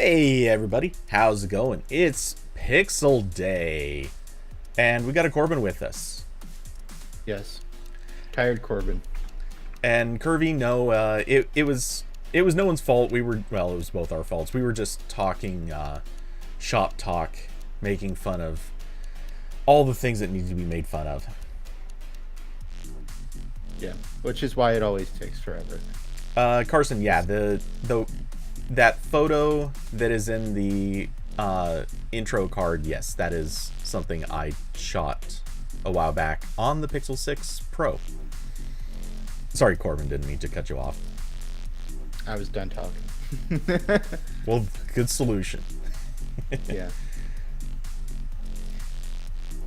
Hey everybody, how's it going? It's Pixel Day, and we got a Corbin with us. Yes. Tired Corbin. And Curvy, no, it was no one's fault. It was both our faults. We were just talking shop talk, making fun of all the things that need to be made fun of. Yeah. Which is why it always takes forever. Carson, yeah, the that photo that is in the intro card, yes, that is something I shot a while back on the Pixel 6 Pro. Sorry, Corbin, didn't mean to cut you off. I was done talking. Well, good solution. Yeah.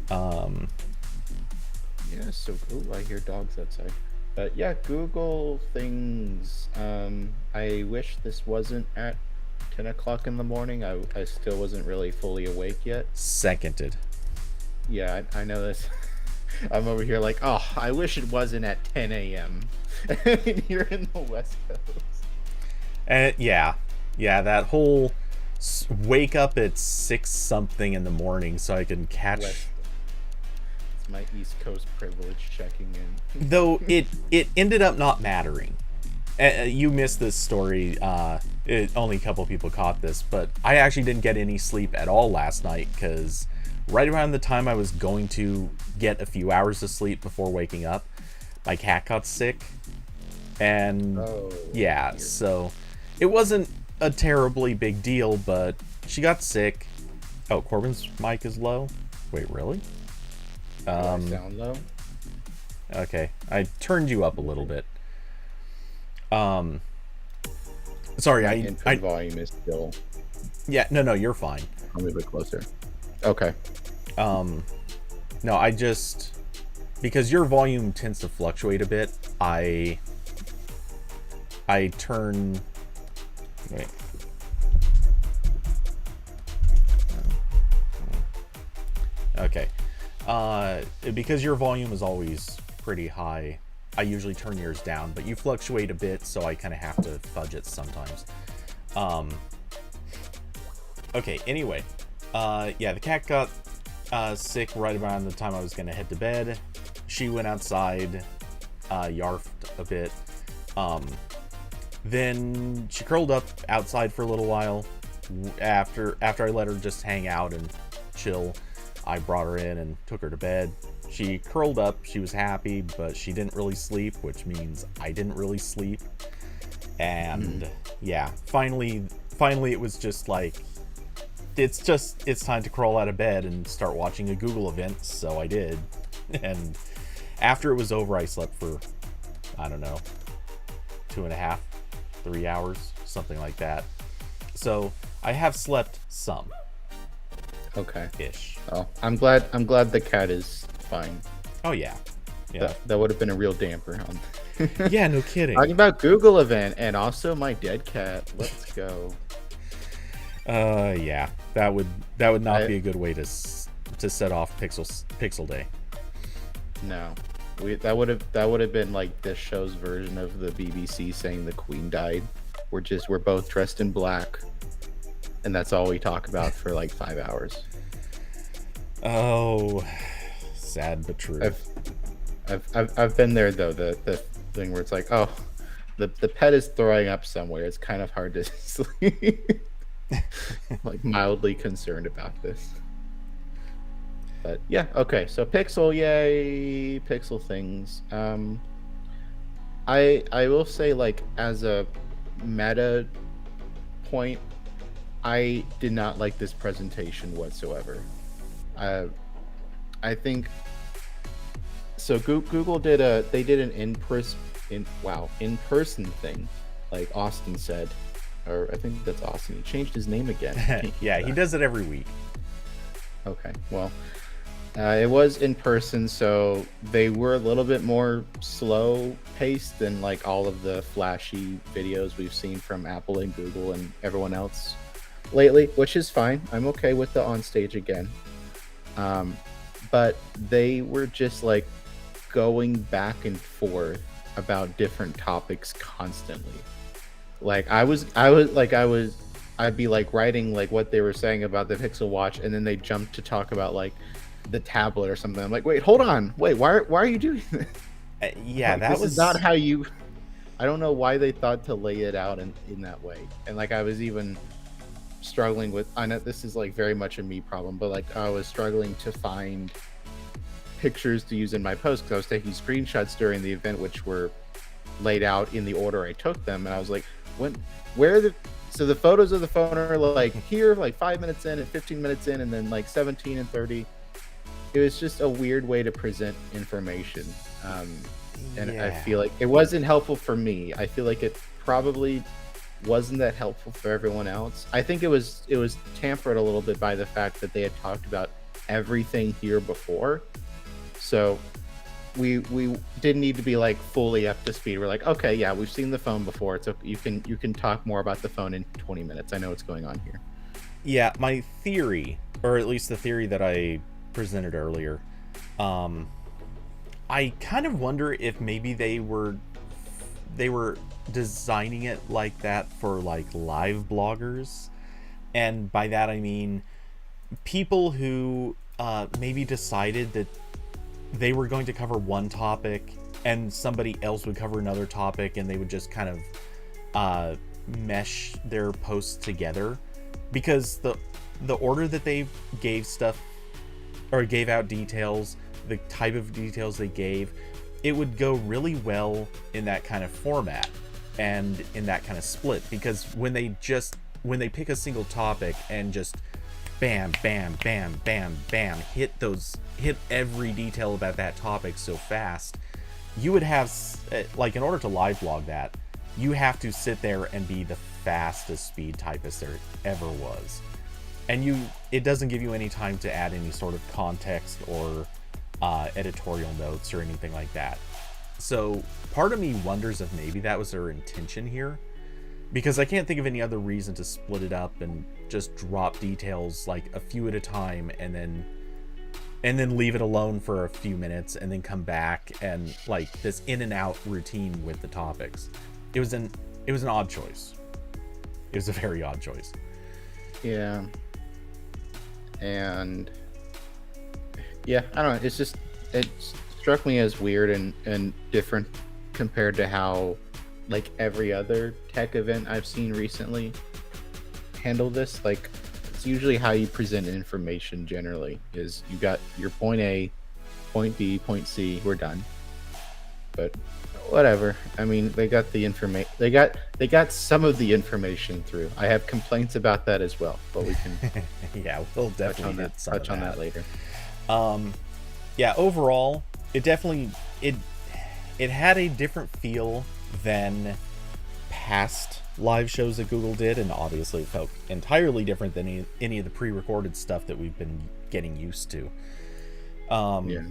Yeah, so cool. I hear dogs outside. But yeah, Google things. I wish this wasn't at 10 o'clock in the morning. I still wasn't really fully awake yet. Seconded. Yeah, I know this. I'm over here like, oh, I wish it wasn't at 10 a.m. And you're in the West Coast. And yeah, that whole wake up at 6 something in the morning so I can catch. West. It's my East Coast privilege checking in. Though it ended up not mattering. You missed this story. Only a couple people caught this, but I actually didn't get any sleep at all last night because right around the time I was going to get a few hours of sleep before waking up, my cat got sick. And yeah, weird. So it wasn't a terribly big deal, but she got sick. Oh, Corbin's mic is low? Wait, really? Do I sound low? Okay, I turned you up a little bit. Sorry, My input volume is still. Yeah, no, you're fine. I'll move it closer. Okay. No, I just, because your volume tends to fluctuate a bit, I turn. Wait. Okay. Because your volume is always pretty high, I usually turn yours down, but you fluctuate a bit, so I kind of have to fudge it sometimes. Okay, anyway. Yeah, the cat got sick right around the time I was going to head to bed. She went outside, yarfed a bit. Then she curled up outside for a little while. After I let her just hang out and chill, I brought her in and took her to bed. She curled up, she was happy, but she didn't really sleep, which means I didn't really sleep. And yeah, finally it was just like, it's time to crawl out of bed and start watching a Google event, so I did. And after it was over, I slept for, I don't know, 2.5, 3 hours, something like that. So I have slept some. Okay. Ish. Oh, I'm glad the cat is fine. Oh yeah. That would have been a real damper on. Yeah, no kidding. Talking about Google event and also my dead cat. Let's go. Yeah. That would not be a good way to set off Pixel Day. No. That would have been like this show's version of the BBC saying the Queen died. We're both dressed in black, and that's all we talk about for like 5 hours. Oh, sad but true. I've been there though. The thing where it's like, oh, the pet is throwing up somewhere. It's kind of hard to sleep. Like mildly concerned about this. But yeah, okay. So Pixel, yay, Pixel things. I will say, like, as a meta point, I did not like this presentation whatsoever. I think so. Google did an in-person thing, like Austin said, or I think that's Austin. He changed his name again. Yeah, he does it every week. Okay, well, it was in person, so they were a little bit more slow paced than like all of the flashy videos we've seen from Apple and Google and everyone else lately, which is fine. I'm okay with the on stage again. But they were just like going back and forth about different topics constantly. Like I was I'd be like writing like what they were saying about the Pixel Watch, and then they jump to talk about like the tablet or something. I'm like, wait, hold on, wait, why are you doing this? Yeah, Like, that this is not was. how you. I don't know why they thought to lay it out in that way. And like I was even struggling with. I know this is like very much a me problem, but like I was struggling to find pictures to use in my post because I was taking screenshots during the event, which were laid out in the order I took them, and I was like, when, where are the, so the photos of the phone are like here, like 5 minutes in and 15 minutes in, and then like 17 and 30. It was just a weird way to present information, and I Yeah. feel like it wasn't helpful for me. I feel like it probably wasn't that helpful for everyone else. I think it was tampered a little bit by the fact that they had talked about everything here before, so we didn't need to be like fully up to speed. We're like, okay, yeah, we've seen the phone before. It's okay. You can talk more about the phone in 20 minutes. I know what's going on here. Yeah, my theory, or at least the theory that I presented earlier, um, I kind of wonder if maybe they were designing it like that for like live bloggers, and by that I mean people who maybe decided that they were going to cover one topic and somebody else would cover another topic, and they would just kind of uh, mesh their posts together, because the order that they gave stuff or gave out details, the type of details they gave, it would go really well in that kind of format and in that kind of split, because when they pick a single topic and just bam bam bam bam bam hit every detail about that topic so fast, you would have like, in order to live blog that, you have to sit there and be the fastest speed typist there ever was, and it doesn't give you any time to add any sort of context or editorial notes or anything like that. So part of me wonders if maybe that was their intention here, because I can't think of any other reason to split it up and just drop details like a few at a time, and then leave it alone for a few minutes and then come back, and like this in and out routine with the topics. It was an odd choice. It was a very odd choice. Yeah, and yeah, I don't know. It's just, it struck me as weird and different compared to how like every other tech event I've seen recently handle this. Like, it's usually how you present information generally is you got your point A, point B, point C, we're done. But whatever. I mean, they got the information. They got some of the information through. I have complaints about that as well, but we can Yeah, we'll definitely touch on that later. Yeah, overall, it definitely it had a different feel than past live shows that Google did, and obviously it felt entirely different than any of the pre-recorded stuff that we've been getting used to. Yeah.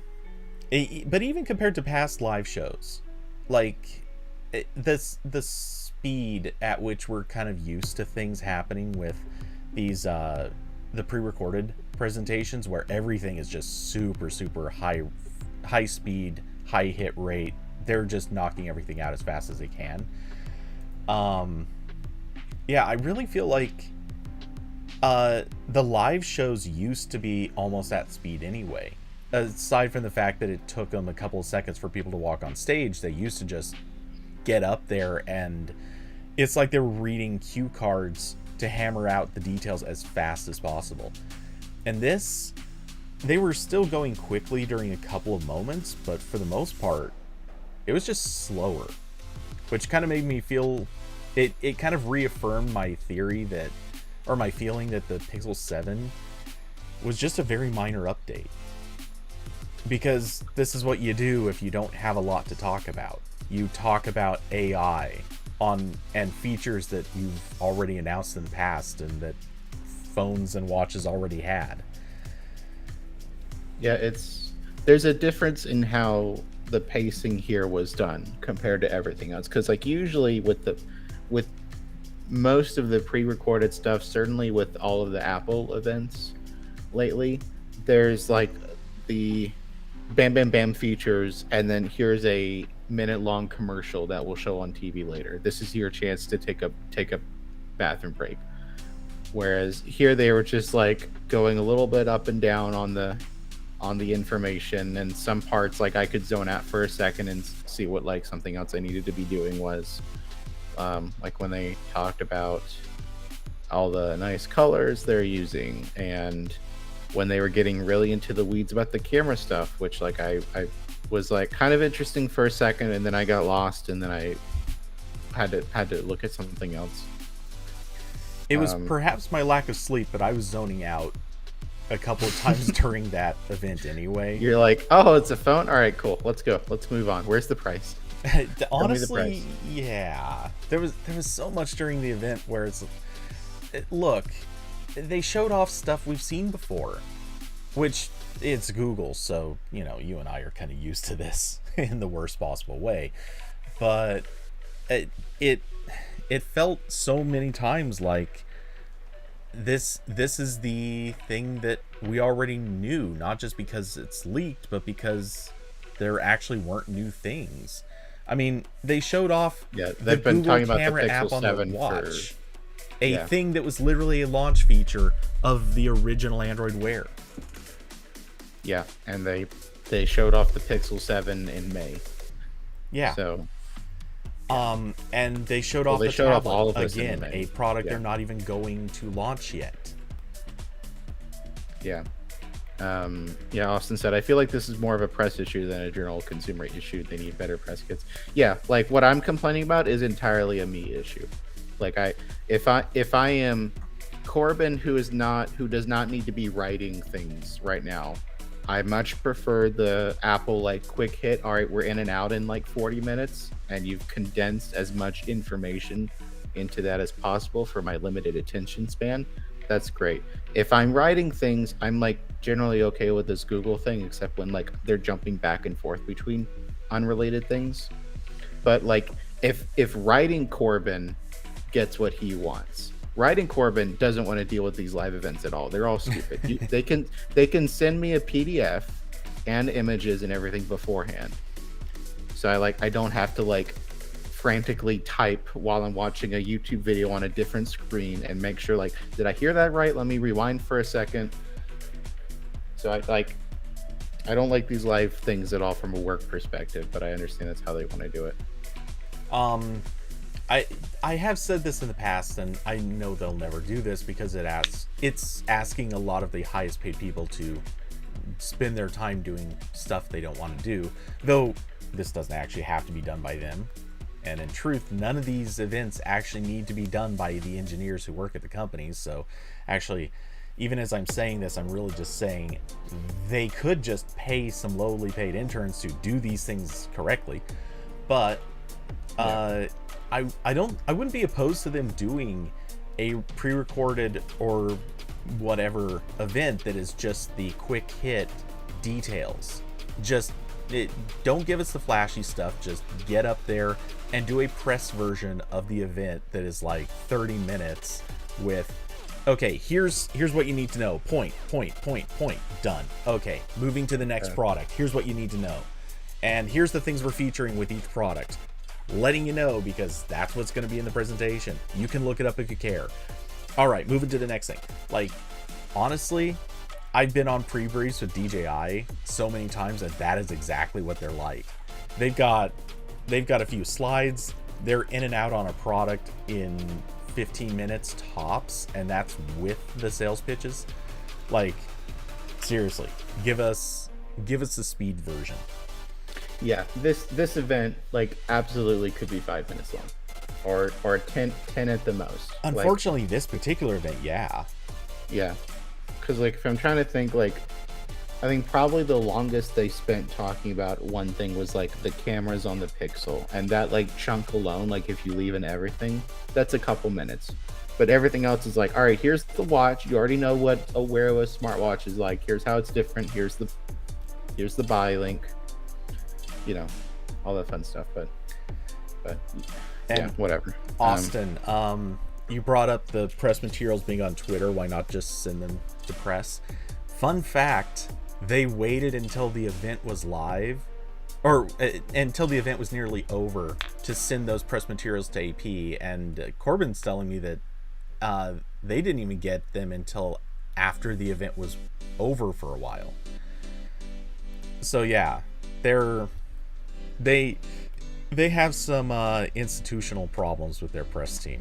But even compared to past live shows, like the speed at which we're kind of used to things happening with these the pre-recorded presentations, where everything is just super high speed, high hit rate. They're just knocking everything out as fast as they can. Yeah, I really feel like the live shows used to be almost at speed anyway. Aside from the fact that it took them a couple of seconds for people to walk on stage, they used to just get up there, and it's like they were reading cue cards to hammer out the details as fast as possible. And this, they were still going quickly during a couple of moments, but for the most part, it was just slower, which kind of made me feel, it kind of reaffirmed my theory that, or my feeling that the Pixel 7 was just a very minor update. Because this is what you do if you don't have a lot to talk about. You talk about AI and features that you've already announced in the past and that phones and watches already had. Yeah, there's a difference in how the pacing here was done compared to everything else. Because like usually with most of the pre-recorded stuff, certainly with all of the Apple events lately, there's like the bam bam bam features, and then here's a minute-long commercial that will show on TV later. This is your chance to take a bathroom break. Whereas here they were just like going a little bit up and down on the information, and some parts like I could zone out for a second and see what like something else I needed to be doing was. Like when they talked about all the nice colors they're using, and when they were getting really into the weeds about the camera stuff, which like I was like kind of interesting for a second, and then I got lost, and then I had to look at something else. It was perhaps my lack of sleep, but I was zoning out a couple of times during that event anyway. You're like, oh, it's a phone? All right, cool. Let's go. Let's move on. Where's the price? Honestly, yeah. There was so much during the event where look, they showed off stuff we've seen before, which it's Google, so you know, you and I are kind of used to this in the worst possible way. But it felt so many times like this is the thing that we already knew, not just because it's leaked, but because there actually weren't new things. I mean, they showed off they've been Google talking about camera the Pixel app on 7 the watch, a thing that was literally a launch feature of the original Android Wear. Yeah, and they showed off the Pixel 7 in May. Yeah. So and they showed off they the showed off tablet all of this again, in May. a product Yeah. they're not even going to launch yet. Yeah. Austin said, I feel like this is more of a press issue than a general consumer issue. They need better press kits. Yeah, like what I'm complaining about is entirely a me issue. Like if I am Corbin, who does not need to be writing things right now, I much prefer the Apple like quick hit. All right, we're in and out in like 40 minutes, and you've condensed as much information into that as possible for my limited attention span. That's great. If I'm writing things, I'm like generally okay with this Google thing, except when like they're jumping back and forth between unrelated things. But like if writing Corbin gets what he wants, writing Corbin doesn't want to deal with these live events at all. They're all stupid. They can send me a PDF and images and everything beforehand, so I don't have to like frantically type while I'm watching a YouTube video on a different screen and make sure like, did I hear that right? Let me rewind for a second. So I don't like these live things at all from a work perspective, but I understand that's how they want to do it. I have said this in the past, and I know they'll never do this because it's asking a lot of the highest paid people to spend their time doing stuff they don't want to do, though this doesn't actually have to be done by them. And in truth, none of these events actually need to be done by the engineers who work at the companies. So actually, even as I'm saying this, I'm really just saying they could just pay some lowly paid interns to do these things correctly. But I wouldn't be opposed to them doing a pre-recorded or whatever event that is just the quick hit details. Don't give us the flashy stuff. Just get up there and do a press version of the event that is like 30 minutes with, okay, here's what you need to know. Point. Done. Okay, moving to the next product. Here's what you need to know. And here's the things we're featuring with each product. Letting you know because that's what's going to be in the presentation. You can look it up if you care. All right, moving to the next thing. Like, honestly, I've been on pre-briefs with DJI so many times that is exactly what they're like. They've got a few slides. They're in and out on a product in 15 minutes tops, and that's with the sales pitches. Like, seriously, give us the speed version. Yeah, this event like absolutely could be 5 minutes long, or 10 at the most. Unfortunately, this particular event, yeah. Because like if I'm trying to think, like I think probably the longest they spent talking about one thing was like the cameras on the Pixel, and that like chunk alone, like if you leave in everything, that's a couple minutes. But everything else is like, all right, here's the watch. You already know what a Wear OS smartwatch is like. Here's how it's different. Here's the buy link. You know, all that fun stuff. But yeah, whatever. Austin, you brought up the press materials being on Twitter. Why not just send them to press? Fun fact, they waited until the event was live, or until the event was nearly over to send those press materials to AP. And Corbin's telling me that they didn't even get them until after the event was over for a while. So yeah, they they have some institutional problems with their press team.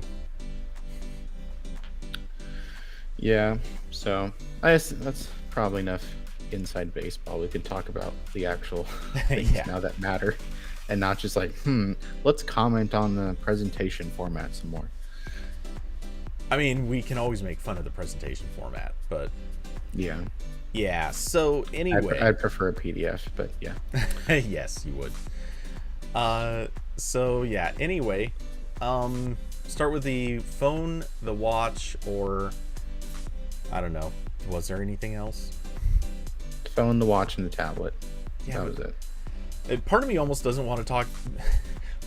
Yeah, so I guess that's probably enough inside baseball. We could talk about the actual things Yeah. now that matter, and not just like, let's comment on the presentation format some more. I mean, we can always make fun of the presentation format, but Yeah, yeah. So anyway, I'd prefer a PDF, but yeah. yes, you would. So yeah. Anyway, start with the phone, the watch, or I don't know. Was there anything else? Phone, the watch, and the tablet. Yeah, That was it. part of me almost doesn't want to talk.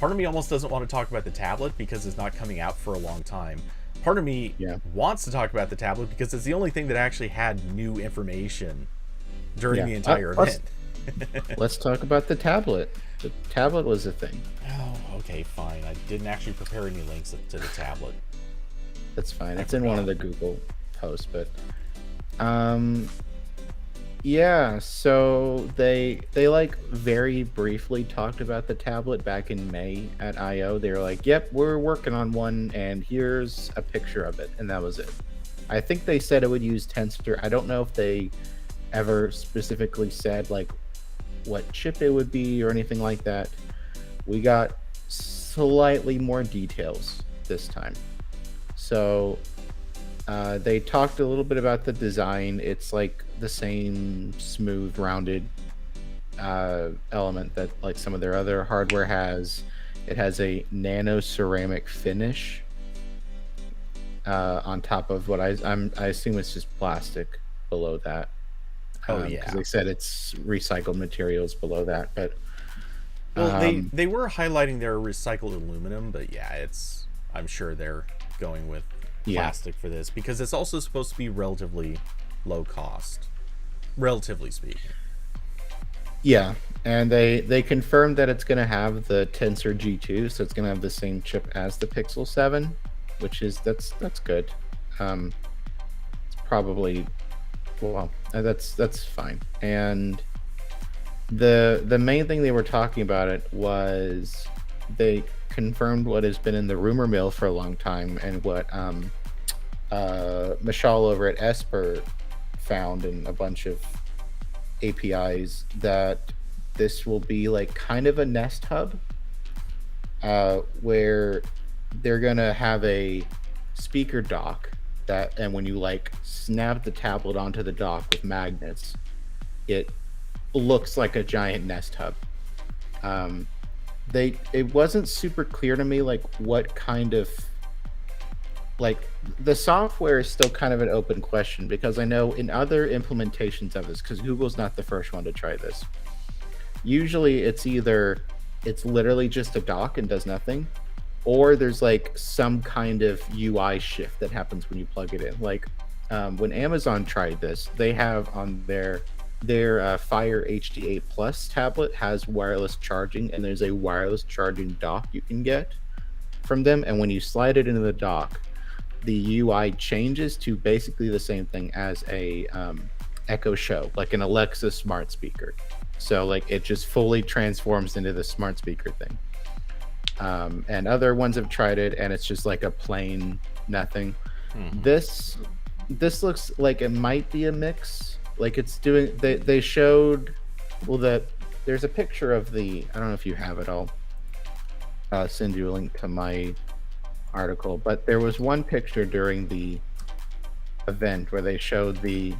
Part of me almost doesn't want to talk about the tablet because it's not coming out for a long time. Part of me wants to talk about the tablet because it's the only thing that actually had new information during the entire event. Let's talk about the tablet. The tablet was a thing. Oh, okay, fine. I didn't actually prepare any links to the tablet. That's fine. It's in one of the Google posts, but yeah, so they like very briefly talked about the tablet back in May at IO. They were like, "Yep, we're working on one, and here's a picture of it," and that was it. I think they said it would use Tensor. I don't know if they ever specifically said like what chip it would be or anything like that. We got slightly more details this time. So they talked a little bit about the design. It's like the same smooth, rounded element that like some of their other hardware has. It has a nano ceramic finish on top of what I assume it's just plastic below that. Oh yeah, because they said it's recycled materials below that. But well, they were highlighting their recycled aluminum, but yeah, I'm sure they're going with plastic for this because it's also supposed to be relatively low cost, relatively speaking. Yeah, and they confirmed that it's going to have the Tensor G2, so it's going to have the same chip as the Pixel 7, which is that's good. It's probably that's fine. And the main thing they were talking about it was they confirmed what has been in the rumor mill for a long time and what Michal over at Esper found in a bunch of APIs, that this will be like kind of a Nest Hub where they're gonna have a speaker dock that, and when you like snap the tablet onto the dock with magnets, it looks like a giant Nest Hub. It wasn't super clear to me like what kind of, like, the software is still kind of an open question, because I know in other implementations of this, because Google's not the first one to try this, usually it's literally just a dock and does nothing, or there's like some kind of UI shift that happens when you plug it in. Like when Amazon tried this, they have on their Fire HD8 Plus tablet has wireless charging, and there's a wireless charging dock you can get from them, and when you slide it into the dock, the UI changes to basically the same thing as a Echo Show, like an Alexa smart speaker. So like it just fully transforms into the smart speaker thing. And other ones have tried it, and it's just like a plain nothing. Mm-hmm. This looks like it might be a mix. Like it's doing. They showed, well, that there's a picture of the. I don't know if you have it. I'll send you a link to my article, but there was one picture during the event where they showed the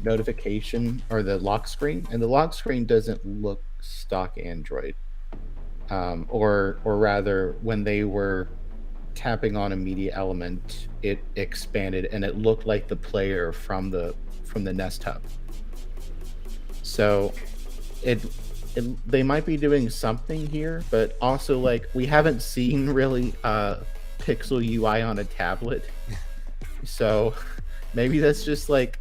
notification or the lock screen, and the lock screen doesn't look stock Android, or rather, when they were tapping on a media element, it expanded and it looked like the player from the Nest Hub. So they might be doing something here, but also like we haven't seen really Pixel UI on a tablet, so maybe that's just like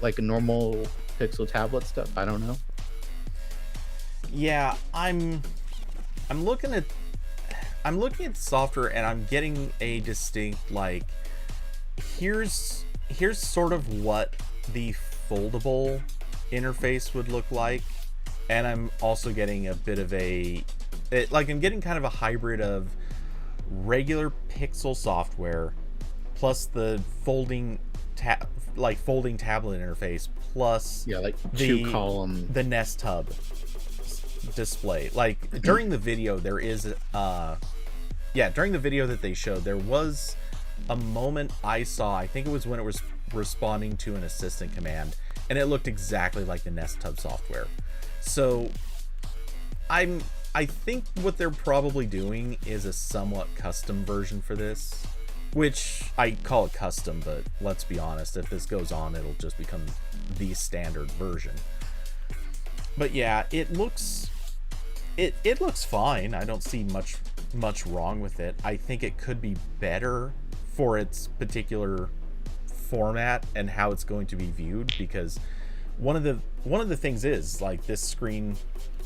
like a normal Pixel tablet stuff. I don't know. Yeah, I'm looking at I'm looking at the software and I'm getting a distinct, like, here's sort of what the foldable interface would look like, and I'm also getting a bit of I'm getting kind of a hybrid of regular Pixel software plus the folding tablet interface plus like the 2-column the Nest Hub display. Like during the video there is during the video that they showed, there was a moment I saw, I think it was when it was responding to an assistant command, and it looked exactly like the Nest Hub software. So I think what they're probably doing is a somewhat custom version for this, which I call it custom, but let's be honest, if this goes on, it'll just become the standard version. But yeah, it looks fine. I don't see much wrong with it. I think it could be better for its particular format and how it's going to be viewed, because one of the things is, like, this screen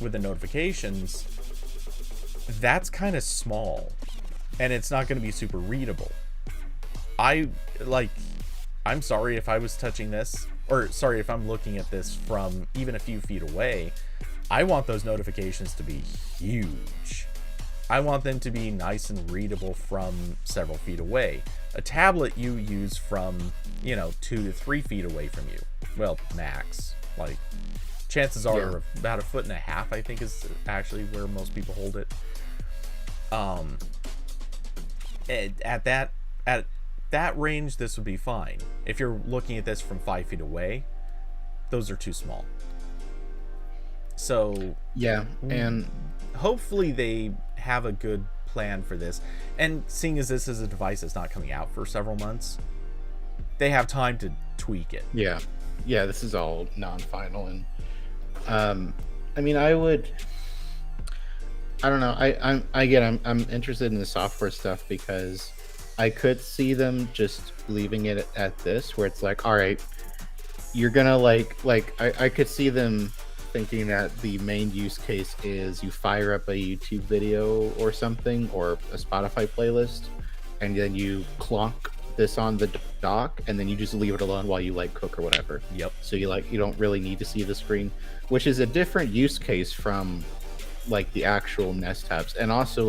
with the notifications, that's kind of small and it's not going to be super readable. I'm sorry if I was touching this, or sorry if I'm looking at this from even a few feet away. I want those notifications to be huge. I want them to be nice and readable from several feet away. A tablet you use from, 2 to 3 feet away from you. Well, max. Like, chances are about 1.5 feet, I think, is actually where most people hold it. At that range, this would be fine. If you're looking at this from 5 feet away, those are too small. So yeah, and hopefully they have a good plan for this. And seeing as this is a device that's not coming out for several months, they have time to tweak it. Yeah, this is all non-final, and I mean, I don't know. I'm interested in the software stuff because I could see them just leaving it at this, where it's like, all right, you're gonna I could see them thinking that the main use case is you fire up a YouTube video or something, or a Spotify playlist, and then you clonk this on the dock, and then you just leave it alone while you cook or whatever. Yep. So you don't really need to see the screen, which is a different use case from the actual Nest Hubs. And also,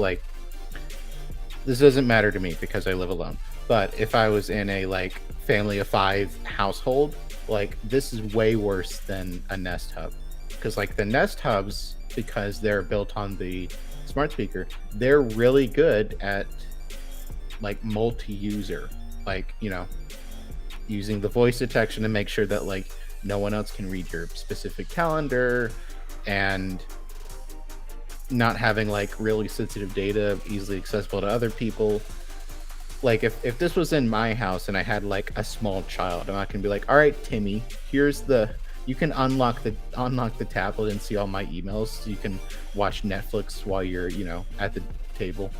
this doesn't matter to me because I live alone, but if I was in a family of 5 household, this is way worse than a Nest Hub, because the Nest Hubs, because they're built on the smart speaker, they're really good at multi-user, using the voice detection to make sure that no one else can read your specific calendar, and not having really sensitive data easily accessible to other people. If this was in my house and I had a small child, I'm not gonna be all right, Timmy, you can unlock the tablet and see all my emails so you can watch Netflix while you're at the table.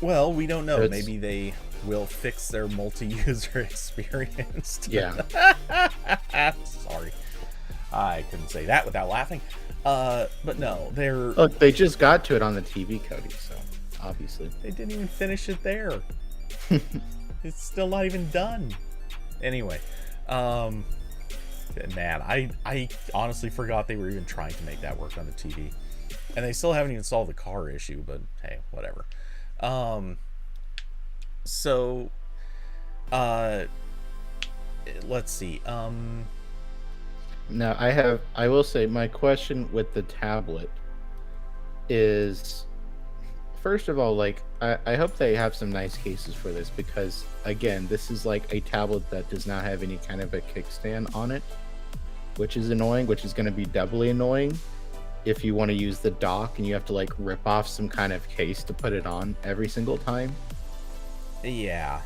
Well, we don't know. Maybe they will fix their multi-user experience. Yeah. Sorry, I couldn't say that without laughing. But no, look, they just got to it on the TV, Cody, so obviously they didn't even finish it there. It's still not even done. Anyway, man, I honestly forgot they were even trying to make that work on the TV, and they still haven't even solved the car issue. But hey, whatever. Let's see. Now I will say my question with the tablet is, first of all, I hope they have some nice cases for this, because again, this is a tablet that does not have any kind of a kickstand on it, which is annoying, which is going to be doubly annoying if you want to use the dock and you have to rip off some kind of case to put it on every single time. Yeah.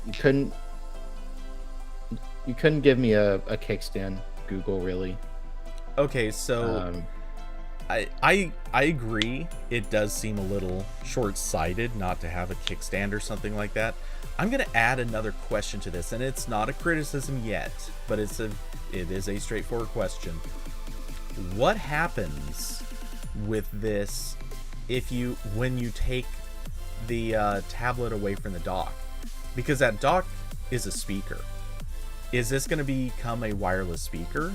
You couldn't give me a kickstand, Google, really. Okay, so I agree. It does seem a little short-sighted not to have a kickstand or something like that. I'm going to add another question to this, and it's not a criticism yet, but it is a straightforward question. What happens with this when you take the tablet away from the dock, because that dock is a speaker. Is this going to become a wireless speaker?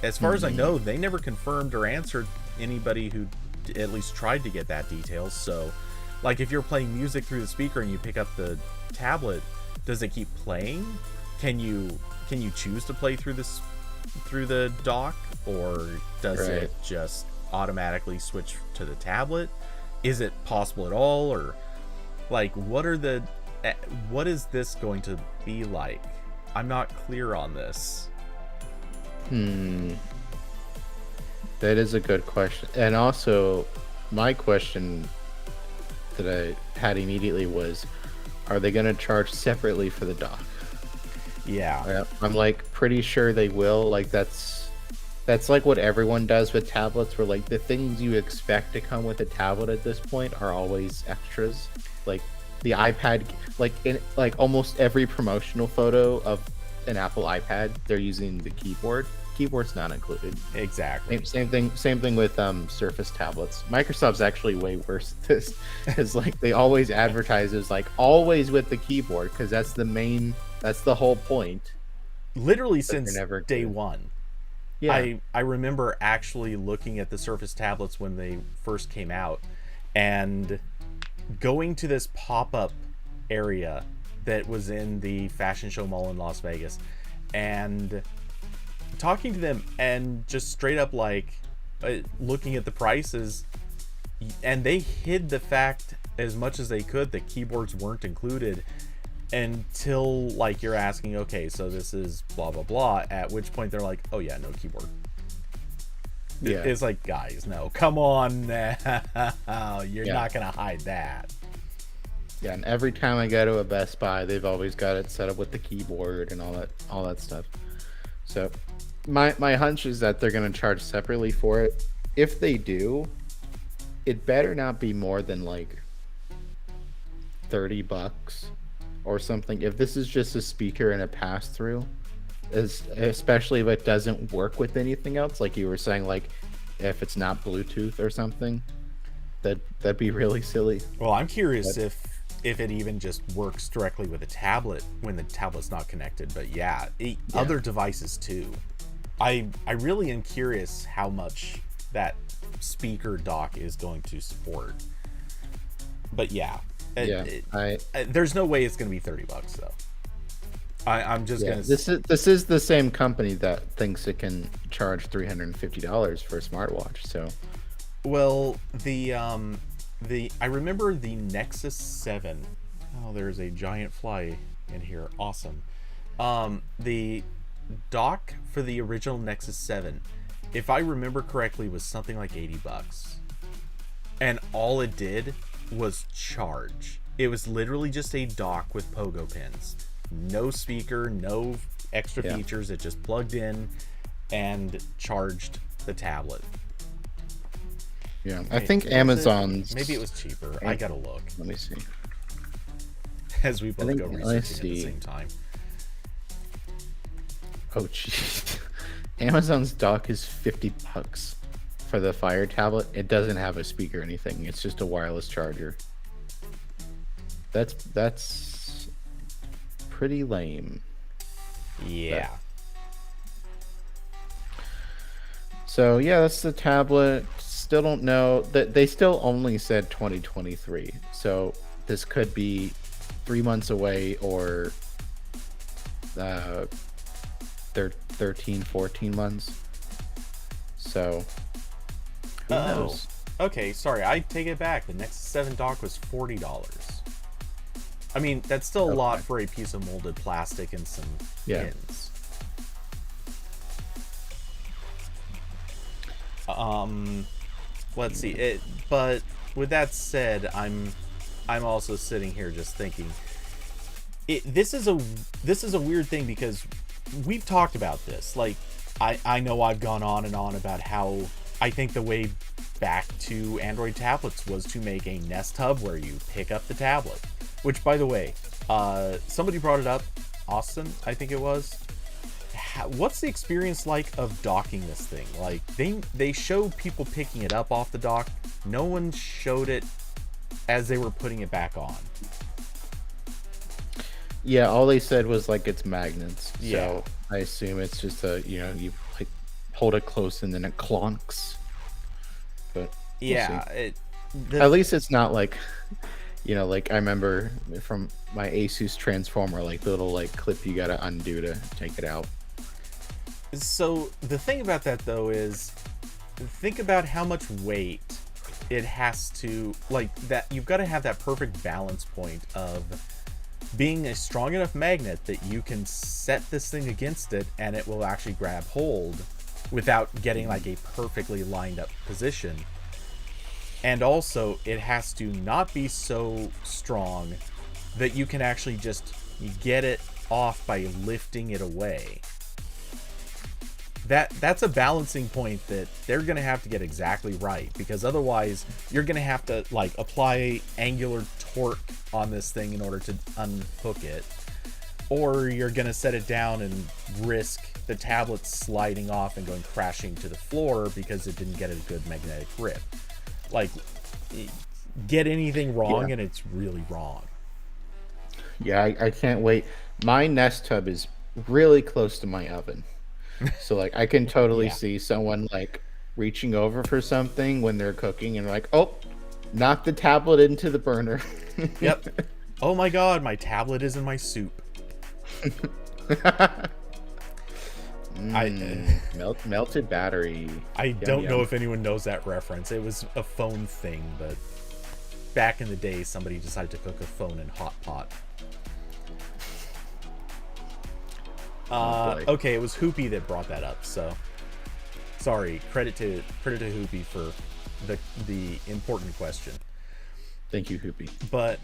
As far as I know, they never confirmed or answered anybody who at least tried to get that details. So, like, if you're playing music through the speaker and you pick up the tablet, does it keep playing? Can you choose to play through the dock, or does it just automatically switch to the tablet? Is it possible at all, or like what is this going to be like? I'm not clear on this. That is a good question. And also, my question that I had immediately was, are they going to charge separately for the dock? Yeah. I'm like pretty sure they will. Like that's like what everyone does with tablets, where like the things you expect to come with a tablet at this point are always extras. Like the iPad, like in like almost every promotional photo of an Apple iPad, they're using the keyboard. Keyboard's not included. Exactly. Same thing with Surface tablets. Microsoft's actually way worse at this, because like they always advertise as like always with the keyboard, because that's the whole point. Literally since day one. Yeah. I remember actually looking at the Surface tablets when they first came out and going to this pop-up area that was in the Fashion Show Mall in Las Vegas and talking to them and just straight up like looking at the prices, and they hid the fact as much as they could that keyboards weren't included until like you're asking, okay, so this is blah blah blah, at which point they're like, oh yeah, no keyboard. Yeah. It's like, guys, no, come on now. You're not gonna hide that. Yeah, and every time I go to a Best Buy, they've always got it set up with the keyboard and all that stuff. So my hunch is that they're gonna charge separately for it. If they do, it better not be more than like $30 or something. If this is just a speaker and a pass-through, especially if it doesn't work with anything else, like you were saying, like if it's not Bluetooth or something, that'd be really silly. Well, I'm curious if it even just works directly with a tablet when the tablet's not connected. But yeah, other devices too. I really am curious how much that speaker dock is going to support. But yeah, there's no way it's going to be $30 though. I'm just gonna. This is the same company that thinks it can charge $350 for a smartwatch. So, well, I remember the Nexus 7. Oh, there's a giant fly in here. Awesome. The dock for the original Nexus 7, if I remember correctly, was something like $80, and all it did was charge. It was literally just a dock with pogo pins. No speaker, no extra features. It just plugged in and charged the tablet. Yeah, I think Amazon's... Maybe it was cheaper. I gotta look. Let me see. As we both go researching at the same time. Oh, jeez. Amazon's dock is $50 for the Fire tablet. It doesn't have a speaker or anything. It's just a wireless charger. That's pretty lame. Yeah. So yeah, that's the tablet. Still don't know that they still only said 2023. So this could be 3 months away or 13, 14 months. So who knows? Okay, sorry, I take it back. The Nexus 7 dock was $40. I mean, that's still a lot for a piece of molded plastic and some pins. Let's see. But with that said, I'm also sitting here just thinking, this is a weird thing, because we've talked about this. Like, I know I've gone on and on about how I think the way back to Android tablets was to make a Nest Hub where you pick up the tablet. Which, by the way, somebody brought it up. Austin, I think it was. What's the experience like of docking this thing? Like, they show people picking it up off the dock, no one showed it as they were putting it back on. Yeah, all they said was like it's magnets. Yeah. So I assume it's just you like hold it close and then it clonks. But Yeah, at least it's not like, like I remember from my Asus transformer, like the little like clip you gotta undo to take it out. So the thing about that though is, think about how much weight it has to, like, that you've got to have that perfect balance point of being a strong enough magnet that you can set this thing against it and it will actually grab hold without getting like a perfectly lined up position. And also it has to not be so strong that you can actually just get it off by lifting it away. That's a balancing point that they're going to have to get exactly right, because otherwise you're going to have to like apply angular torque on this thing in order to unhook it, or you're going to set it down and risk the tablet sliding off and going crashing to the floor because it didn't get a good magnetic grip. Like, get anything wrong and it's really wrong. Yeah, I can't wait. My Nest Hub is really close to my oven. So like I can totally see someone like reaching over for something when they're cooking and like, oh, knock the tablet into the burner. Yep. Oh my god, my tablet is in my soup. Melted battery. I don't know if anyone knows that reference. It was a phone thing, but back in the day somebody decided to cook a phone in hot pot. Okay, it was Hoopy that brought that up, so sorry. Credit to Hoopy for the important question. Thank you, Hoopy. But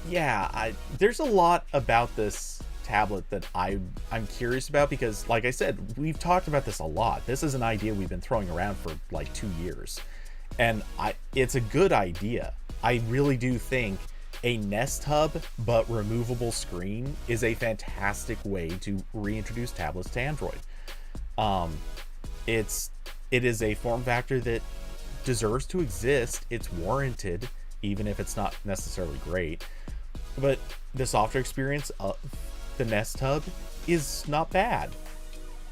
yeah, there's a lot about this tablet that I'm curious about, because like I said, we've talked about this a lot. This is an idea we've been throwing around for like 2 years, and it's a good idea. I really do think a Nest Hub but removable screen is a fantastic way to reintroduce tablets to Android. It is a form factor that deserves to exist. It's warranted, even if it's not necessarily great. But the software experience of the Nest Hub is not bad.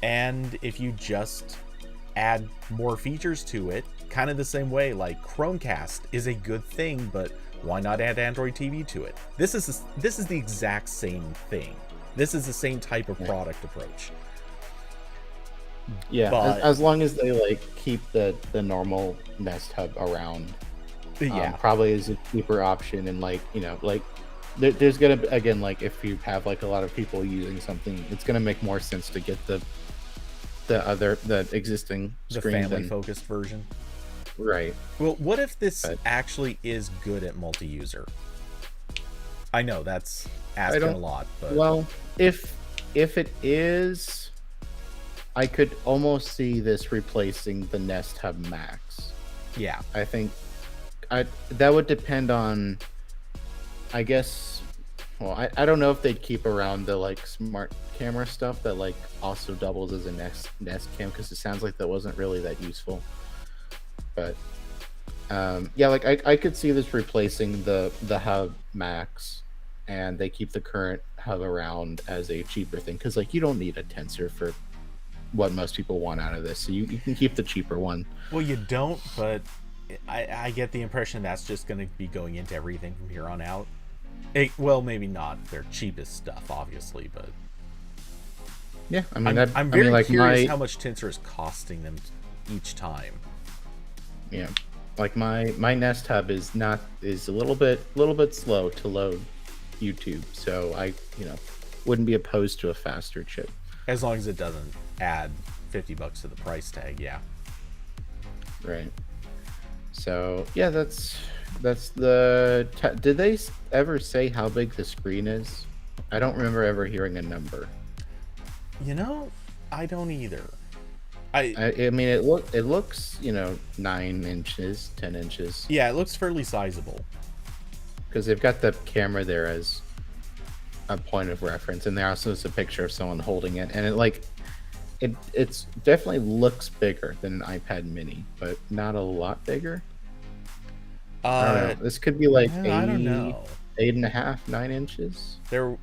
And if you just add more features to it, kind of the same way like Chromecast is a good thing, but why not add Android TV to it? This is the exact same thing. This is the same type of product approach. Yeah, but as long as they like keep the normal Nest Hub around, probably is a cheaper option. And like like there's gonna be, again, like if you have like a lot of people using something, it's gonna make more sense to get the existing screen, family focused version. Right. Well, what if this actually is good at multi-user? I know that's asking a lot, but well, if it is, I could almost see this replacing the Nest Hub Max. Yeah. I think that would depend on, I guess. Well, I don't know if they'd keep around the like smart camera stuff that like also doubles as a Nest Cam, because it sounds like that wasn't really that useful. But yeah, like I could see this replacing the Hub Max, and they keep the current Hub around as a cheaper thing, because like you don't need a tensor for what most people want out of this, so you can keep the cheaper one. Well, you don't, but I get the impression that's just going to be going into everything from here on out. Well, maybe not their cheapest stuff, obviously, but yeah, I mean, I'm very curious how much tensor is costing them each time. Yeah, like my Nest Hub is a little bit slow to load YouTube, so I wouldn't be opposed to a faster chip, as long as it doesn't add $50 to the price tag. Yeah, right. So yeah, that's the did they ever say how big the screen is? I don't remember ever hearing a number. I don't either. I mean, it looks 9 inches, 10 inches. Yeah, it looks fairly sizable, because they've got the camera there as a point of reference, and there also is a picture of someone holding it, and it's definitely looks bigger than an iPad Mini, but not a lot bigger. I don't know. This could be like I don't know. 8.5, 9 inches. There.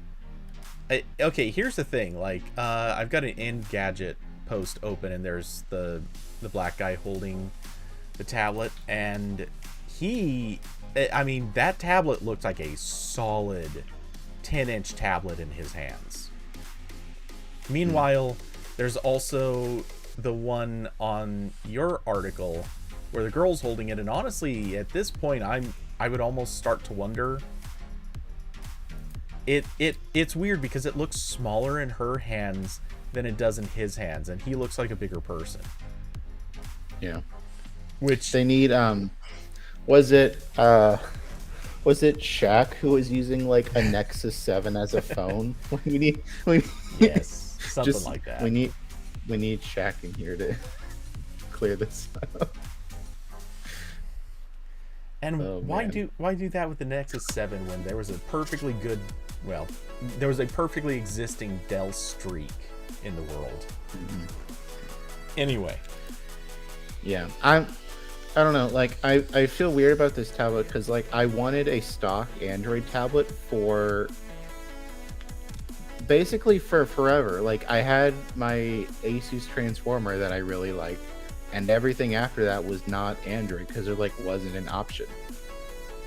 Okay, here's the thing. Like, I've got an Engadget post open, and there's the black guy holding the tablet, and I mean, that tablet looked like a solid 10-inch tablet in his hands. Meanwhile, there's also the one on your article where the girl's holding it, and honestly, at this point, I would almost start to wonder. It's weird because it looks smaller in her hands than it does in his hands, and he looks like a bigger person. Yeah. Which they need was it Shaq who was using like a Nexus 7 as a phone? Yes, something like that. We need Shaq in here to clear this up. And why do that with the Nexus 7 when there was a perfectly existing Dell Streak in the world? Mm-hmm. Anyway. Yeah, I don't know. Like, I feel weird about this tablet because, like, I wanted a stock Android tablet for basically for forever. Like, I had my Asus Transformer that I really liked, and everything after that was not Android because there like wasn't an option.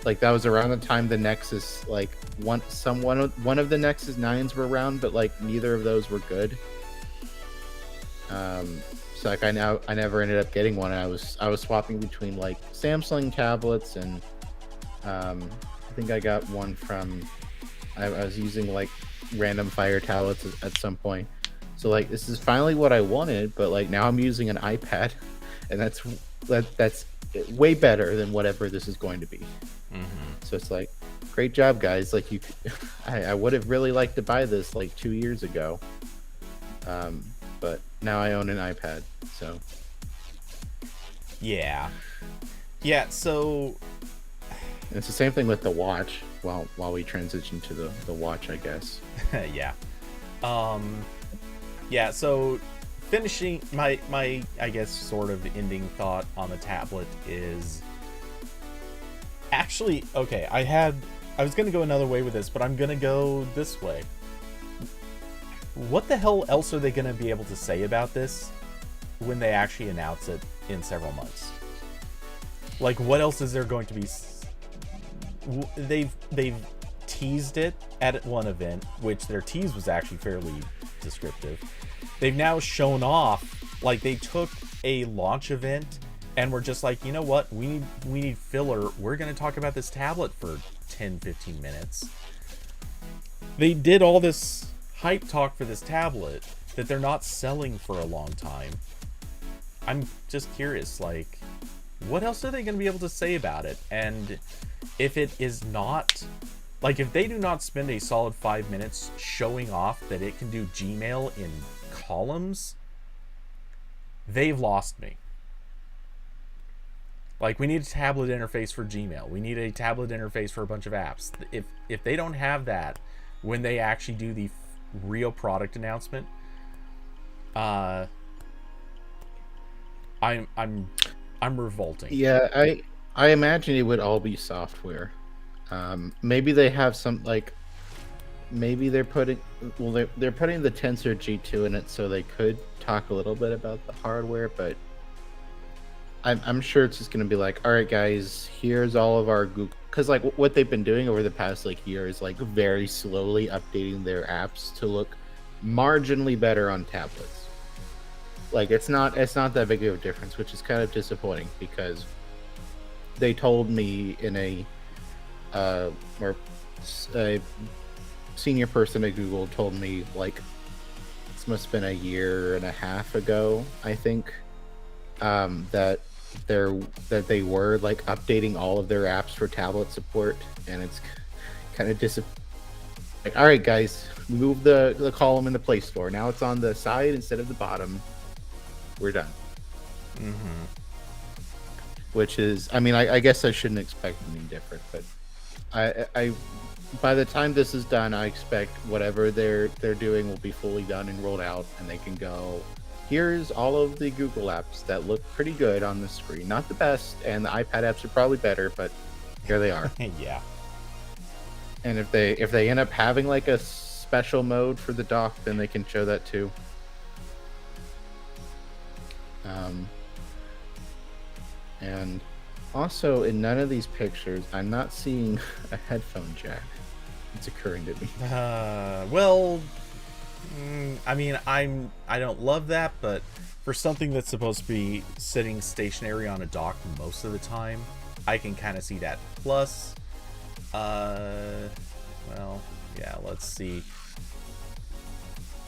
Like, that was around the time the Nexus, like one of the Nexus 9s were around, but like neither of those were good. So like I never ended up getting one. I was swapping between like Samsung tablets and I think I got one from I was using like random Fire tablets at some point. So like this is finally what I wanted, but like now I'm using an iPad, and that's way better than whatever this is going to be. Mm-hmm. So it's like, great job, guys. Like I would have really liked to buy this like 2 years ago. But now I own an iPad, so. Yeah, so. And it's the same thing with the watch, while we transition to the watch, I guess. Yeah. Yeah, so finishing my I guess sort of ending thought on the tablet is actually, okay, I was going to go another way with this, but I'm going to go this way. What the hell else are they going to be able to say about this when they actually announce it in several months? Like, what else is there going to be? They've teased it at one event, which their tease was actually fairly descriptive. They've now shown off, like, they took a launch event and were just like, you know what, we need filler. We're going to talk about this tablet for 10-15 minutes. They did all this hype talk for this tablet that they're not selling for a long time. I'm just curious, like, what else are they going to be able to say about it? And if it is not, like, if they do not spend a solid 5 minutes showing off that it can do Gmail in columns, they've lost me. Like, we need a tablet interface for Gmail. We need a tablet interface for a bunch of apps. If they don't have that when they actually do the real product announcement, I'm revolting. Yeah, I imagine it would all be software. Maybe they have some, like, maybe they're putting the Tensor G2 in it so they could talk a little bit about the hardware, but I'm sure it's just going to be like, all right, guys, here's all of our Google, because like what they've been doing over the past like year is like very slowly updating their apps to look marginally better on tablets. Like it's not that big of a difference, which is kind of disappointing because they told me in a senior person at Google told me, like, this must have been a year and a half ago, I think, that they were like updating all of their apps for tablet support, and it's kind of like, all right, guys, move the column in the Play Store. Now it's on the side instead of the bottom. We're done. Mm-hmm. Which is, I mean, I guess I shouldn't expect anything different, but I by the time this is done, I expect whatever they're doing will be fully done and rolled out, and they can go, here's all of the Google apps that look pretty good on the screen. Not the best, and the iPad apps are probably better, but here they are. Yeah. And if they end up having like a special mode for the dock, then they can show that too. And also in none of these pictures, I'm not seeing a headphone jack. It's occurring to me. Well, I mean, I don't love that, but for something that's supposed to be sitting stationary on a dock most of the time, I can kind of see that. Plus, well, yeah, let's see.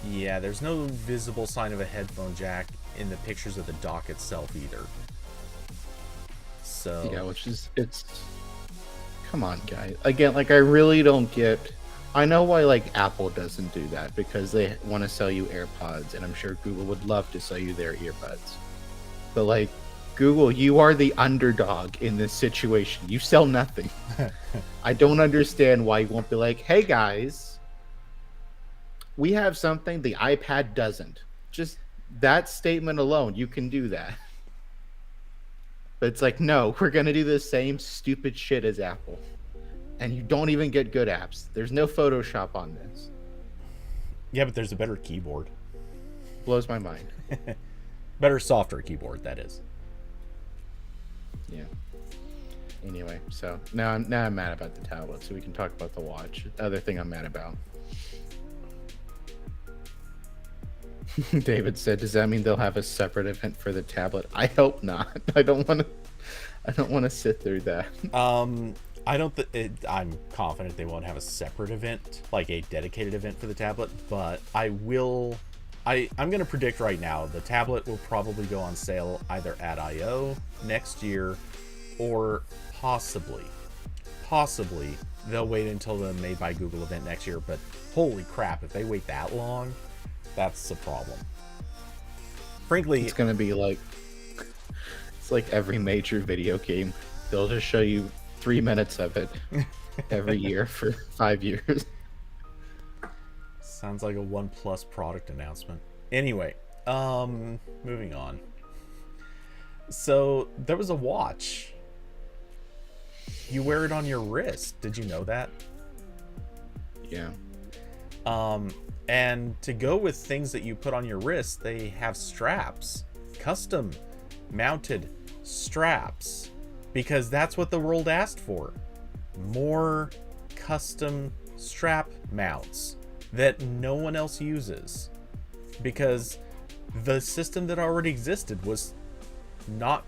Yeah, there's no visible sign of a headphone jack in the pictures of the dock itself either. So Yeah, it's come on, guys. Again, like I really don't get. I know why like Apple doesn't do that because they want to sell you AirPods, and I'm sure Google would love to sell you their earbuds. But like Google, you are the underdog in this situation. You sell nothing. I don't understand why you won't be like, "Hey guys, we have something the iPad doesn't." Just that statement alone, you can do that. But it's like, no, we're going to do the same stupid shit as Apple. And you don't even get good apps. There's no Photoshop on this. yeah, but there's a better keyboard. Blows my mind. Better, softer keyboard, that is. Yeah. Anyway, so now I'm mad about the tablet, so we can talk about the watch. The other thing I'm mad about. David said, "Does that mean they'll have a separate event for the tablet?" I hope not. I don't want to sit through that. I'm confident they won't have a separate event, like a dedicated event for the tablet, but I'm going to predict right now the tablet will probably go on sale either at I/O next year or possibly they'll wait until the Made by Google event next year. But holy crap, if they wait that long, that's the problem. Frankly, it's gonna be like every major video game. They'll just show you 3 minutes of it every year for 5 years. Sounds like a OnePlus product announcement. Anyway, moving on. So there was a watch. You wear it on your wrist. Did you know that? Yeah. And to go with things that you put on your wrist, they have straps, custom mounted straps, because that's what the world asked for. More custom strap mounts that no one else uses, because the system that already existed was not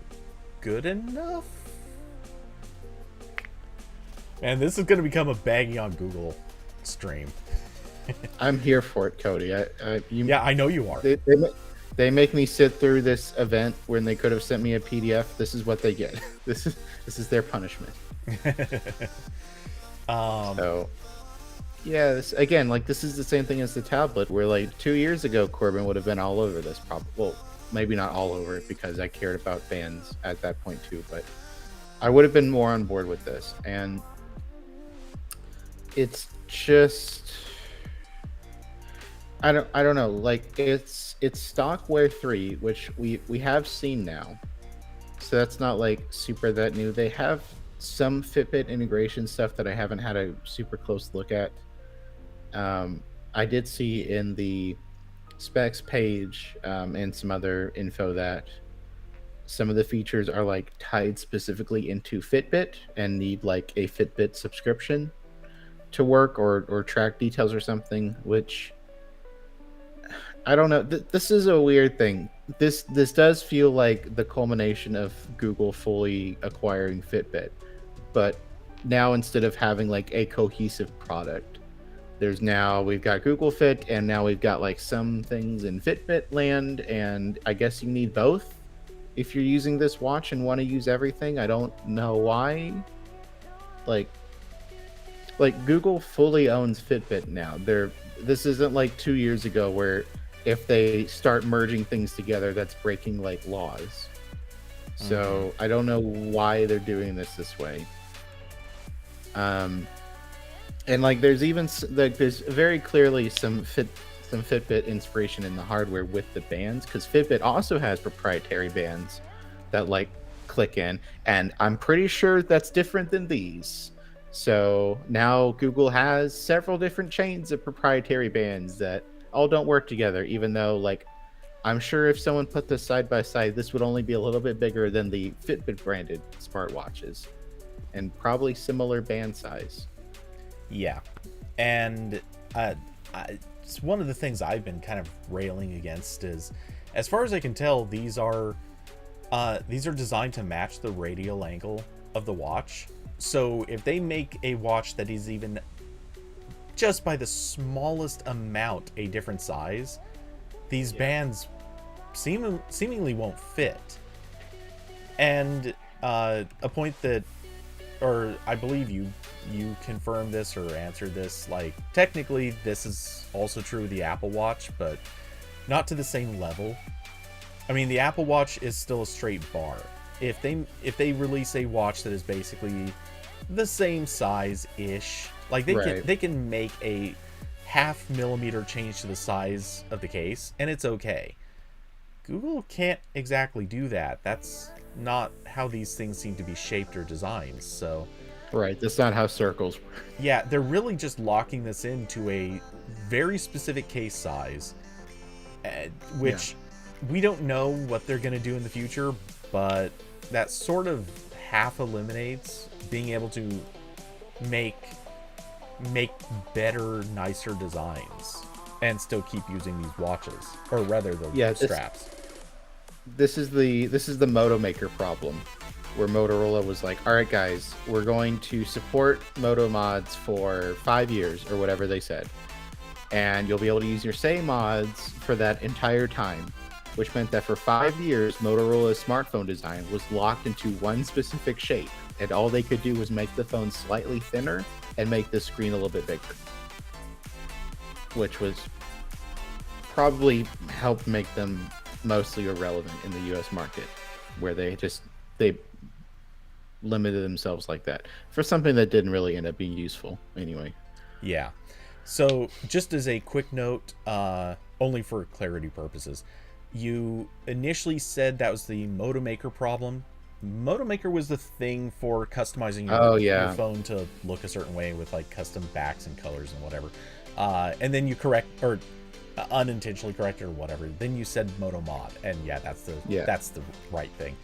good enough. And this is going to become a bagging on Google stream. I'm here for it, Cody. Yeah, I know you are. They make me sit through this event when they could have sent me a PDF. This is what they get. This is their punishment. So, yeah, this is the same thing as the tablet, where like 2 years ago, Corbin would have been all over this. Probably, well, maybe not all over it because I cared about bands at that point too, but I would have been more on board with this. And it's just, I don't know. Like it's stock Wear 3, which we have seen now, so that's not like super that new. They have some Fitbit integration stuff that I haven't had a super close look at. I did see in the specs page and some other info that some of the features are like tied specifically into Fitbit and need like a Fitbit subscription to work or track details or something, which I don't know. This is a weird thing. This does feel like the culmination of Google fully acquiring Fitbit, but now instead of having like a cohesive product, we've got Google Fit, and now we've got like some things in Fitbit land, and I guess you need both if you're using this watch and want to use everything. I don't know why. Like Google fully owns Fitbit now. This isn't like 2 years ago where if they start merging things together, that's breaking like laws. So I don't know why they're doing this way. And like there's very clearly some Fitbit inspiration in the hardware with the bands, because Fitbit also has proprietary bands that like click in, and I'm pretty sure that's different than these. So now Google has several different chains of proprietary bands that all don't work together, even though, like, I'm sure if someone put this side by side, this would only be a little bit bigger than the Fitbit branded smartwatches, and probably similar band size. Yeah, and it's one of the things I've been kind of railing against is, as far as I can tell, these are designed to match the radial angle of the watch. So if they make a watch that is even just by the smallest amount a different size, these bands seemingly won't fit. And a point that, or I believe you confirmed this or answered this, like, technically this is also true of the Apple Watch, but not to the same level. I mean, the Apple Watch is still a straight bar. If they release a watch that is basically the same size-ish, like they can make a half millimeter change to the size of the case, and it's okay. Google can't exactly do that. That's not how these things seem to be shaped or designed. So, right, that's not how circles work. Yeah, they're really just locking this into a very specific case size, which we don't know what they're going to do in the future, but that sort of half eliminates being able to make better, nicer designs and still keep using these watches, or rather the straps. This is the Moto Maker problem, where Motorola was like, all right guys, we're going to support Moto mods for 5 years or whatever they said, and you'll be able to use your same mods for that entire time, which meant that for 5 years Motorola's smartphone design was locked into one specific shape, and all they could do was make the phone slightly thinner and make the screen a little bit bigger, which was probably helped make them mostly irrelevant in the US market, where they limited themselves like that for something that didn't really end up being useful anyway. Yeah. So just as a quick note, only for clarity purposes, you initially said that was the Moto Maker problem. Moto Maker was the thing for customizing your phone to look a certain way with like custom backs and colors and whatever. And then you unintentionally corrected or whatever. Then you said Moto Mod, and that's the right thing.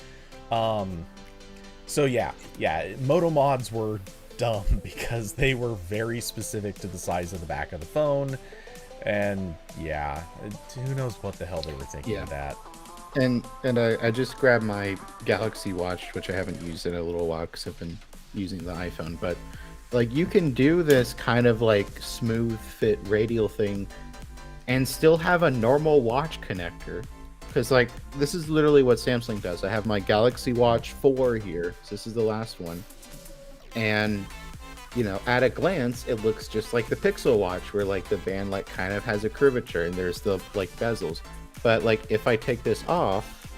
So Moto Mods were dumb because they were very specific to the size of the back of the phone, and who knows what the hell they were thinking of that. And I just grabbed my Galaxy Watch, which I haven't used in a little while because I've been using the iPhone, but like you can do this kind of like smooth fit radial thing and still have a normal watch connector, because like this is literally what Samsung does. I have my Galaxy Watch 4 here, so this is the last one, and at a glance it looks just like the Pixel Watch, where like the band like kind of has a curvature and there's the like bezels, but like if I take this off,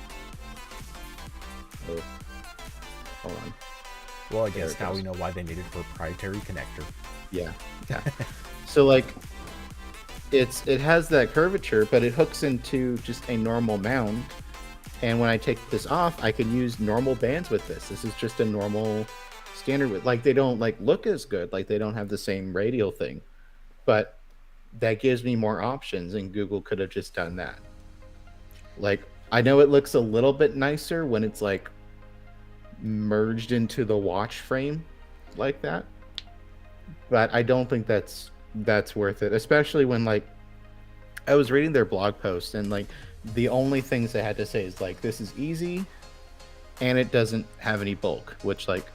hold on, well, I guess now we know why they needed a proprietary connector. Yeah. So like it has that curvature, but it hooks into just a normal mount, and when I take this off I can use normal bands with this. This is just a normal standard with, like, they don't like look as good, like they don't have the same radial thing, but that gives me more options, and Google could have just done that. Like, I know it looks a little bit nicer when it's like merged into the watch frame like that, but I don't think that's worth it, especially when like I was reading their blog post and like the only things they had to say is like, this is easy and it doesn't have any bulk, which like,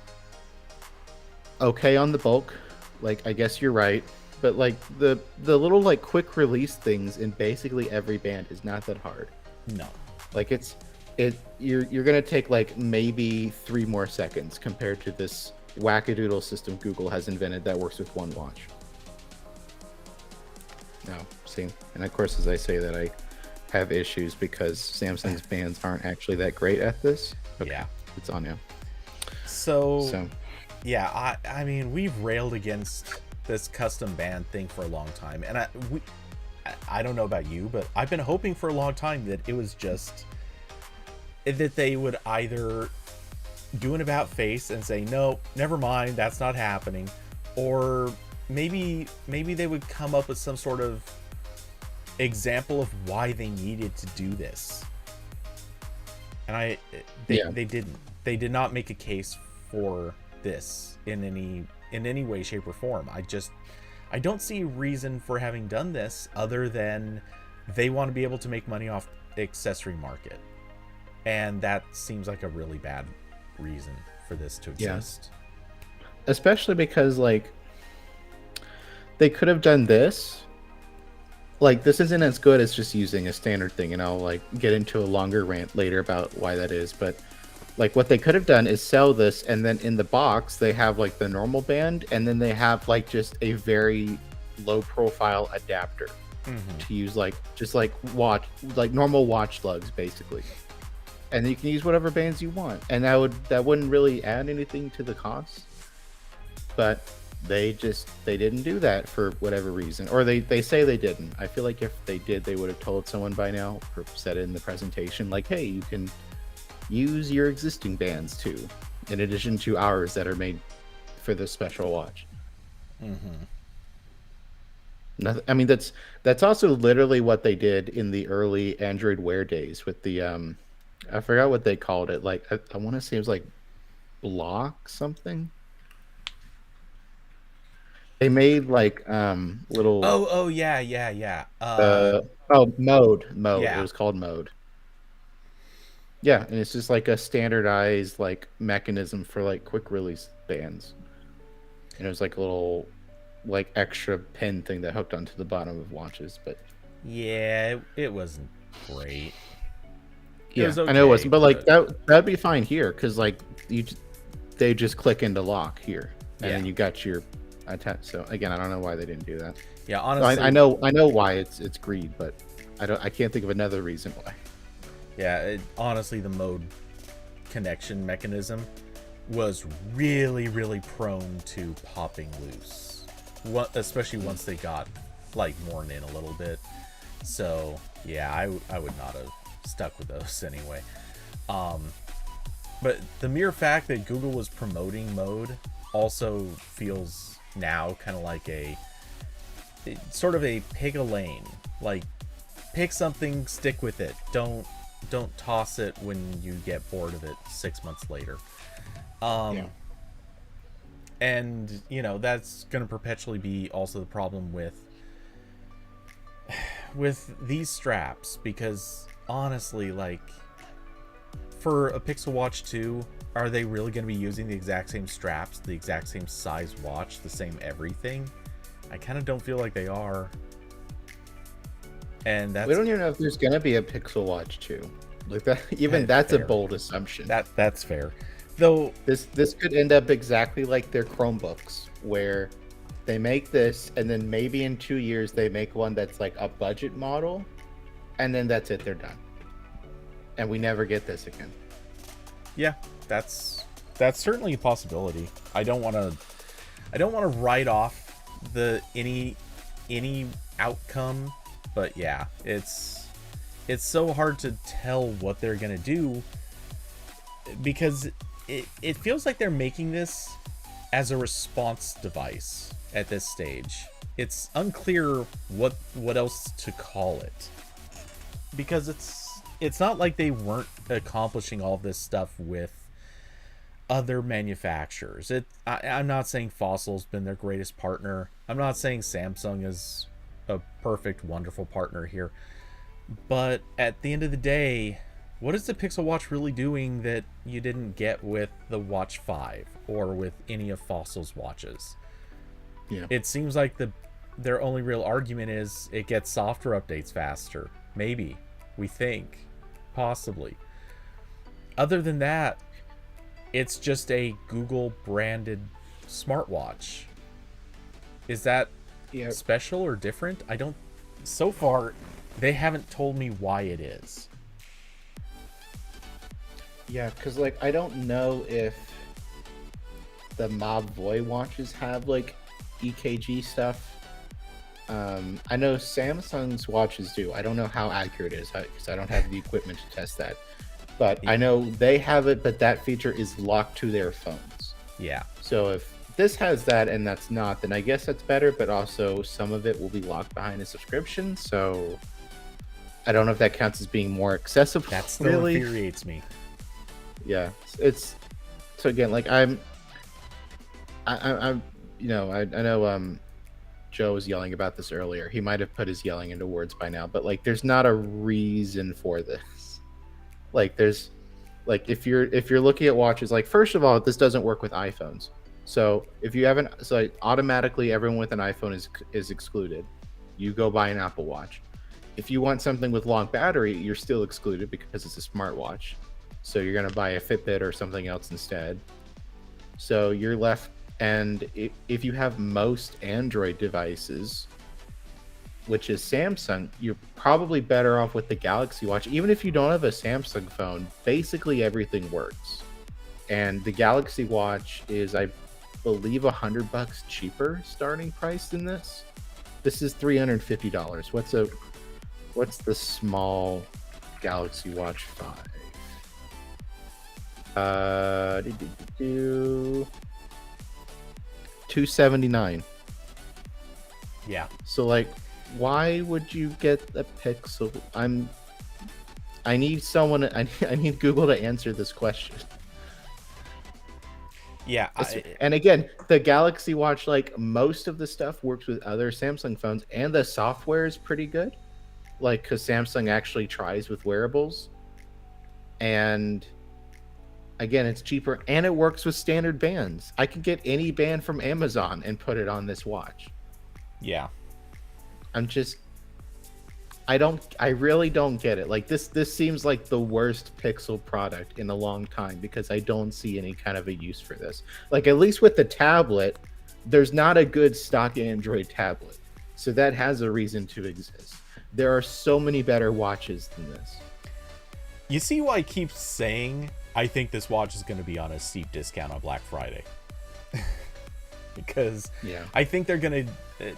okay, on the bulk, like I guess you're right, but like the little like quick release things in basically every band is not that hard. No, like you're gonna take like maybe 3 more seconds compared to this wackadoodle system Google has invented that works with one watch. No, see, and of course, as I say that, I have issues because Samsung's bands aren't actually that great at this. Okay, yeah, it's on now. So yeah, I mean, we've railed against this custom band thing for a long time, and I don't know about you, but I've been hoping for a long time that it was just that they would either do an about face and say, no, never mind, that's not happening. Or maybe they would come up with some sort of example of why they needed to do this. And they didn't. They did not make a case for this in any way, shape, or form. I don't see a reason for having done this other than they want to be able to make money off the accessory market. And that seems like a really bad reason for this to exist. Especially because, like, they could have done this. Like, this isn't as good as just using a standard thing, and I'll, like, get into a longer rant later about why that is. But, like, what they could have done is sell this, and then in the box, they have, like, the normal band, and then they have, like, just a very low-profile adapter to use, like, just, like, normal watch lugs, basically. And you can use whatever bands you want, and that wouldn't really add anything to the cost. But they didn't do that for whatever reason, or they say they didn't. I feel like if they did, they would have told someone by now, or said it in the presentation, like, hey, you can use your existing bands too, in addition to ours that are made for this special watch. I mean, that's also literally what they did in the early Android Wear days with the I forgot what they called it. Like, I want to say it was like block something. They made like little. Yeah. Mode. Yeah. It was called Mode. Yeah, and it's just like a standardized like mechanism for like quick release bands. And it was like a little like extra pin thing that hooked onto the bottom of watches, but yeah, it wasn't great. Yeah, I know it wasn't, but like that'd be fine here because like they just click into lock here, and then you got your attach. So again, I don't know why they didn't do that. Yeah, honestly, I know why it's greed, but I can't think of another reason why. Yeah, honestly, the Mode connection mechanism was really, really prone to popping loose, especially once they got like worn in a little bit. So yeah, I would not have stuck with those anyway. But the mere fact that Google was promoting Mode also feels now kind of like sort of a pick a lane. Like, pick something, stick with it. Don't toss it when you get bored of it 6 months later. And you know, that's going to perpetually be also the problem with these straps, because honestly, like, for a Pixel Watch 2, are they really going to be using the exact same straps, the exact same size watch, the same everything? I kind of don't feel like they are. And we don't even know if there's going to be a Pixel Watch 2. Like that, even that's fair. A bold assumption. That's fair. Though this could end up exactly like their Chromebooks, where they make this, and then maybe in 2 years they make one that's like a budget model, and then that's it, they're done. And we never get this again. Yeah, that's certainly a possibility. I don't want to write off any outcome, but yeah, it's so hard to tell what they're going to do, because it feels like they're making this as a response device at this stage. It's unclear what else to call it, because it's not like they weren't accomplishing all this stuff with other manufacturers. I'm not saying Fossil's been their greatest partner. I'm not saying Samsung is a perfect, wonderful partner here. But at the end of the day, what is the Pixel Watch really doing that you didn't get with the Watch 5 or with any of Fossil's watches? Yeah. It seems like their only real argument is it gets software updates faster. Maybe. We think. Possibly. Other than that, it's just a Google branded smartwatch. Is that special or different? So far, they haven't told me why it is. Yeah, because like I don't know if the Mob Voy watches have like EKG stuff. I know Samsung's watches do. I don't know how accurate it is because I don't have the equipment to test that. But I know they have it, but that feature is locked to their phones. Yeah. So if this has that and that's not, then I guess that's better, but also some of it will be locked behind a subscription. So I don't know if that counts as being more accessible. That still infuriates me. Yeah. It's so again, like I'm you know, I know Joe was yelling about this earlier. He might have put his yelling into words by now, but like there's not a reason for this. Like there's like if you're looking at watches, like first of all, this doesn't work with iPhones. So if you haven't, so automatically everyone with an iPhone is excluded. You go buy an Apple Watch. If you want something with long battery, you're still excluded because it's a smartwatch. So you're gonna buy a Fitbit or something else instead. So you're left, and if you have most Android devices, which is Samsung, you're probably better off with the Galaxy Watch. Even if you don't have a Samsung phone, basically everything works. And the Galaxy Watch is, I believe, $100 cheaper starting price than this. This is $350. What's the small Galaxy Watch 5? $279. Yeah. So like, why would you get a Pixel? I need someone. I need Google to answer this question. Yeah. And again, the Galaxy Watch, like most of the stuff works with other Samsung phones, and the software is pretty good. Like, because Samsung actually tries with wearables, and again, it's cheaper and it works with standard bands. I can get any band from Amazon and put it on this watch. Yeah. I really don't get it. Like this seems like the worst Pixel product in a long time because I don't see any kind of a use for this. Like at least with the tablet, there's not a good stock Android tablet. So that has a reason to exist. There are so many better watches than this. You see why I keep saying I think this watch is going to be on a steep discount on Black Friday. Because yeah. I think they're going to...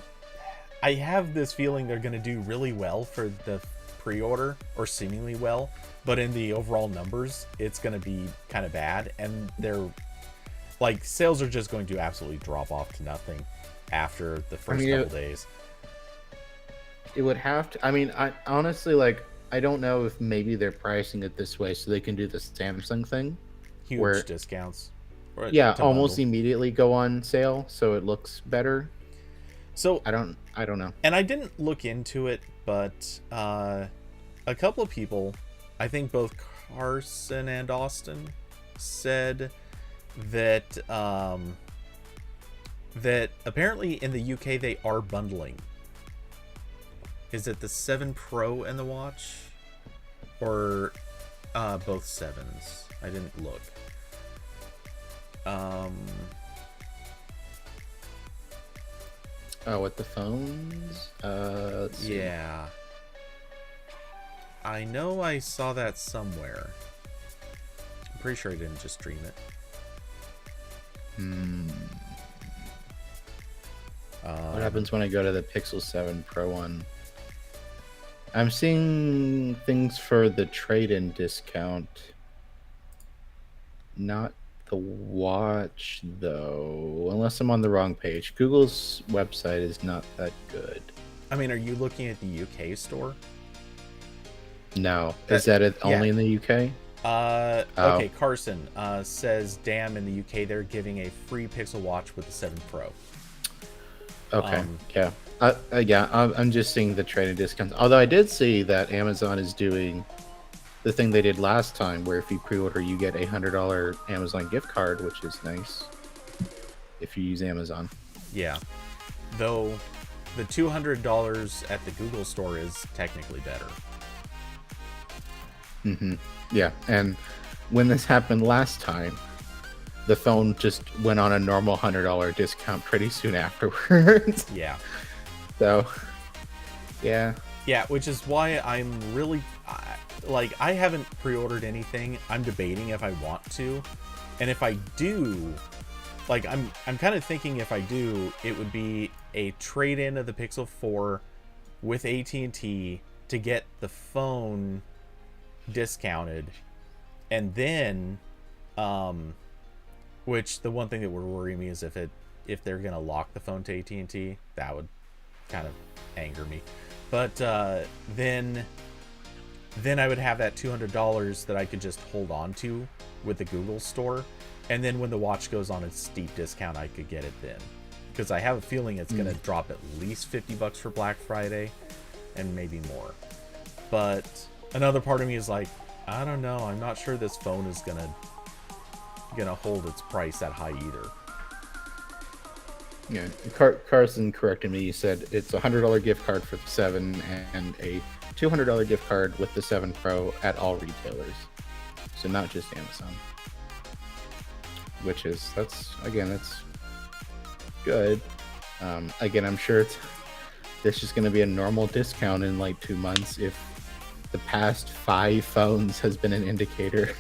I have this feeling they're going to do really well for the pre-order, or seemingly well, but in the overall numbers, it's going to be kind of bad, and they're like, sales are just going to absolutely drop off to nothing after the first couple days. It would have to. I mean, I honestly, like, I don't know if maybe they're pricing it this way so they can do the Samsung thing, huge discounts. Yeah, almost immediately go on sale, so it looks better. So I don't know. And I didn't look into it, but a couple of people, I think both Carson and Austin, said that that apparently in the UK they are bundling. Is it the 7 Pro and the watch, or both 7s? I didn't look. Oh, with the phones? Let's see. Yeah. I know I saw that somewhere. I'm pretty sure I didn't just stream it. What happens when I go to the Pixel 7 Pro one? I'm seeing things for the trade-in discount. Not the watch, though, unless I'm on the wrong page. Google's website is not that good. I mean, are you looking at the UK store? No. Is that it only in the UK? Okay, Carson says, damn, in the UK they're giving a free Pixel watch with the 7 Pro. Okay, yeah. I'm just seeing the trade-in discounts. Although I did see that Amazon is doing the thing they did last time, where if you pre-order, you get a $100 Amazon gift card, which is nice if you use Amazon. Yeah, though the $200 at the Google store is technically better. Yeah, and when this happened last time, the phone just went on a normal $100 discount pretty soon afterwards. Yeah. So, yeah. Yeah, which is why I'm really... like, I haven't pre-ordered anything. I'm debating if I want to. And if I do... like, I'm kind of thinking if I do, it would be a trade-in of the Pixel 4 with AT&T to get the phone discounted And then, which the one thing that would worry me is if they're gonna lock the phone to AT&T, that would kind of anger me. But then I would have that $200 that I could just hold on to with the Google store, and then when the watch goes on its steep discount, I could get it then, because I have a feeling it's gonna drop at least $50 for Black Friday, and maybe more. But another part of me is like, I don't know, I'm not sure this phone is gonna hold its price that high either. Yeah, Carson corrected me. He said it's a $100 gift card for the 7 and a $200 gift card with the 7 Pro at all retailers. So not just Amazon. Which is, that's good. Again, I'm sure this is going to be a normal discount in like 2 months if the past 5 phones has been an indicator.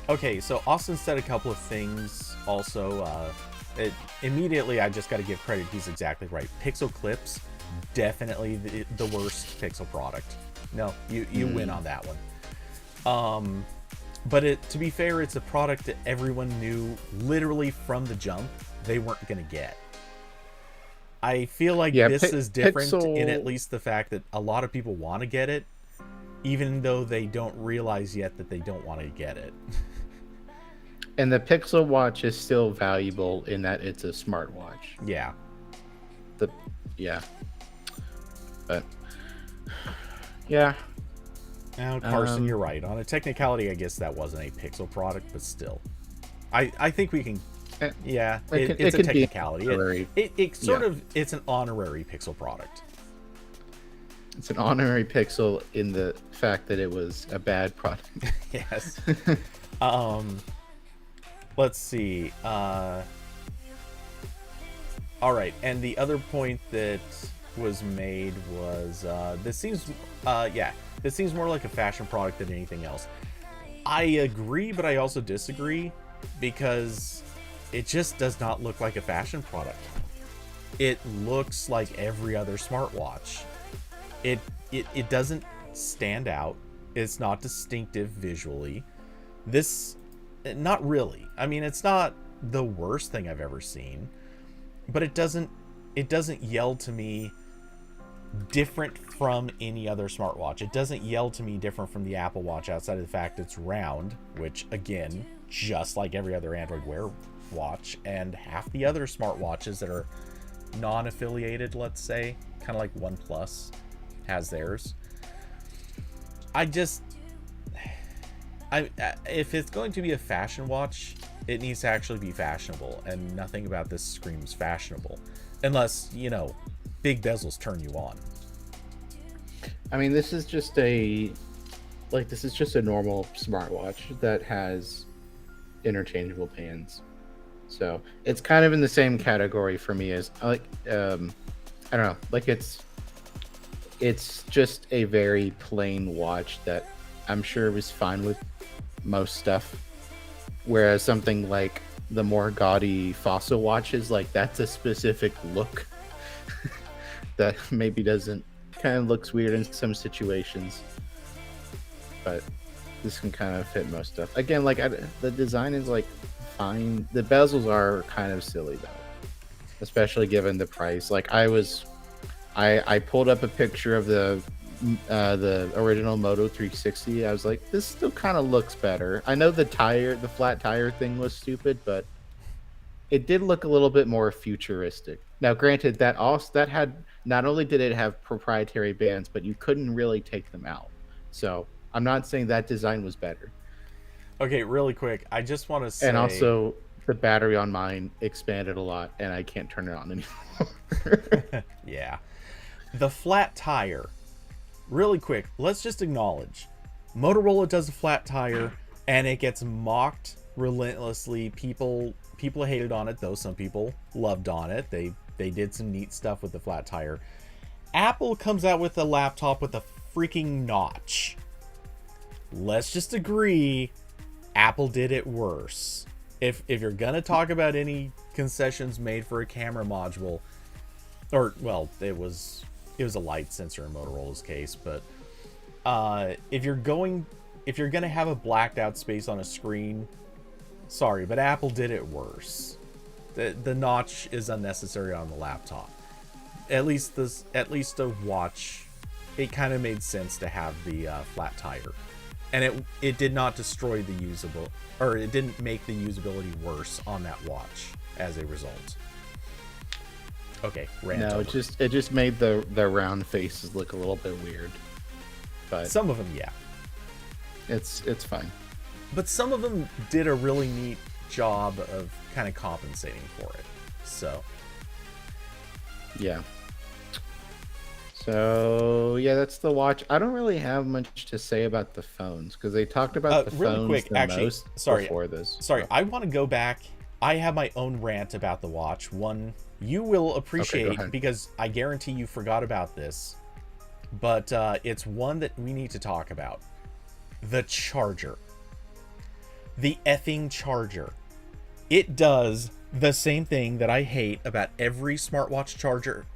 Okay, so Austin said a couple of things also. Immediately, I just got to give credit. He's exactly right. Pixel Clips, definitely the worst Pixel product. No, you win on that one. But to be fair, it's a product that everyone knew literally from the jump they weren't going to get. I feel like this is different in at least the fact that a lot of people want to get it, even though they don't realize yet that they don't want to get it. And the Pixel Watch is still valuable in that it's a smartwatch. Yeah. But yeah. Now, Carson, you're right. On a technicality, I guess that wasn't a Pixel product, but still, I think we can. Yeah, it's a technicality. It's an honorary Pixel product. It's an honorary Pixel in the fact that it was a bad product. Yes. Let's see. All right, and the other point that was made was this seems more like a fashion product than anything else. I agree, but I also disagree, because it just does not look like a fashion product. It looks like every other smartwatch. It doesn't stand out. It's not distinctive visually. Not really. I mean, it's not the worst thing I've ever seen, but it doesn't yell to me different from any other smartwatch. It doesn't yell to me different from the Apple Watch outside of the fact it's round, which again, just like every other Android Wear watch and half the other smartwatches that are non-affiliated, let's say, kind of like OnePlus has theirs. If it's going to be a fashion watch, it needs to actually be fashionable, and nothing about this screams fashionable, unless, big bezels turn you on. I mean, this is just a normal smartwatch that has interchangeable bands. So it's kind of in the same category for me as I don't know, like it's just a very plain watch that I'm sure was fine with most stuff. Whereas something like the more gaudy Fossil watches, like that's a specific look that maybe kind of looks weird in some situations. But this can kind of fit most stuff. Again, like the design is like fine. The bezels are kind of silly though, especially given the price. Like I pulled up a picture of the original Moto 360. I was like, this still kind of looks better. I know the flat tire thing was stupid, but it did look a little bit more futuristic. Now, granted, that had not only did it have proprietary bands, but you couldn't really take them out. So I'm not saying that design was better. Okay, really quick, I just want to say, and also the battery on mine expanded a lot, and I can't turn it on anymore. Yeah, the flat tire. Really quick, let's just acknowledge Motorola does a flat tire, and it gets mocked relentlessly. People hated on it, though some people loved on it. They did some neat stuff with the flat tire. Apple comes out with a laptop with a freaking notch. Let's just agree, Apple did it worse. If you're gonna talk about any concessions made for a camera module, or well, it was a light sensor in Motorola's case, but if you're going if you're gonna have a blacked out space on a screen, sorry, but Apple did it worse. The notch is unnecessary on the laptop. At least the watch, it kind of made sense to have the flat tire, and it did not destroy the usable, or it didn't make the usability worse on that watch as a result. Okay, rant No, over. it just made the round faces look a little bit weird. But Some of them, yeah. it's fine. But some of them did a really neat job of kind of compensating for it. So, Yeah. So yeah, that's the watch. I don't really have much to say about the phones because they talked about the really phones quick, the actually, most sorry, before this. Sorry, I want to go back. I have my own rant about the watch. One you will appreciate because I guarantee you forgot about this. But it's one that we need to talk about. The charger. The effing charger. It does the same thing that I hate about every smartwatch charger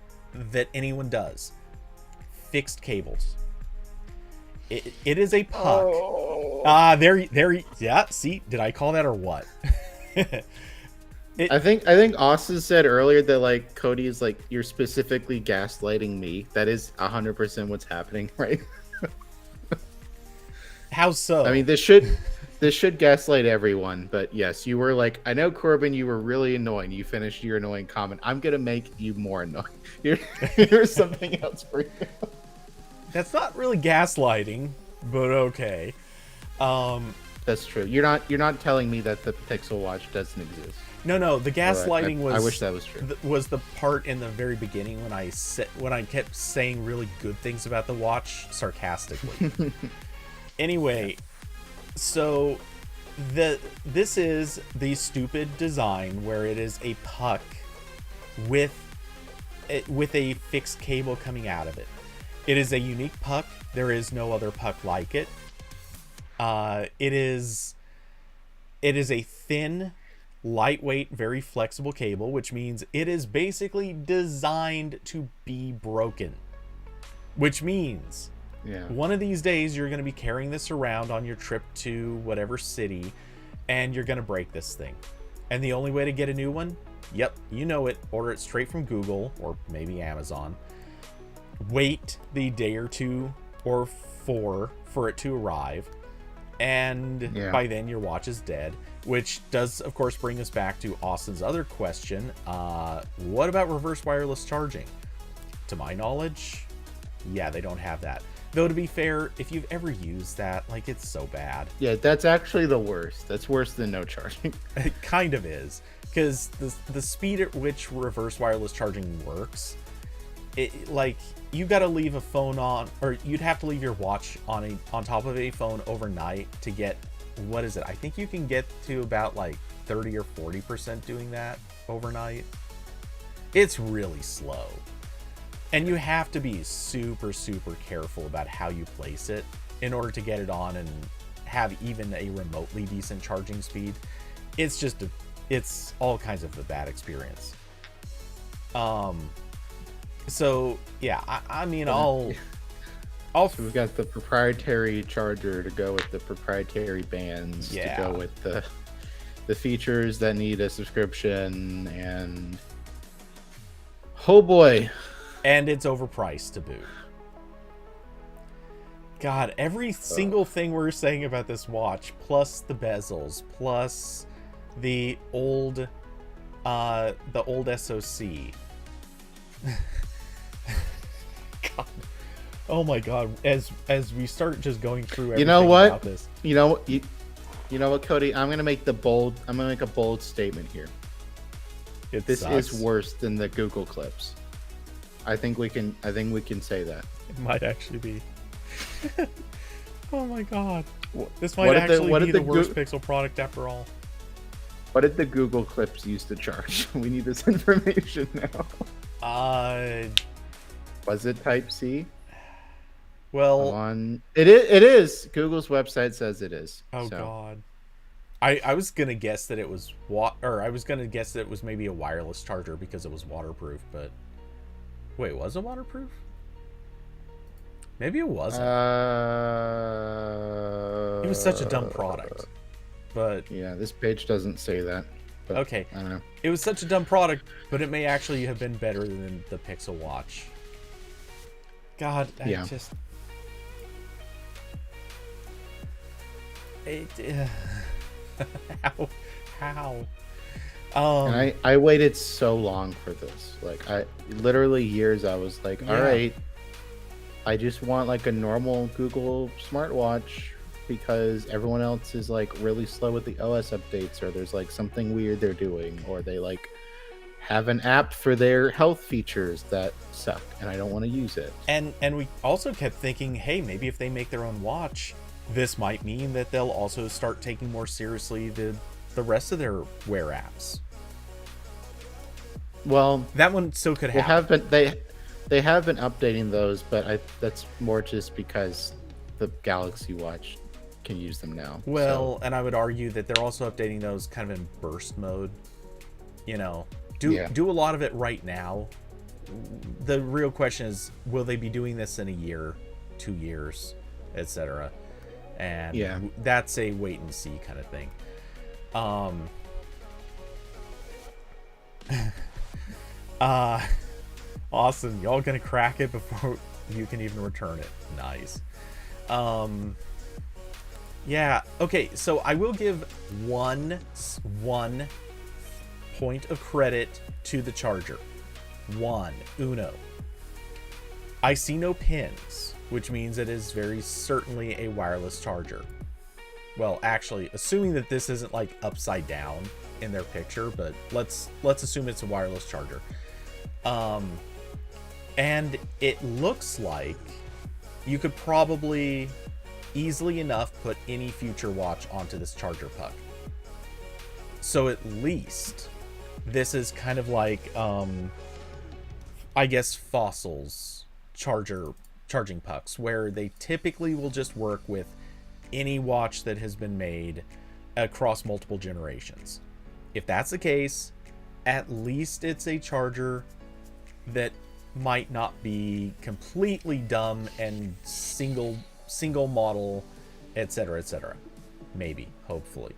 that anyone does. Fixed cables. It is a puck. Oh. There. Yeah, see, did I call that or what? I think Austin said earlier that like Cody is like, you're specifically gaslighting me. That is 100% what's happening, right? How so? I mean, this should gaslight everyone, but yes, you were like, I know Corbin, you were really annoying. You finished your annoying comment. I'm gonna make you more annoying. Here's something else for you. That's not really gaslighting, but okay. That's true. You're not telling me that the Pixel Watch doesn't exist. No, the gaslighting was. I wish that was true. Was the part in the very beginning when I kept saying really good things about the watch sarcastically. Anyway, so this is the stupid design where it is a puck with a fixed cable coming out of it. It is a unique puck. There is no other puck like it. It is a thin, lightweight, very flexible cable, which means it is basically designed to be broken. Which means one of these days you're going to be carrying this around on your trip to whatever city, and you're going to break this thing. And the only way to get a new one, yep, you know it, order it straight from Google or maybe Amazon. Wait the day or two or four for it to arrive. And by then your watch is dead, which does of course bring us back to Austin's other question. What about reverse wireless charging? To my knowledge, yeah, they don't have that. Though to be fair, if you've ever used that, like, it's so bad. Yeah, that's actually the worst. That's worse than no charging. It kind of is, because the speed at which reverse wireless charging works, like, you got to leave a phone on, or you'd have to leave your watch on top of a phone overnight to get, what is it? I think you can get to about like 30 or 40% doing that overnight. It's really slow. And you have to be super, super careful about how you place it in order to get it on and have even a remotely decent charging speed. It's just it's all kinds of a bad experience. So yeah, I mean, so we've got the proprietary charger to go with the proprietary bands to go with the features that need a subscription, and oh boy. And it's overpriced to boot. God, every single thing we're saying about this watch, plus the bezels, plus the old SoC. God. Oh my God! As we start just going through everything about this, you know what, Cody? I'm gonna make a bold statement here. This is worse than the Google Clips. I think we can say that. It might actually be. Oh my God! This might actually be the worst Pixel product after all. What did the Google Clips use to charge? We need this information now. Was it Type-C? Well, it is. Google's website says it is. Oh so. God. I was gonna guess that it was maybe a wireless charger because it was waterproof, but wait, was it waterproof? Maybe it wasn't. It was such a dumb product. But yeah, this page doesn't say that. But okay, I don't know. it was such a dumb product, but it may actually have been better than the Pixel Watch. God, Yeah. How? And I waited so long for this. Like, I literally years. I was like, all right, I just want like a normal Google smartwatch because everyone else is like really slow with the OS updates, or there's like something weird they're doing, or they like have an app for their health features that suck, and I don't want to use it. And we also kept thinking, hey, maybe if they make their own watch, this might mean that they'll also start taking more seriously the rest of their Wear apps. Well, that one still could happen. They have been updating those, but that's more just because the Galaxy Watch can use them now. Well, and I would argue that they're also updating those kind of in burst mode. You know, do a lot of it right now. The real question is, will they be doing this in a year, 2 years, etc.? And that's a wait and see kind of thing. Awesome. Y'all gonna crack it before you can even return it. Nice. Yeah. Okay. So I will give one point of credit to the charger. Uno. I see no pins, which means it is very certainly a wireless charger. Well, actually, assuming that this isn't like upside down in their picture, but let's assume it's a wireless charger. And it looks like you could probably easily enough put any future watch onto this charger puck. So at least this is kind of like, I guess, Fossil's charging pucks, where they typically will just work with any watch that has been made across multiple generations. If that's the case, at least it's a charger that might not be completely dumb and single model, etc., etc. Maybe, hopefully.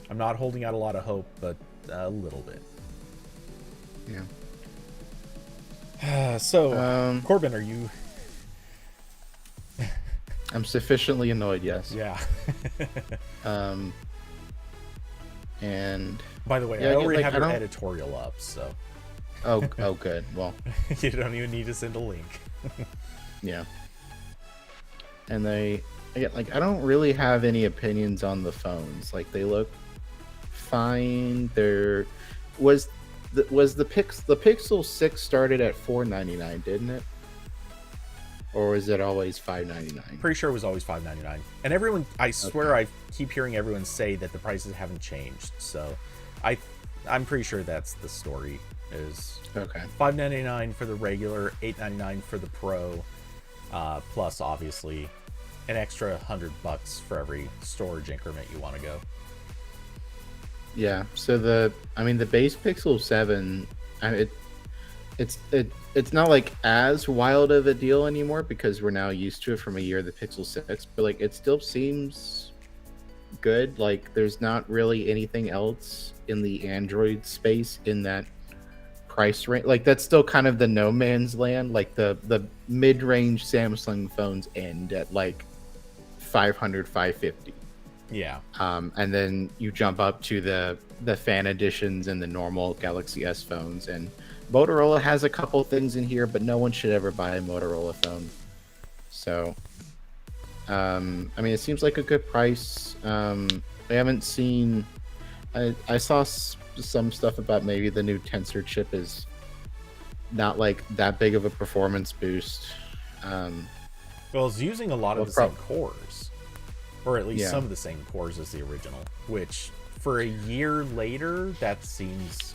I'm not holding out a lot of hope, but a little bit. Yeah. So, Corbin, are you... I'm sufficiently annoyed, yes. Yeah. And... By the way, I already have your editorial up, so... Oh, good. Well, you don't even need to send a link. Yeah. And I don't really have any opinions on the phones. Like, they look fine. Was the Pixel 6 started at $499, didn't it? Or was it always $599? Pretty sure it was always $599. And everyone, I swear, I keep hearing everyone say that the prices haven't changed. So, I'm pretty sure that's the story. Is $599 for the regular, $899 for the Pro, plus obviously an extra $100 for every storage increment you want to go. Yeah. So the base Pixel 7, it's not like as wild of a deal anymore because we're now used to it from a year of the Pixel 6, but like it still seems good. Like there's not really anything else in the Android space in that price range. Like that's still kind of the no man's land. Like the mid-range Samsung phones end at like 500, 550. Yeah. And then you jump up to the fan editions and the normal Galaxy S phones, and Motorola has a couple things in here, but no one should ever buy a Motorola phone. So it seems like a good price. I haven't seen... I saw some stuff about maybe the new Tensor chip is not like that big of a performance boost. Well, it's using a lot of the same cores, or at least some of the same cores as the original, which for a year later, that seems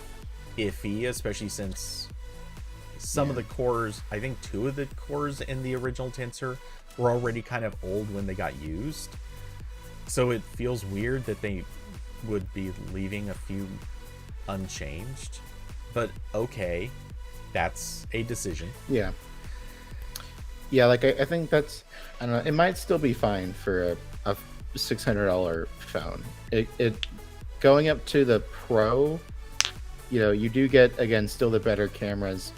iffy, especially since some of the cores, I think 2 of the cores in the original Tensor were already kind of old when they got used. So it feels weird that they would be leaving a few unchanged, but okay, that's a decision. Yeah, like I think that's, I don't know, it might still be fine for $600 phone. It going up to the Pro, you do get, again, still the better cameras.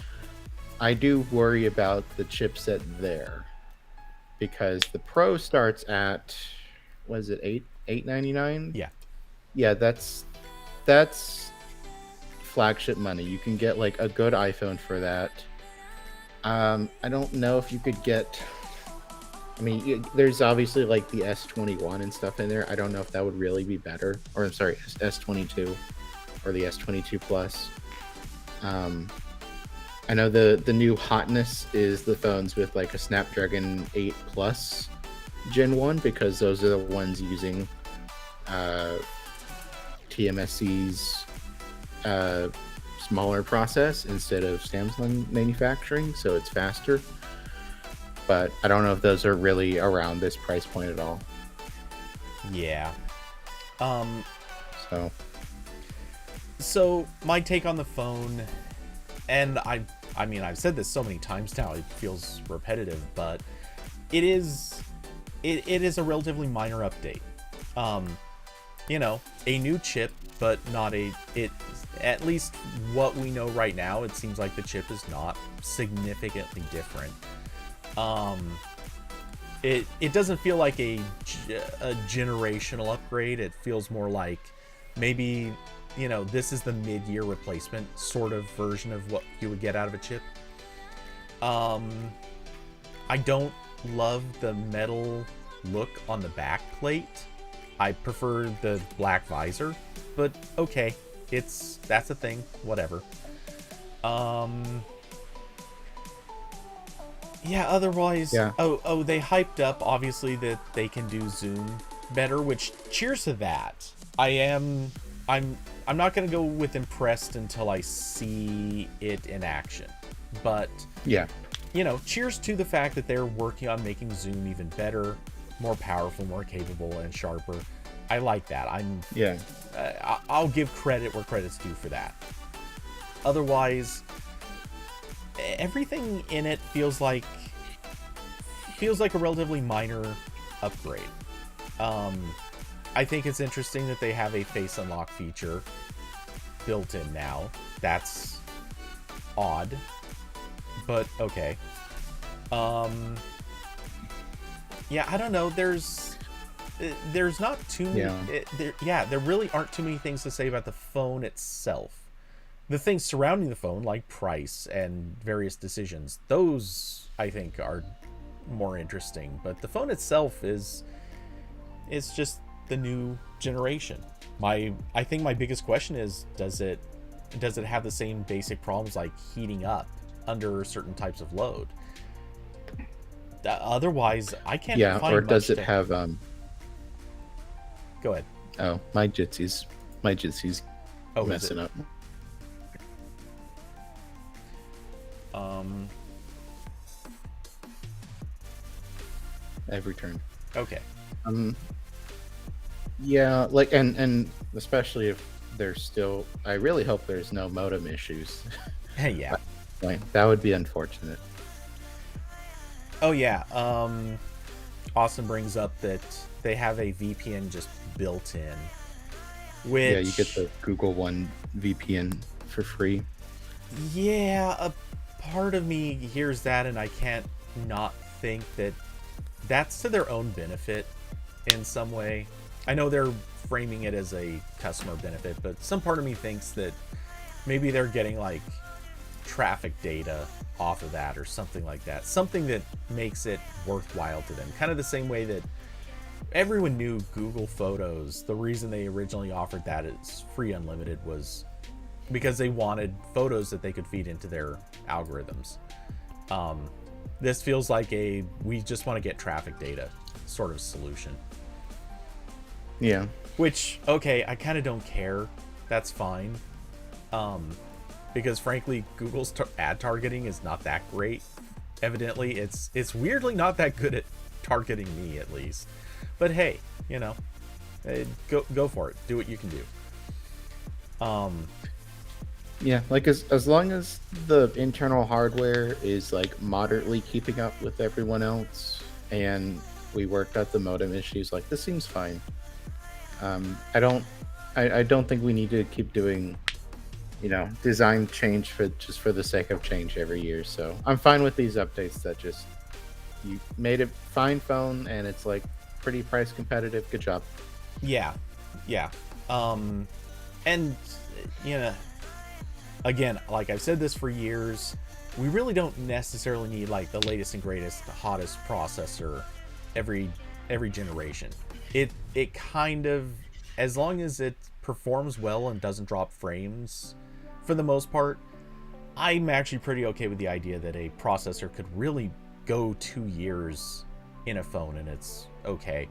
I do worry about the chipset there, because the Pro starts at, what is it, $899? Yeah. Yeah, that's flagship money. You can get like a good iPhone for that. I don't know if you could get. I mean, there's obviously like the S21 and stuff in there. I don't know if that would really be better. Or I'm sorry, S22 or the S22 Plus. I know the new hotness is the phones with like a Snapdragon 8 Plus Gen 1, because those are the ones using TMSC's smaller process instead of Samsung manufacturing, so it's faster. But I don't know if those are really around this price point at all. Yeah. So my take on the phone, and I mean, I've said this so many times now, it feels repetitive, but it is a relatively minor update. A new chip, but not at least what we know right now, it seems like the chip is not significantly different. It doesn't feel like a generational upgrade. It feels more like maybe, this is the mid-year replacement sort of version of what you would get out of a chip. I don't love the metal look on the back plate. I prefer the black visor, but okay, that's a thing, whatever. Yeah, otherwise, yeah. Oh, they hyped up, obviously, that they can do zoom better, which, cheers to that. I'm not gonna go with impressed until I see it in action, but yeah, cheers to the fact that they're working on making zoom even better, more powerful, more capable, and sharper. I like that. I'll give credit where credit's due for that. Otherwise, everything in it feels like a relatively minor upgrade. I think it's interesting that they have a face unlock feature built in now. That's odd, but okay. Yeah, I don't know. There's not too many. There really aren't too many things to say about the phone itself. The things surrounding the phone, like price and various decisions, those I think are more interesting. But the phone itself it's just the new generation. I think my biggest question is, does it have the same basic problems like heating up under certain types of load? Otherwise, I can't find or much does it have Go ahead. Oh, my Jitsy's messing up. I've returned. Okay. Yeah, like and especially if there's still, I really hope there's no modem issues. Yeah. That would be unfortunate. Oh yeah. Austin brings up that they have a VPN just built in. Which, yeah, you get the Google One VPN for free. Yeah, a part of me hears that and I can't not think that that's to their own benefit in some way. I know they're framing it as a customer benefit, but some part of me thinks that maybe they're getting like traffic data off of that or something like that. Something that makes it worthwhile to them. Kind of the same way that everyone knew Google Photos, the reason they originally offered that as free unlimited was because they wanted photos that they could feed into their algorithms. This feels like we just want to get traffic data sort of solution. Yeah. Which, okay, I kind of don't care. That's fine. Because frankly, Google's ad targeting is not that great. Evidently, it's weirdly not that good at targeting me, at least. But hey, go for it. Do what you can do. Yeah, like as long as the internal hardware is like moderately keeping up with everyone else, and We worked out the modem issues. Like, this seems fine. I don't think we need to keep doing, design change for the sake of change every year. So I'm fine with these updates that just you made a fine phone and it's like pretty price competitive. Good job. Yeah. And again, like I've said this for years, we really don't necessarily need like the latest and greatest, the hottest processor every generation. It kind of, as long as it performs well and doesn't drop frames for the most part, I'm actually pretty okay with the idea that a processor could really go 2 years in a phone and it's okay.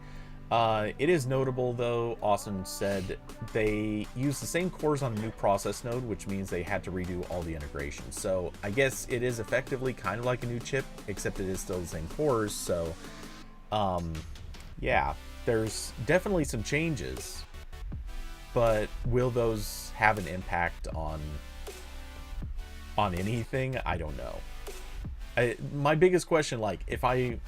It is notable, though, Austin said they used the same cores on a new process node, which means they had to redo all the integration. So I guess it is effectively kind of like a new chip, except it is still the same cores. So, yeah, there's definitely some changes, but will those have an impact on anything? I don't know. My biggest question, like, if I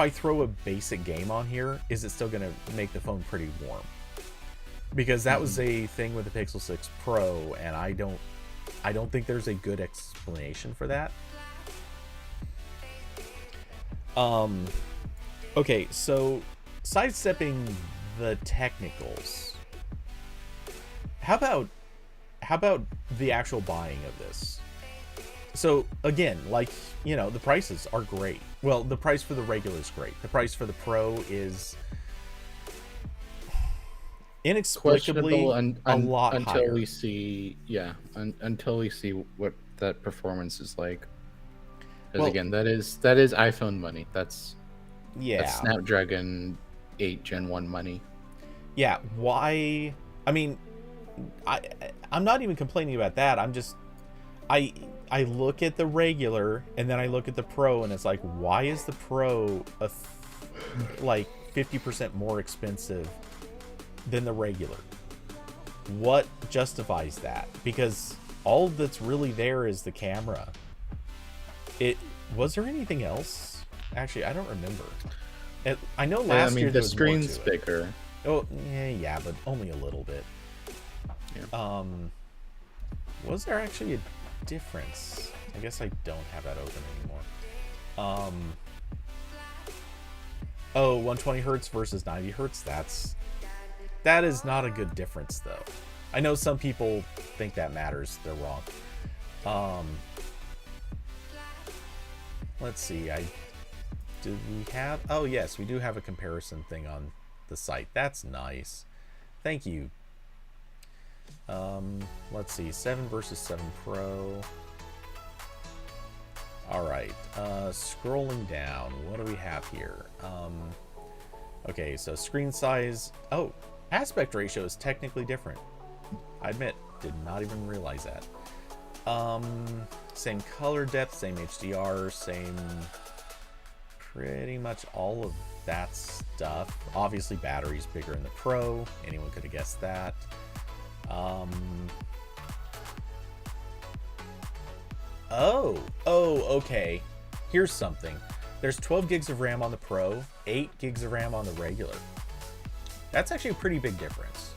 throw a basic game on here, is it still going to make the phone pretty warm? Because that was a thing with the Pixel 6 Pro, and I don't think there's a good explanation for that. Okay, so sidestepping the technicals, how about the actual buying of this? So again, like, the prices are great. Well, the price for the regular is great. The price for the Pro is inexplicably a lot until higher. we see, until we see what that performance is like. Because again, that is iPhone money. That's Snapdragon 8 Gen 1 money. Yeah, why? I mean, I'm not even complaining about that. I'm just I look at the regular and then I look at the Pro and it's like, why is the Pro like 50% more expensive than the regular? What justifies that? Because all that's really there is the camera. Was there anything else? Actually, I don't remember. I know last year the screen's bigger. Oh, yeah, but only a little bit. Yeah. Was there actually a difference? I guess I don't have that open anymore. 120 hertz versus 90 hertz. That is not a good difference, though. I know some people think that matters. They're wrong. Let's see. Do we have? Oh yes, we do have a comparison thing on the site. That's nice. Thank you. Let's see, 7 versus 7 Pro. All right, scrolling down, what do we have here? Okay, so screen size. Oh, aspect ratio is technically different. I admit, did not even realize that. Same color depth, same HDR, same pretty much all of that stuff. Obviously, battery's bigger in the Pro. Anyone could have guessed that. Okay. Here's something. There's 12 gigs of RAM on the Pro, 8 gigs of RAM on the regular. That's actually a pretty big difference.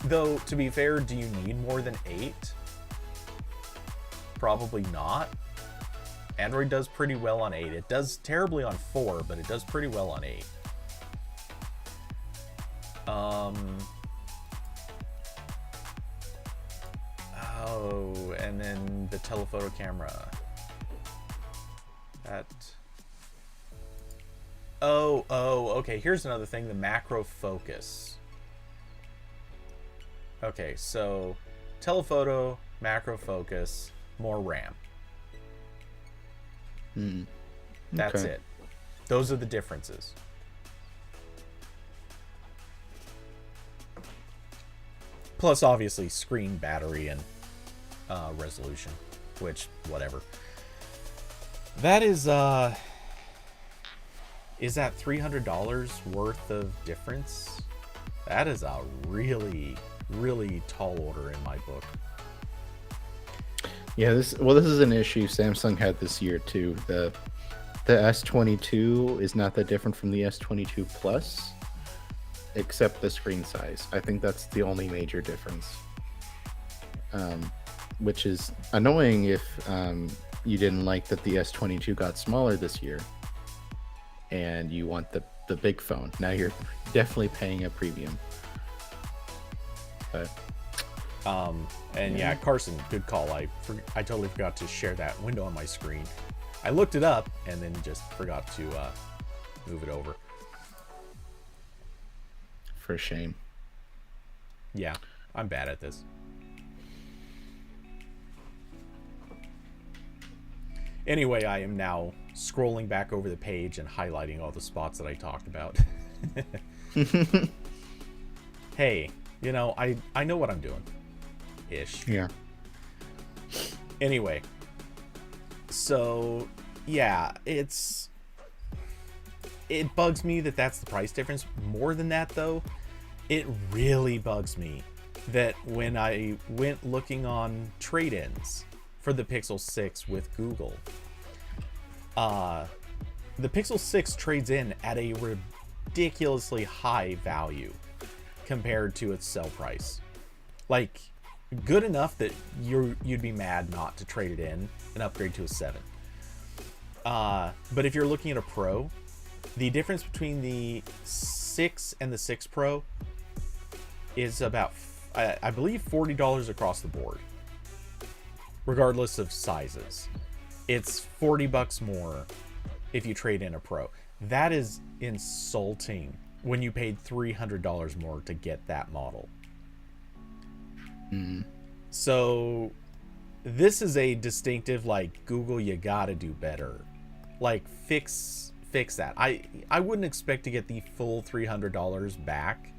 Though, to be fair, do you need more than 8? Probably not. Android does pretty well on 8. It does terribly on 4, but it does pretty well on 8. And then the telephoto camera. Okay, here's another thing, the macro focus. Okay, so telephoto, macro focus, more RAM. That's it. Those are the differences. Plus, obviously, screen, battery, and resolution, which, whatever. That is that $300 worth of difference? That is a really, really tall order in my book. Yeah, this is an issue Samsung had this year too. the S22 is not that different from the S22 Plus, except the screen size. I think that's the only major difference. Which is annoying if you didn't like that the S22 got smaller this year and you want the big phone. Now you're definitely paying a premium. But and yeah, Carson, good call. I totally forgot to share that window on my screen. I looked it up and then just forgot to move it over. For shame. Yeah, I'm bad at this. Anyway, I am now scrolling back over the page and highlighting all the spots that I talked about. Hey, you know, I know what I'm doing. Ish. Yeah. Anyway. So, yeah, it bugs me that that's the price difference. More than that, though, it really bugs me that when I went looking on trade-ins for the Pixel 6 with Google, the Pixel 6 trades in at a ridiculously high value compared to its sell price. Like, good enough that you'd be mad not to trade it in and upgrade to a 7. But if you're looking at a Pro, the difference between the 6 and the 6 Pro is about, I believe, $40 across the board, regardless of sizes. It's $40 more if you trade in a Pro. That is insulting when you paid $300 more to get that model. So this is a distinctive, like, Google, you gotta do better. Like, fix that. I wouldn't expect to get the full $300 back.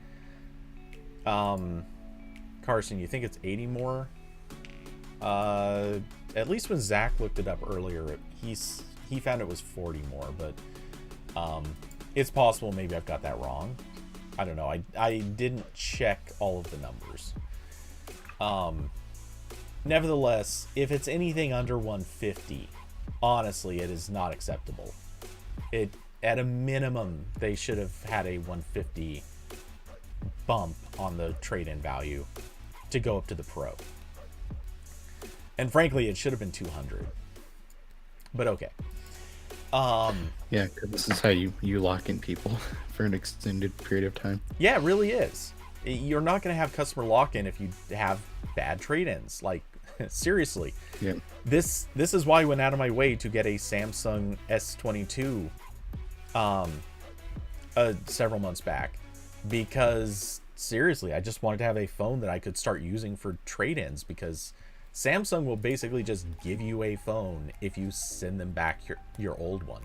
Carson, you think it's 80 more? At least when Zach looked it up earlier, he found it was 40 more, but it's possible maybe I've got that wrong. I don't know. I didn't check all of the numbers. Nevertheless, if it's anything under 150, honestly, it is not acceptable. At a minimum, they should have had a 150 bump on the trade-in value to go up to the Pro. And frankly, it should have been 200. But okay. Yeah, because this is how you lock in people for an extended period of time. Yeah, it really is. You're not going to have customer lock-in if you have bad trade-ins. Like, seriously. Yeah. This is why I went out of my way to get a Samsung S22 several months back. Because, seriously, I just wanted to have a phone that I could start using for trade-ins, because Samsung will basically just give you a phone if you send them back your old one.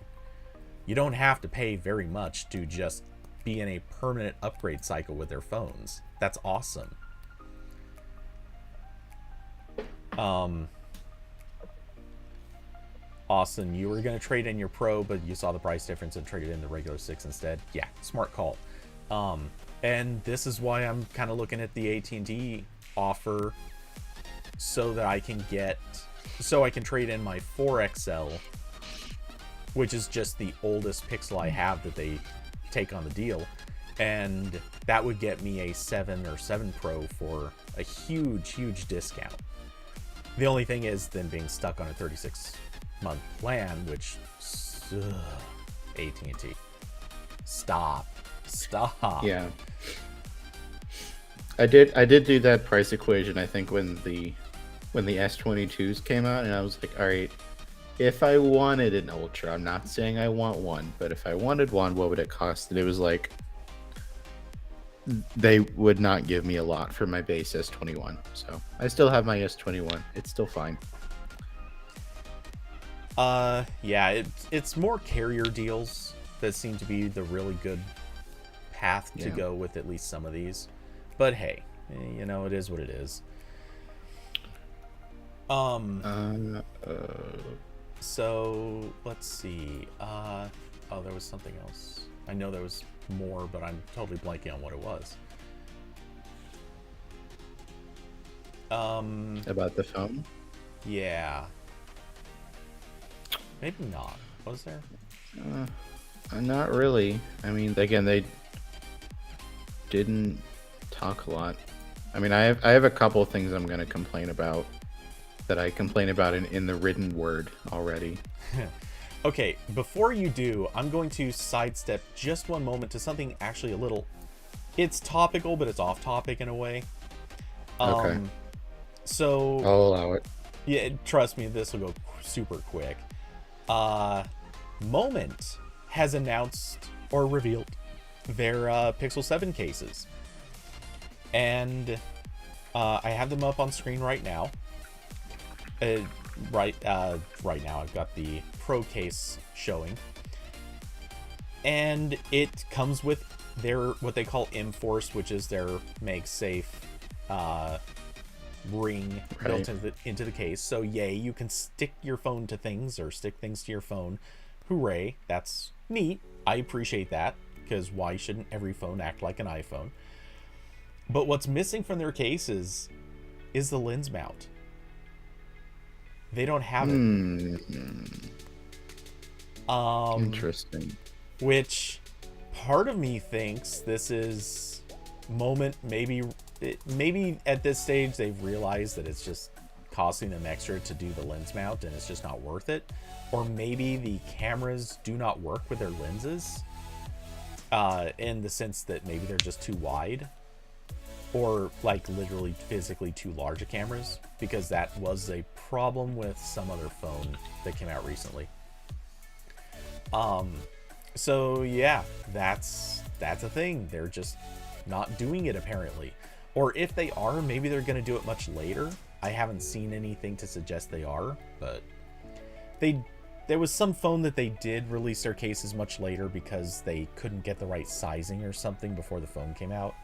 You don't have to pay very much to just be in a permanent upgrade cycle with their phones. That's awesome. Austin, you were going to trade in your Pro, but you saw the price difference and traded in the regular 6 instead. Yeah, smart call. And this is why I'm kind of looking at the AT&T offer, so that I can trade in my 4XL, which is just the oldest Pixel I have that they take on the deal, and that would get me a 7 or 7 Pro for a huge discount. The only thing is then being stuck on a 36-month plan, which AT&T, stop. Yeah, I did do that price equation, I think, when the S22s came out, and I was like, all right, if I wanted an Ultra, I'm not saying I want one, but if I wanted one, what would it cost? And it was like, they would not give me a lot for my base S21. So I still have my S21. It's still fine. Yeah, it's more carrier deals that seem to be the really good path to go with at least some of these. But hey, you know, it is what it is. So let's see. Oh, there was something else. I know there was more, but I'm totally blanking on what it was. About the phone? Yeah. Maybe not. Was there? Not really. I mean, again, they didn't talk a lot. I mean, I have a couple of things I'm going to complain about that I complain about in the written word already. Okay, before you do, I'm going to sidestep just one moment to something actually a little... It's topical, but it's off topic in a way. Okay. So... I'll allow it. Yeah, trust me, this will go super quick. Moment has announced or revealed their Pixel 7 cases. And I have them up on screen right now. Right now I've got the Pro case showing. And it comes with their, what they call M-Force, which is their MagSafe ring built into the case. So yay, you can stick your phone to things or stick things to your phone. Hooray, that's neat. I appreciate that, because why shouldn't every phone act like an iPhone? But what's missing from their cases is the lens mount. They don't have it. Interesting. Which part of me thinks this is Moment, maybe at this stage they've realized that it's just costing them extra to do the lens mount and it's just not worth it. Or maybe the cameras do not work with their lenses, in the sense that maybe they're just too wide, or like literally physically too large of cameras, because that was a problem with some other phone that came out recently. So yeah, that's a thing. They're just not doing it apparently. Or if they are, maybe they're going to do it much later. I haven't seen anything to suggest they are, but there was some phone that they did release their cases much later because they couldn't get the right sizing or something before the phone came out.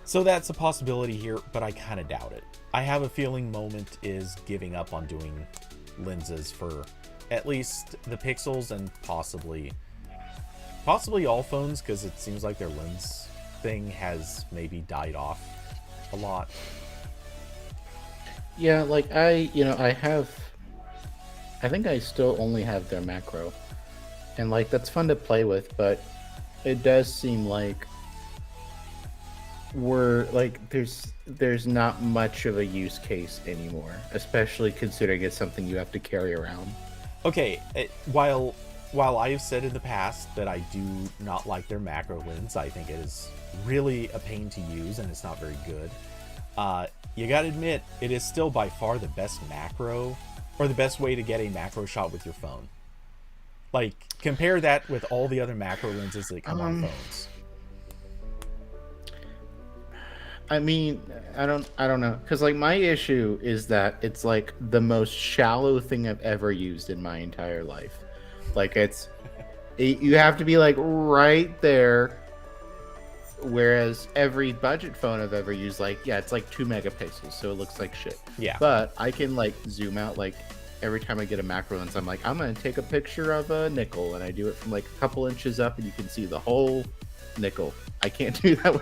So that's a possibility here, but I kind of doubt it. I have a feeling Moment is giving up on doing lenses for at least the Pixels and possibly all phones, because it seems like their lens thing has maybe died off a lot. Yeah, like I think I still only have their macro, and like that's fun to play with, but it does seem like there's not much of a use case anymore, especially considering it's something you have to carry around. Okay, while I have said in the past that I do not like their macro lens, I think it is really a pain to use and it's not very good. You gotta admit, it is still by far the best macro, or the best way to get a macro shot with your phone. Like, compare that with all the other macro lenses that come on phones. I mean, I don't know, because like my issue is that it's like the most shallow thing I've ever used in my entire life. Like you have to be like right there, whereas every budget phone I've ever used, like, yeah, it's like 2 megapixels, so it looks like shit. Yeah. But I can like zoom out, like every time I get a macro lens, I'm like, I'm gonna take a picture of a nickel, and I do it from like a couple inches up, and you can see the whole nickel. I can't do that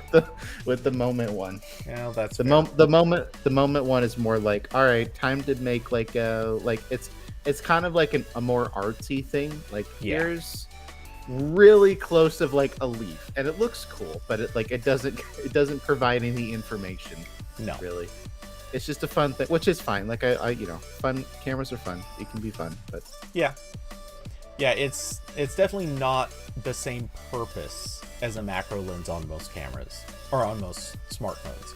with the Moment one. Yeah, that's the moment one is more like, all right, time to make like it's kind of like a more artsy thing. Like, here's really close of like a leaf, and it looks cool, but it doesn't provide any information. No, really. It's just a fun thing, which is fine. Like I fun cameras are fun. It can be fun, but yeah, it's definitely not the same purpose as a macro lens on most cameras or on most smartphones.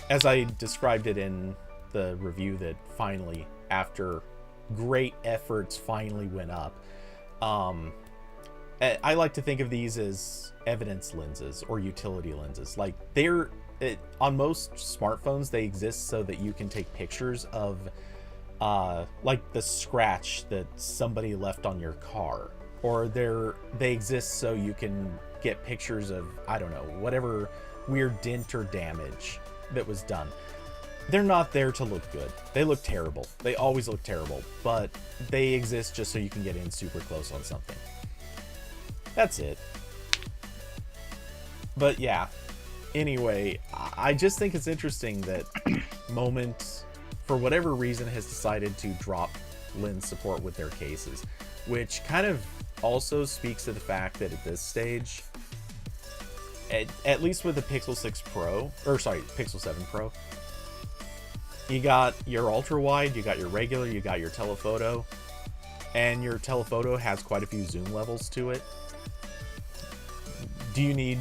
As I described it in the review that finally, after great efforts, finally went up. I like to think of these as evidence lenses or utility lenses. Like on most smartphones, they exist so that you can take pictures of like the scratch that somebody left on your car, or they exist so you can get pictures of, I don't know, whatever weird dent or damage that was done. They're not there to look good. They look terrible. They always look terrible, but they exist just so you can get in super close on something. That's it. But yeah, anyway, I just think it's interesting that Moment, for whatever reason, has decided to drop lens support with their cases, which kind of also speaks to the fact that at this stage, at least with the Pixel 6 Pro, or sorry, Pixel 7 Pro, you got your ultra wide, you got your regular, you got your telephoto, and your telephoto has quite a few zoom levels to it. Do you need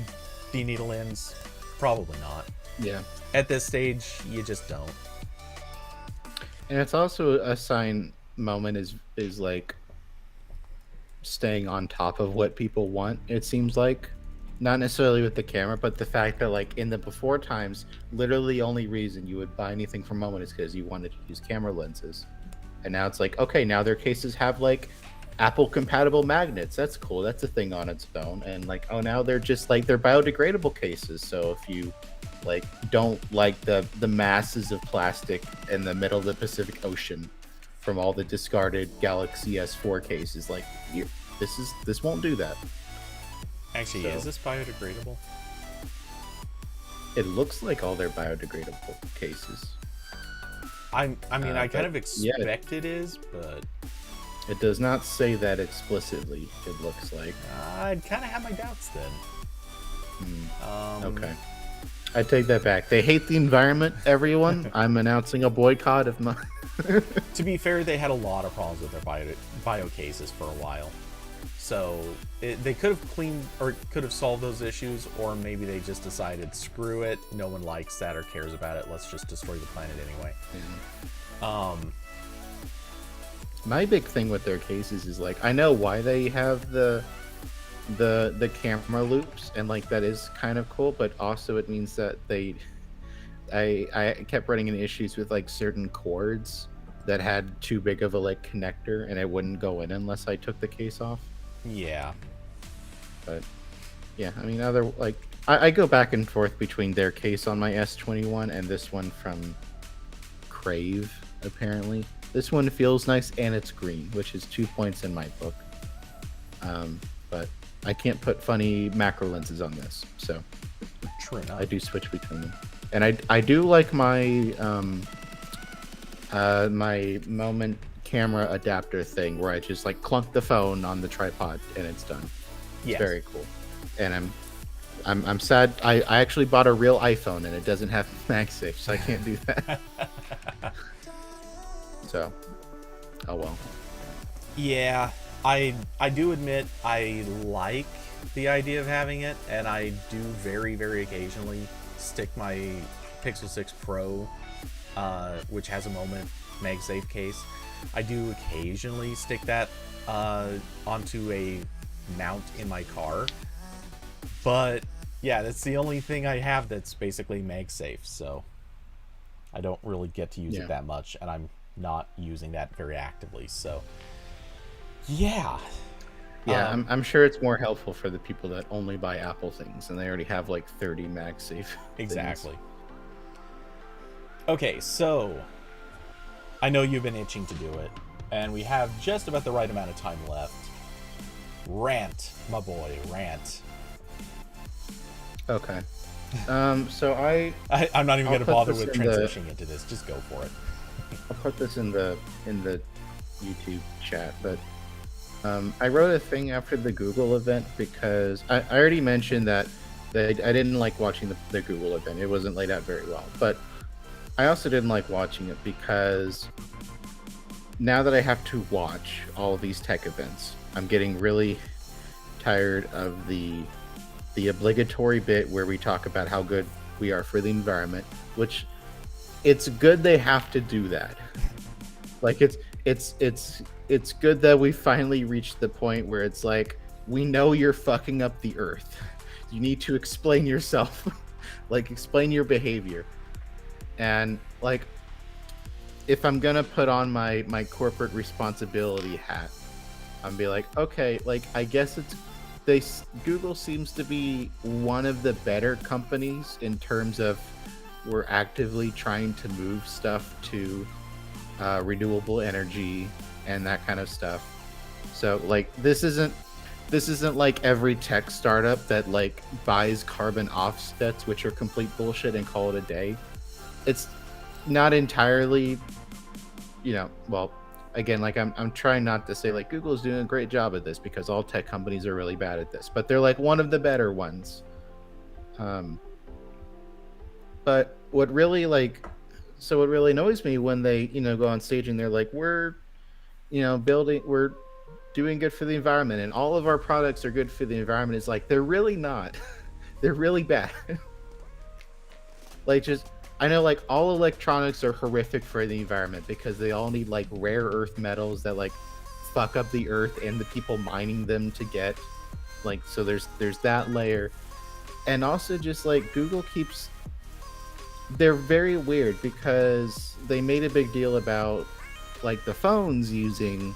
a lens? Probably not. Yeah. At this stage, you just don't. And it's also a sign Moment is like staying on top of what people want, it seems like. Not necessarily with the camera, but the fact that like in the before times, literally the only reason you would buy anything from Moment is because you wanted to use camera lenses. And now it's like, okay, now their cases have like Apple compatible magnets. That's cool. That's a thing on its own. And like, oh, now they're just like they're biodegradable cases. So if you like don't like the masses of plastic in the middle of the Pacific Ocean from all the discarded Galaxy S4 cases, like this won't do that. Actually, is this biodegradable? It looks like all their biodegradable cases. I mean, I kind of expect it is, but it does not say that explicitly. It looks like I'd kind of have my doubts then. Okay, I take that back. They hate the environment. Everyone, I'm announcing a boycott of my. To be fair, they had a lot of problems with their bio cases for a while, so they could have cleaned or could have solved those issues, or maybe they just decided, screw it, no one likes that or cares about it. Let's just destroy the planet anyway. Yeah. My big thing with their cases is like I know why they have the camera loops, and like that is kind of cool, but also it means that I kept running into issues with like certain cords that had too big of a like connector, and it wouldn't go in unless I took the case off. Yeah. But yeah, I mean, other like I go back and forth between their case on my S21 and this one from Crave. Apparently, this one feels nice and it's green, which is 2 points in my book. But I can't put funny macro lenses on this, so true enough. I do switch between them, and I do like my my Moment camera adapter thing where I just like clunk the phone on the tripod and it's done. It's very cool. And I'm sad I actually bought a real iPhone and it doesn't have MagSafe, so I can't do that. So, oh well. Yeah, I do admit I like the idea of having it, and I do very, very occasionally stick my Pixel 6 Pro, which has a Moment MagSafe case. I do occasionally stick that onto a mount in my car, but yeah, that's the only thing I have that's basically MagSafe, so I don't really get to use it that much, and I'm not using that very actively, so yeah. I'm sure it's more helpful for the people that only buy Apple things and they already have like 30 MagSafe exactly things. Okay, so I know you've been itching to do it, and we have just about the right amount of time left. Rant, my boy, rant. Okay. So I'm not even going to bother with transitioning into this. Just go for it. I'll put this in the YouTube chat, but I wrote a thing after the Google event because I already mentioned that I didn't like watching the Google event. It wasn't laid out very well, but I also didn't like watching it because now that I have to watch all of these tech events, I'm getting really tired of the obligatory bit where we talk about how good we are for the environment, which it's good they have to do that. Like it's good that we finally reached the point where it's like, we know you're fucking up the earth. You need to explain yourself. Like, explain your behavior. And like, if I'm gonna put on my corporate responsibility hat, I'm be like, okay, like I guess Google seems to be one of the better companies in terms of we're actively trying to move stuff to renewable energy and that kind of stuff. So like this isn't like every tech startup that like buys carbon offsets, which are complete bullshit, and call it a day. It's not entirely, well, again, like I'm trying not to say like Google's doing a great job at this, because all tech companies are really bad at this, but they're like one of the better ones. But what really annoys me when they, go on stage and they're like, we're, we're doing good for the environment and all of our products are good for the environment, is like, they're really not. They're really bad. Like, just, I know like all electronics are horrific for the environment because they all need like rare earth metals that like fuck up the earth and the people mining them to get, like, so there's that layer. And also just like Google keeps, they're very weird because they made a big deal about like the phones using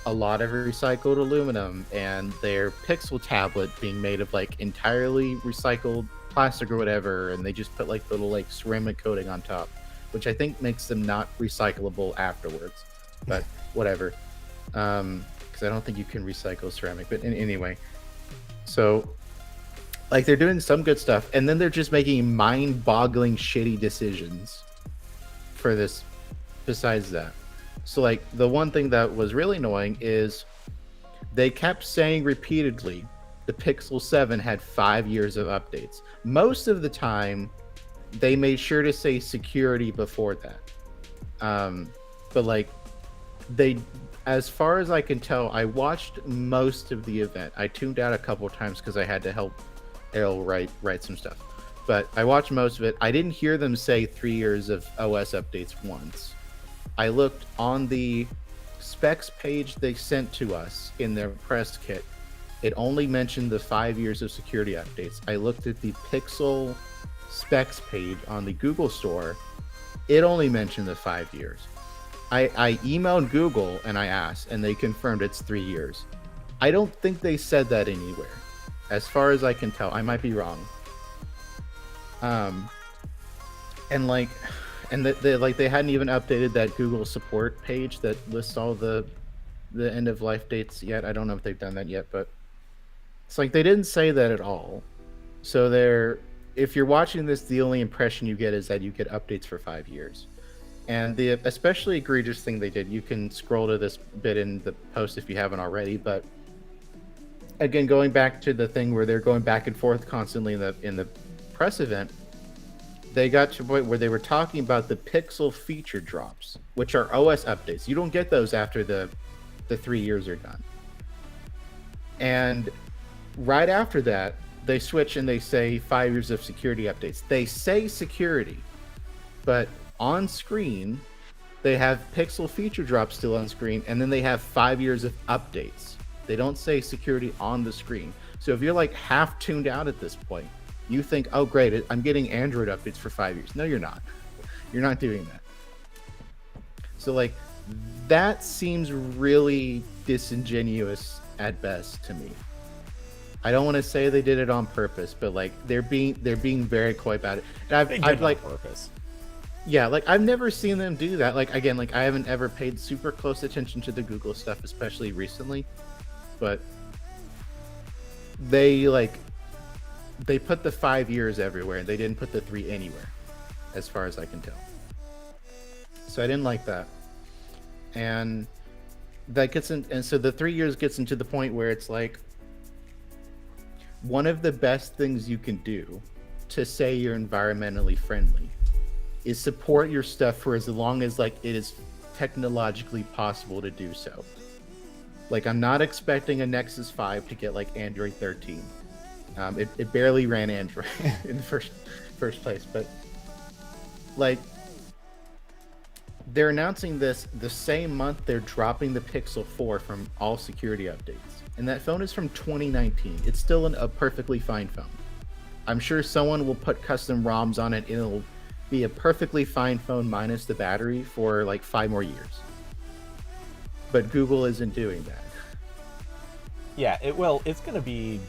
a lot of recycled aluminum and their Pixel tablet being made of like entirely recycled plastic or whatever, and they just put like little like ceramic coating on top, which I think makes them not recyclable afterwards, but whatever. Because I don't think you can recycle ceramic, but anyway, so like they're doing some good stuff, and then they're just making mind-boggling shitty decisions for this besides that. So like the one thing that was really annoying is they kept saying repeatedly the Pixel 7 had 5 years of updates. Most of the time they made sure to say security before that. But like they, as far as I can tell, I watched most of the event. I tuned out a couple of times because I had to help Errol write some stuff, but I watched most of it. I didn't hear them say 3 years of OS updates once. I looked on the specs page they sent to us in their press kit. It only mentioned the 5 years of security updates. I looked at the Pixel specs page on the Google store. It only mentioned the 5 years. I emailed Google and I asked, and they confirmed it's 3 years. I don't think they said that anywhere. As far as I can tell, I might be wrong. And they hadn't even updated that Google support page that lists all the end of life dates yet. I don't know if they've done that yet, but it's like they didn't say that at all. So if you're watching this, the only impression you get is that you get updates for 5 years. And the especially egregious thing they did, you can scroll to this bit in the post if you haven't already, but again, going back to the thing where they're going back and forth constantly in the press event, they got to a point where they were talking about the Pixel feature drops, which are OS updates. You don't get those after the 3 years are done. And right after that, they switch and they say 5 years of security updates. They say security, but on screen, they have Pixel feature drops still on screen, and then they have 5 years of updates. They don't say security on the screen. So if you're like half tuned out at this point, you think, oh great, I'm getting Android updates for 5 years. No, you're not. You're not doing that. So like that seems really disingenuous at best to me. I don't want to say they did it on purpose, but like they're being very coy about it. And I've like, on purpose. Yeah, like I've never seen them do that. Like again, like I haven't ever paid super close attention to the Google stuff, especially recently. But they put the 5 years everywhere, and they didn't put the 3 anywhere, as far as I can tell. So I didn't like that, and that gets in. And so the 3 years gets into the point where it's like one of the best things you can do to say you're environmentally friendly is support your stuff for as long as like it is technologically possible to do so. Like I'm not expecting a Nexus 5 to get like Android 13. It barely ran Android in the first place, but like they're announcing this the same month they're dropping the Pixel 4 from all security updates, and that phone is from 2019. It's still a perfectly fine phone. I'm sure someone will put custom ROMs on it, and it'll be a perfectly fine phone minus the battery for like 5 more years. But Google isn't doing that. Yeah, it's going to be...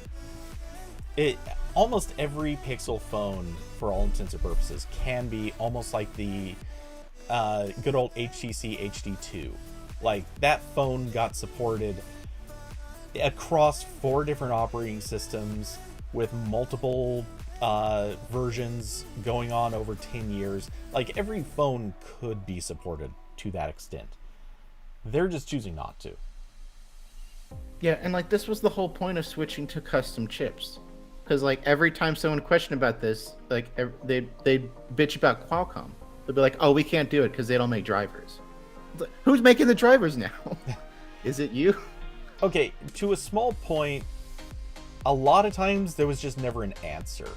almost every Pixel phone, for all intents and purposes, can be almost like the good old HTC HD2. Like, that phone got supported across 4 different operating systems with multiple versions going on over 10 years. Like, every phone could be supported to that extent. They're just choosing not to. Yeah, and like this was the whole point of switching to custom chips, because like every time someone questioned about this, like they bitch about Qualcomm. They'd be like, "Oh, we can't do it because they don't make drivers." It's like, who's making the drivers now? Is it you? Okay, to a small point, a lot of times there was just never an answer.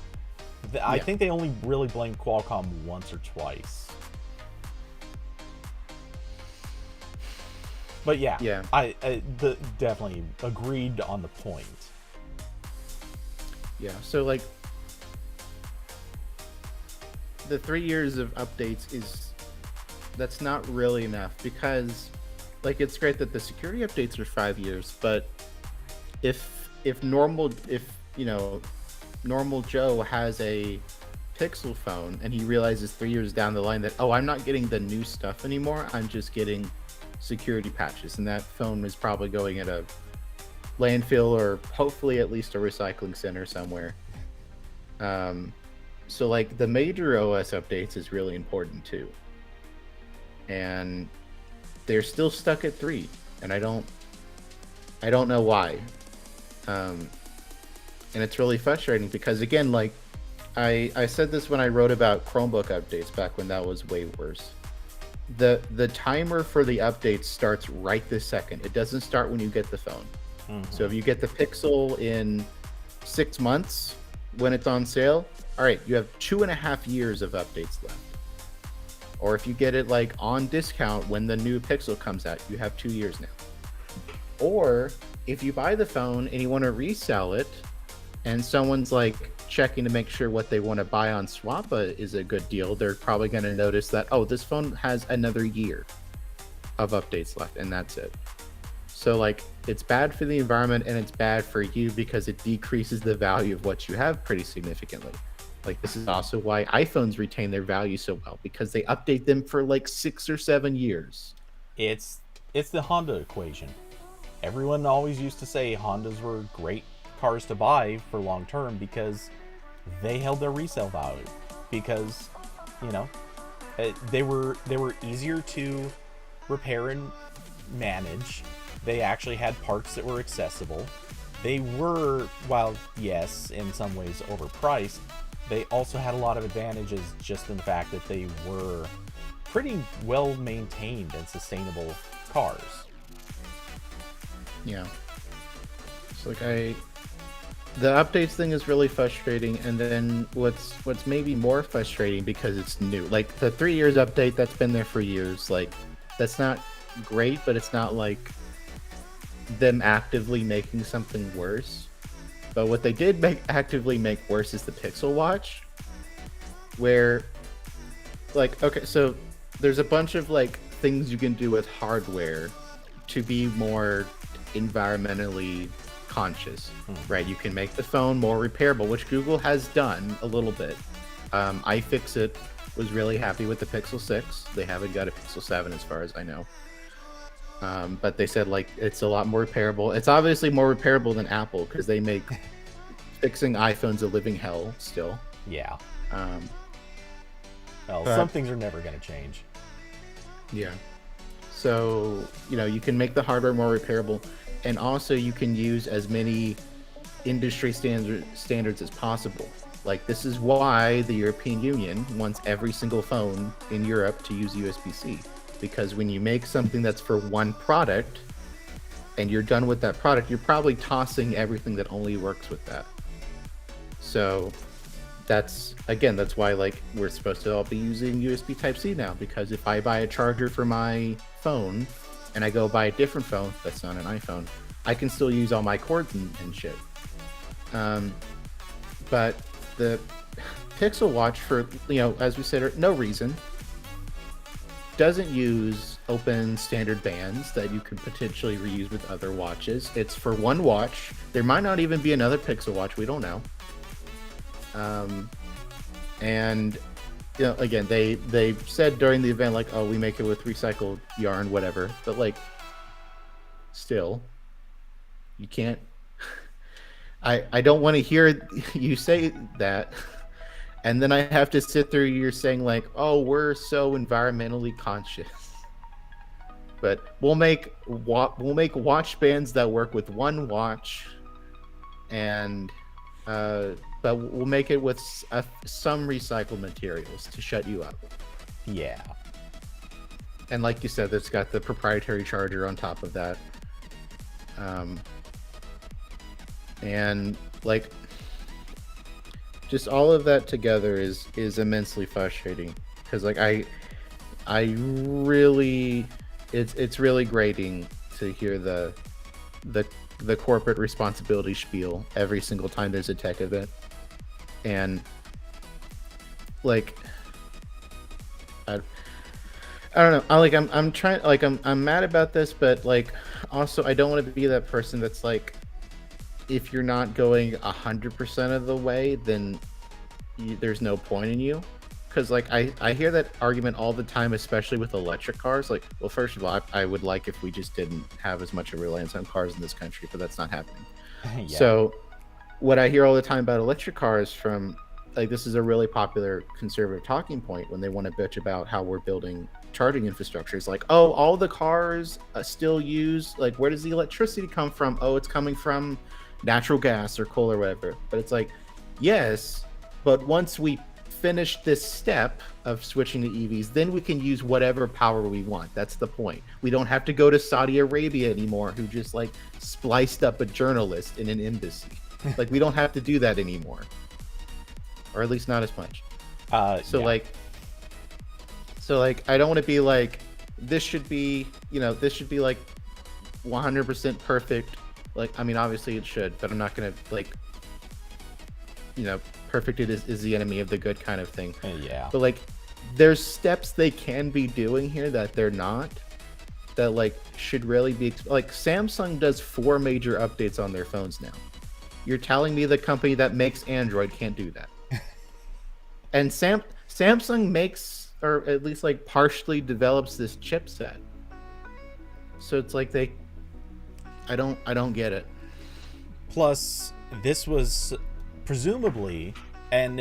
I think they only really blamed Qualcomm once or twice. But yeah. I definitely agreed on the point. Yeah, so like the 3 years of updates that's not really enough, because like it's great that the security updates are 5 years, but if normal Joe has a Pixel phone and he realizes 3 years down the line that, oh, I'm not getting the new stuff anymore, I'm just getting security patches, and that phone is probably going at a landfill or hopefully at least a recycling center somewhere. So like the major OS updates is really important too, and they're still stuck at 3, and I don't know why. And it's really frustrating because, again, like I said this when I wrote about Chromebook updates back when that was way worse. The timer for the updates starts right this second. It doesn't start when you get the phone. So if you get the Pixel in 6 months when it's on sale, all right, you have 2.5 years of updates left. Or if you get it like on discount when the new Pixel comes out, you have 2 years now. Or if you buy the phone and you want to resell it, and someone's like checking to make sure what they want to buy on Swappa is a good deal, they're probably going to notice that, oh, this phone has another year of updates left, and that's it. So like it's bad for the environment and it's bad for you because it decreases the value of what you have pretty significantly. Like this is also why iPhones retain their value so well, because they update them for like 6 or 7 years. It's the Honda equation. Everyone always used to say Hondas were great cars to buy for long term because they held their resale value, because they were easier to repair and manage. They actually had parts that were accessible. They were, while yes, in some ways overpriced, they also had a lot of advantages just in the fact that they were pretty well maintained and sustainable cars. Yeah. It's like the updates thing is really frustrating, and then what's maybe more frustrating because it's new. Like the 3 years update that's been there for years, like that's not great, but it's not like them actively making something worse. But what they did actively make worse is the Pixel Watch, where like, okay, so there's a bunch of like things you can do with hardware to be more environmentally conscious, right? You can make the phone more repairable, which Google has done a little bit. iFixit was really happy with the Pixel 6. They haven't got a Pixel 7 as far as I know. But they said like it's a lot more repairable. It's obviously more repairable than Apple because they make fixing iPhones a living hell still. Yeah. Well, some things are never going to change. Yeah. So, you can make the hardware more repairable, and also you can use as many industry standards as possible. Like this is why the European Union wants every single phone in Europe to use USB-C. Because when you make something that's for one product and you're done with that product, you're probably tossing everything that only works with that. So that's why like we're supposed to all be using USB Type-C now, because if I buy a charger for my phone and I go buy a different phone that's not an iPhone, I can still use all my cords and shit. But the Pixel Watch, for as we said, no reason, doesn't use open standard bands that you could potentially reuse with other watches. It's for one watch. There might not even be another Pixel Watch, we don't know. And again, they said during the event like, oh, we make it with recycled yarn, whatever, but like still you can't. I don't want to hear you say that, and then I have to sit through you're saying like, oh, we're so environmentally conscious. But we'll make watch bands that work with one watch, and but we'll make it with some recycled materials to shut you up. Yeah. And like you said, it's got the proprietary charger on top of that. And like, just all of that together is immensely frustrating, because like I really, it's really grating to hear the corporate responsibility spiel every single time there's a tech event. And like, I don't know. I'm trying, like, I'm mad about this, but like, also I don't want to be that person that's like, if you're not going 100% of the way, then there's no point in you. Because like, I hear that argument all the time, especially with electric cars. Like, well, first of all, I would like if we just didn't have as much of a reliance on cars in this country, but that's not happening. Yeah. So what I hear all the time about electric cars from, like, this is a really popular conservative talking point when they want to bitch about how we're building charging infrastructure. Is like, oh, all the cars still use, like, where does the electricity come from? Oh, it's coming from natural gas or coal or whatever. But it's like, yes, but once we finish this step of switching to EVs, then we can use whatever power we want. That's the point. We don't have to go to Saudi Arabia anymore, who just like spliced up a journalist in an embassy. Like, we don't have to do that anymore, or at least not as much. So like I don't want to be like, this should be like 100% perfect. Like, I mean, obviously it should, but I'm not gonna like, perfect it is the enemy of the good kind of thing. Yeah. But like, there's steps they can be doing here that they're not, that like should really be, like, Samsung does 4 major updates on their phones now. You're telling me the company that makes Android can't do that? And Samsung makes, or at least like partially develops, this chipset. So it's like I don't get it. Plus, this was presumably, and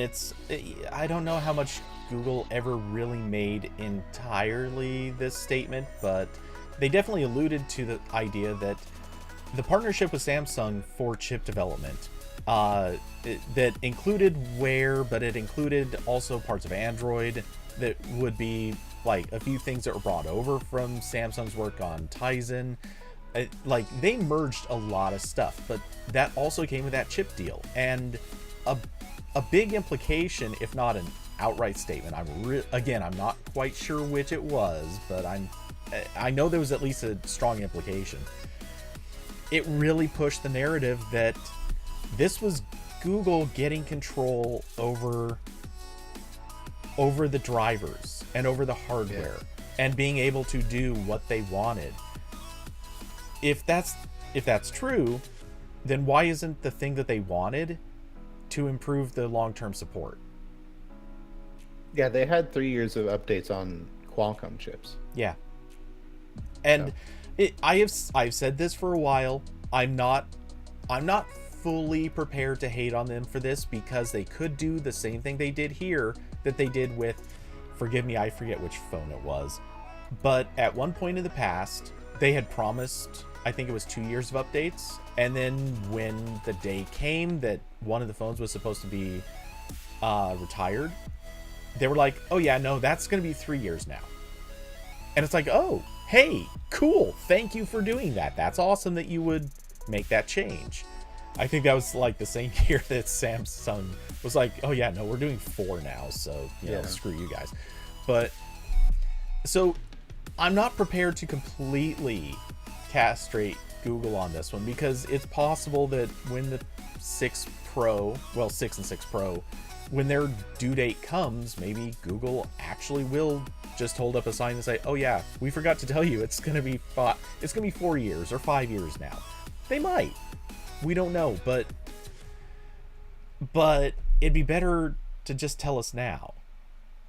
I don't know how much Google ever really made entirely this statement, but they definitely alluded to the idea that the partnership with Samsung for chip development that included Wear, but it included also parts of Android that would be like a few things that were brought over from Samsung's work on Tizen. Like, they merged a lot of stuff, but that also came with that chip deal. And a big implication, if not an outright statement, I'm not quite sure which it was, but I know there was at least a strong implication. It really pushed the narrative that this was Google getting control over the drivers and over the hardware, and being able to do what they wanted. If that's true, then why isn't the thing that they wanted to improve the long-term support? Yeah, they had 3 years of updates on Qualcomm chips. Yeah. And I've said this for a while. I'm not fully prepared to hate on them for this, because they could do the same thing they did here that they did with, forgive me, I forget which phone it was, but at one point in the past, they had promised, I think it was 2 years of updates, and then when the day came that one of the phones was supposed to be retired, they were like, oh yeah, no, that's going to be 3 years now. And it's like, oh, hey, cool, thank you for doing that. That's awesome that you would make that change. I think that was like the same year that Samsung was like, oh yeah, no, we're doing 4 now, so screw you guys. But so I'm not prepared to completely castrate Google on this one, because it's possible that when the 6 and 6 Pro, when their due date comes, maybe Google actually will just hold up a sign and say, oh yeah, we forgot to tell you it's gonna be 4 years or 5 years now. They might. We don't know, but it'd be better to just tell us now.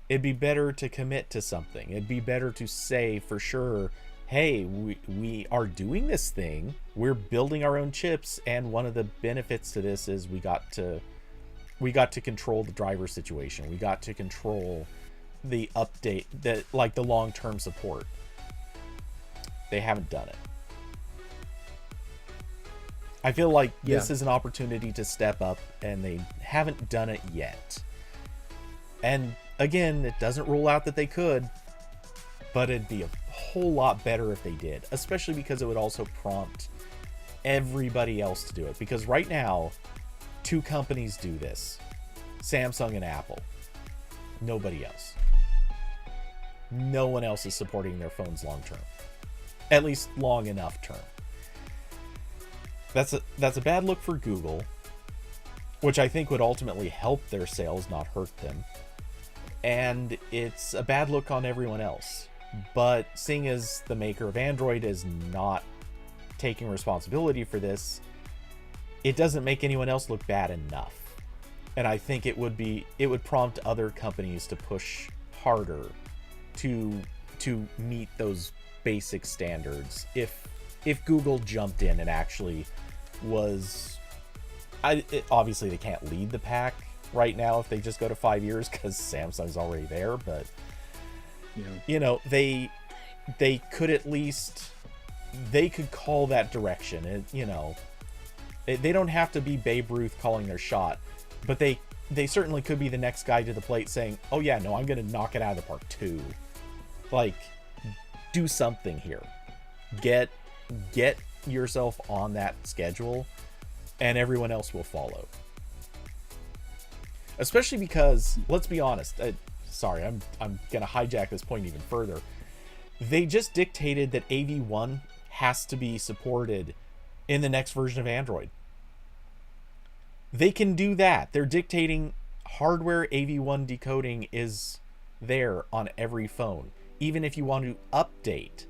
It'd be better to commit to something. It'd be better to say for sure, hey, we are doing this thing. We're building our own chips, and one of the benefits to this is we got to control the driver situation. We got to control the update, the long-term support. They haven't done it. I feel like this is an opportunity to step up, and they haven't done it yet. And again, it doesn't rule out that they could, but it'd be a whole lot better if they did, especially because it would also prompt everybody else to do it. Because right now, 2 companies do this: Samsung and Apple. Nobody else. No one else is supporting their phones long term. At least long enough term. That's a bad look for Google, which I think would ultimately help their sales, not hurt them. And it's a bad look on everyone else. But seeing as the maker of Android is not taking responsibility for this, it doesn't make anyone else look bad enough. And I think it would prompt other companies to push harder to meet those basic standards. If Google jumped in and actually was, obviously they can't lead the pack right now if they just go to 5 years because Samsung's already there, but you know, they could at least, they could call that direction. And you know, they don't have to be Babe Ruth calling their shot, but they certainly could be the next guy to the plate saying, oh yeah, no, I'm gonna knock it out of the park too. Like, do something here. Get yourself on that schedule, and everyone else will follow. Especially because, let's be honest, sorry, I'm gonna hijack this point even further. They just dictated that AV1 has to be supported in the next version of Android. They can do that. They're dictating hardware AV1 decoding is there on every phone, even if you want to update.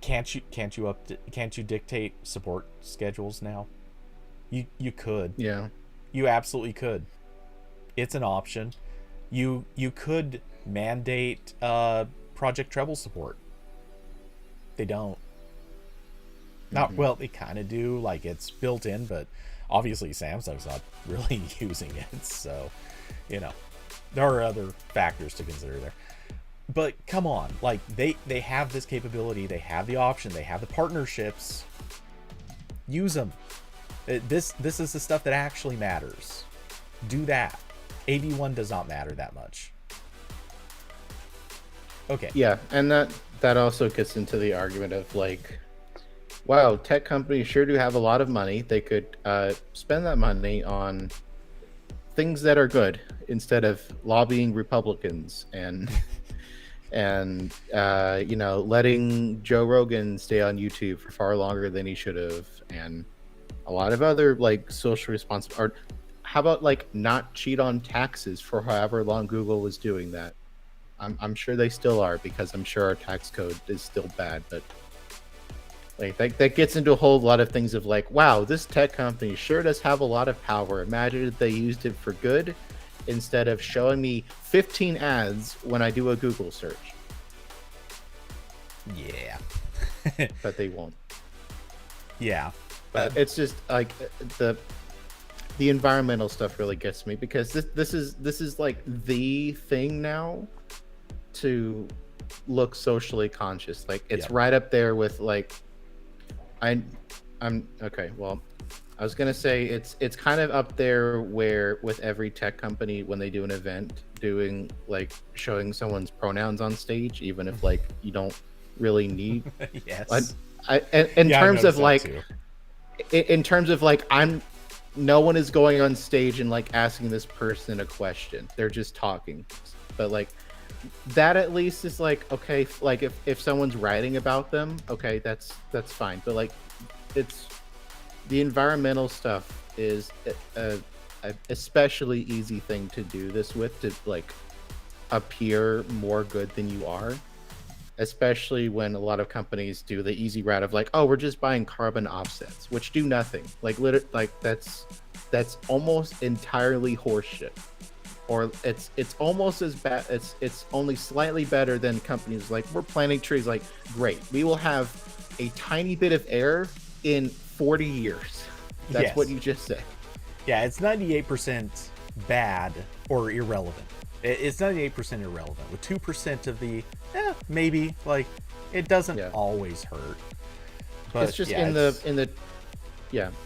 Can't you dictate support schedules now? You could. Yeah. You absolutely could. It's an option. You could mandate Project Treble support. They don't. Not well, they kind of do, like it's built in, but obviously Samsung's not really using it, so you know, there are other factors to consider there. But come on, like they have this capability, they have the option, they have the partnerships. Use them. This is the stuff that actually matters. Do that. AV1 does not matter that much. Okay. Yeah, and that also gets into the argument of like, wow, tech companies sure do have a lot of money. They could spend that money on things that are good instead of lobbying Republicans and you know, letting Joe Rogan stay on YouTube for far longer than he should have, and a lot of other like social responsibility. Or how about like not cheat on taxes for however long Google was doing that? I'm sure they still are, because I'm sure our tax code is still bad, but like that gets into a whole lot of things of like, wow, this tech company sure does have a lot of power. Imagine if they used it for good instead of showing me 15 ads when I do a Google search. Yeah. But they won't. Yeah. But it's just like the environmental stuff really gets me, because this is like the thing now to look socially conscious. Like it's right up there with like, I'm okay. Well, I was gonna say it's kind of up there where with every tech company when they do an event, doing like showing someone's pronouns on stage, even if like you don't really need. Yes. In terms of like, in terms of like, no one is going on stage and like asking this person a question. They're just talking. But like that at least is like, okay, like if someone's writing about them, okay, that's fine. But like it's the environmental stuff is a especially easy thing to do this with, to like appear more good than you are, especially when a lot of companies do the easy route of like, oh, we're just buying carbon offsets, which do nothing. Like like that's almost entirely horseshit. Or it's almost as bad. It's only slightly better than companies like, we're planting trees. Like, great, we will have a tiny bit of air in 40 years. That's what you just said. Yeah, it's 98% bad or irrelevant. It's 98% irrelevant. With 2% of the, maybe, like, it doesn't always hurt. But it's just in the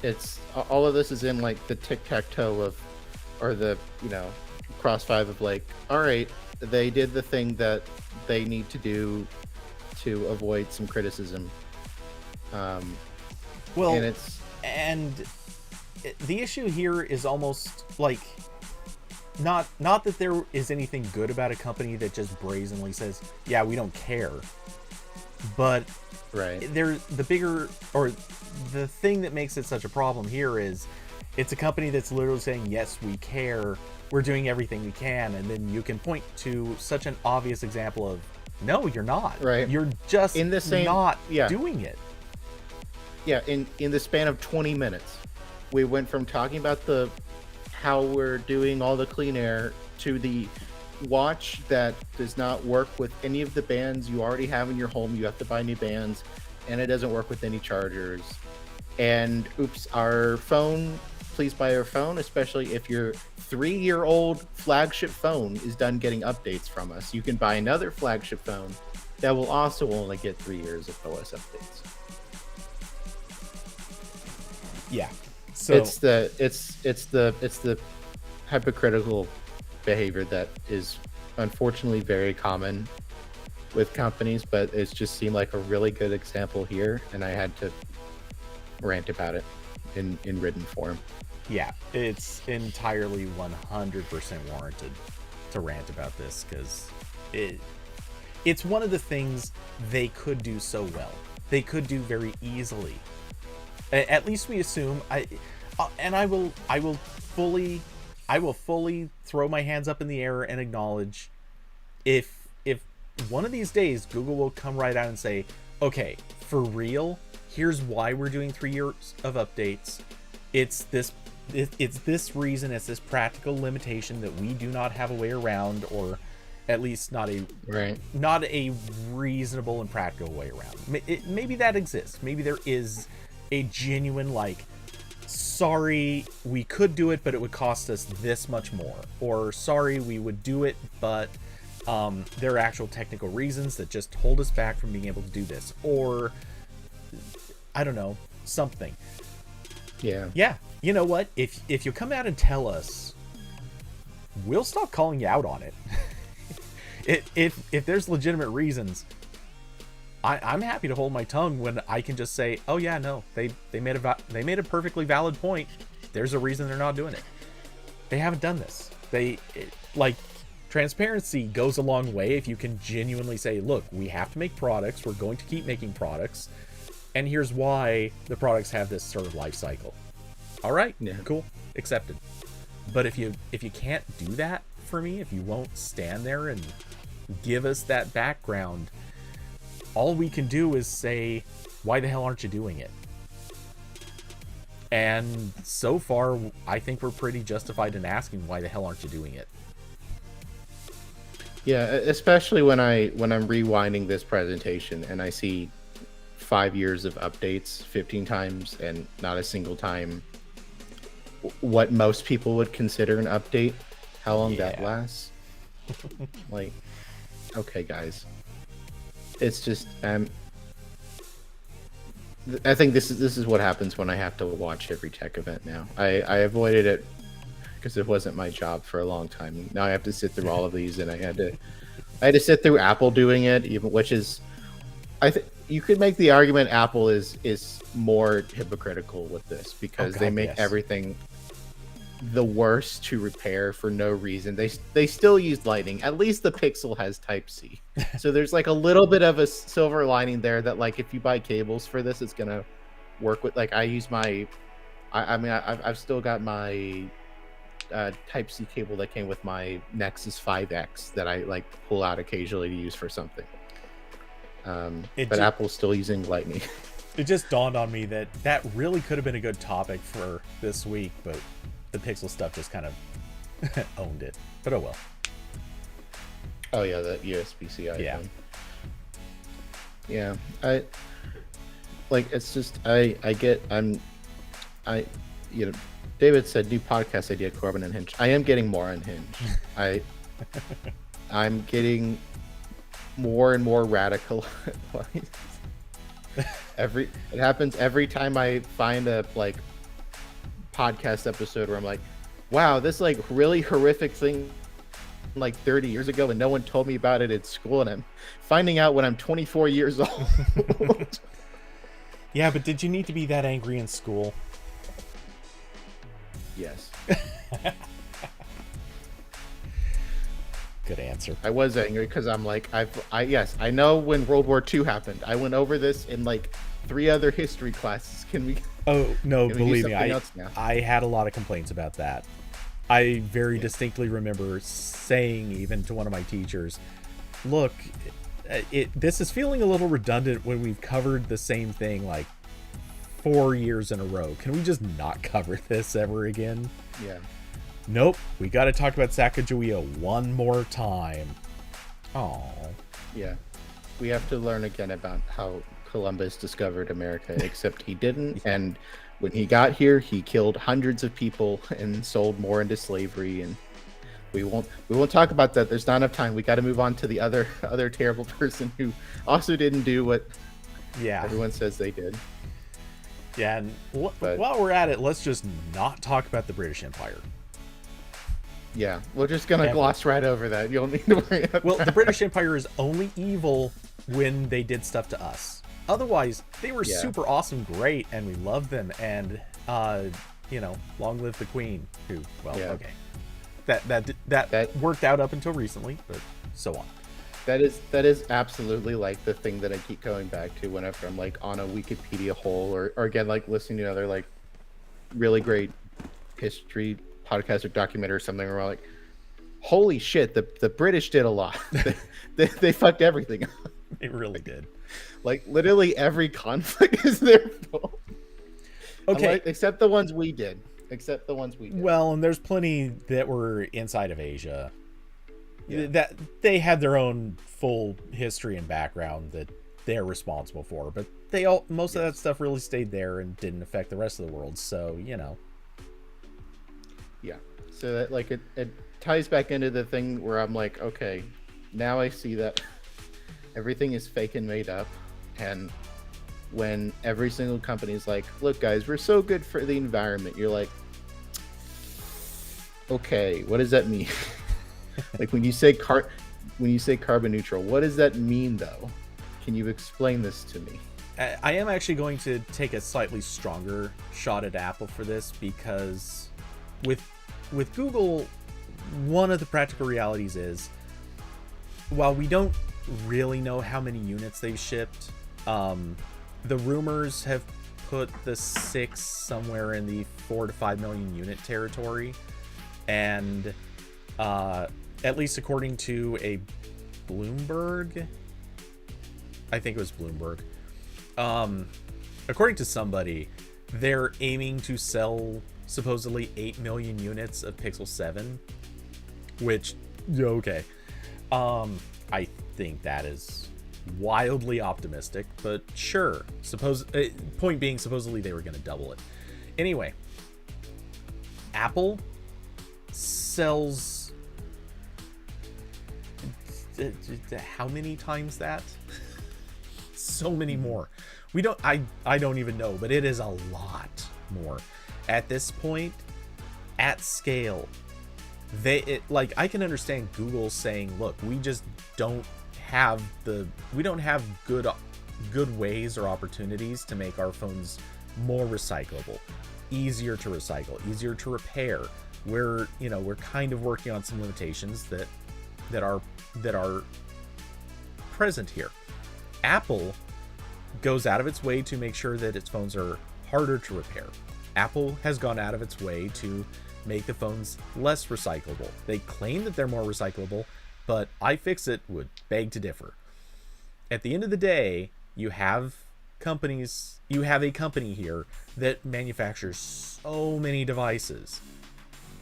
it's all of this is in like the tic-tac-toe of, or the, cross five of like, all right, they did the thing that they need to do to avoid some criticism. Well, and the issue here is almost like not that there is anything good about a company that just brazenly says, yeah, we don't care, but the bigger, or the thing that makes it such a problem here is it's a company that's literally saying, yes, we care, we're doing everything we can, and then you can point to such an obvious example of, no, you're not. Right. You're just in the same, not doing it. Yeah, in the span of 20 minutes, we went from talking about how we're doing all the clean air to the watch that does not work with any of the bands you already have in your home. You have to buy new bands, and it doesn't work with any chargers. And oops, our phone, please buy our phone, especially if your 3-year-old flagship phone is done getting updates from us. You can buy another flagship phone that will also only get 3 years of OS updates. Yeah. So it's the hypocritical behavior that is unfortunately very common with companies, but it's just seemed like a really good example here, and I had to rant about it in written form. Yeah, it's entirely 100% warranted to rant about this, because it's one of the things they could do so well. They could do very easily. At least we assume. I will fully throw my hands up in the air and acknowledge if one of these days Google will come right out and say, okay, for real, here's why we're doing 3 years of updates. It's this reason, it's this practical limitation that we do not have a way around, or at least not a reasonable and practical way around. Maybe that exists. Maybe there is a genuine, like, sorry, we could do it, but it would cost us this much more, or sorry, we would do it, but there are actual technical reasons that just hold us back from being able to do this, or I don't know, something. Yeah, you know what, if you come out and tell us, we'll stop calling you out on it. If there's legitimate reasons, I'm happy to hold my tongue when I can just say, oh yeah, no, they made a perfectly valid point. There's a reason they're not doing it. They haven't done this. Transparency goes a long way if you can genuinely say, look, we have to make products. We're going to keep making products, and here's why the products have this sort of life cycle. All right, cool, accepted. But if you can't do that for me, if you won't stand there and give us that background, all we can do is say, why the hell aren't you doing it? And so far, I think we're pretty justified in asking, why the hell aren't you doing it? Yeah, especially when I'm rewinding this presentation and I see 5 years of updates 15 times and not a single time what most people would consider an update, how long that lasts. Like, okay, guys. It's just I think this is what happens when I have to watch every tech event now. I avoided it because it wasn't my job for a long time. Now I have to sit through all of these, and I had to sit through Apple doing it, even, which is, I think you could make the argument Apple is more hypocritical with this, because they make everything the worst to repair for no reason. They still use Lightning. At least the Pixel has Type-C. So there's like a little bit of a silver lining there, that like if you buy cables for this, it's gonna work with, like, I use my I've still got my Type-C cable that came with my Nexus 5X that I like pull out occasionally to use for something. But Apple's still using Lightning. It just dawned on me that really could have been a good topic for this week, but the Pixel stuff just kind of owned it. But oh well. Oh yeah, that USB-C iPhone. Yeah. Yeah, it's just David said new podcast idea, Corbin Unhinged. I am getting more unhinged. I'm getting more and more radical. It happens every time I find a like podcast episode where I'm like, wow, this like really horrific thing like 30 years ago and no one told me about it at school, and I'm finding out when I'm 24 years old. Yeah, but did you need to be that angry in school? Yes. Good answer. I was angry because I'm like, I know when World War II happened. I went over this in like 3 other history classes. Can we? Oh no, believe me, I I had a lot of complaints about that. I very distinctly remember saying even to one of my teachers, "Look, this is feeling a little redundant when we've covered the same thing like 4 years in a row. Can we just not cover this ever again?" Yeah. Nope, we got to talk about Sacagawea one more time. Oh. Yeah. We have to learn again about how Columbus discovered America, except he didn't. And when he got here, he killed hundreds of people and sold more into slavery. And we won't talk about that. There's not enough time. We got to move on to the other terrible person who also didn't do what everyone says they did. Yeah, and while we're at it, let's just not talk about the British Empire. Yeah, we're just gonna gloss right over that. You don't need to worry about Well, the British Empire is only evil when they did stuff to us. Otherwise, they were super awesome, great, and we loved them. And long live the Queen. Who? Well, okay, that worked out up until recently, but so on. That is absolutely like the thing that I keep going back to whenever I'm like on a Wikipedia hole or again like listening to another like really great history podcast or documentary or something where I'm like, holy shit, the British did a lot. they fucked everything up. They really did. Like literally every conflict is their fault. Okay, except the ones we did. Well, and there's plenty that were inside of Asia. Yeah. That they had their own full history and background that they're responsible for, but most of that stuff really stayed there and didn't affect the rest of the world. So yeah, so that like it ties back into the thing where I'm like, okay, now I see that everything is fake and made up. And when every single company is like, look guys, we're so good for the environment, you're like, okay, what does that mean? Like when you say carbon neutral, what does that mean though? Can you explain this to me? I am actually going to take a slightly stronger shot at Apple for this, because with Google, one of the practical realities is, while we don't really know how many units they've shipped, the rumors have put the 6 somewhere in the 4 to 5 million unit territory, and at least according to a Bloomberg, I think it was Bloomberg, according to somebody, they're aiming to sell supposedly 8 million units of Pixel 7, which, okay, I think that is wildly optimistic, but sure. Point being, supposedly they were going to double it. Anyway, Apple sells how many times that? So many more. I don't even know, but it is a lot more at this point, at scale. I can understand Google saying, look, we just don't have good ways or opportunities to make our phones more recyclable, easier to recycle, easier to repair. We're kind of working on some limitations that are present here. Apple goes out of its way to make sure that its phones are harder to repair. Apple has gone out of its way to make the phones less recyclable. They claim that they're more recyclable, but iFixit would beg to differ. At the end of the day, you have a company here that manufactures so many devices,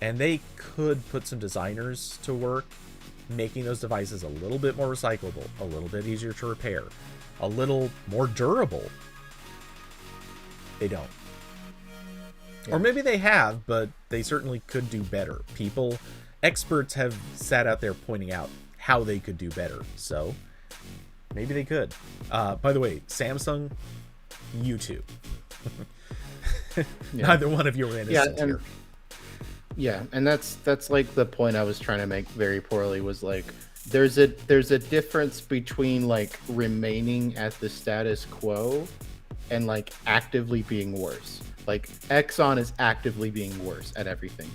and they could put some designers to work making those devices a little bit more recyclable, a little bit easier to repair, a little more durable. They don't. Yeah. Or maybe they have, but they certainly could do better. People experts have sat out there pointing out how they could do better. So maybe they could. By the way, Samsung, you too. Yeah. Neither one of you are innocent here. Yeah, and that's like the point I was trying to make very poorly, was like there's a difference between like remaining at the status quo and like actively being worse. Like Exxon is actively being worse at everything.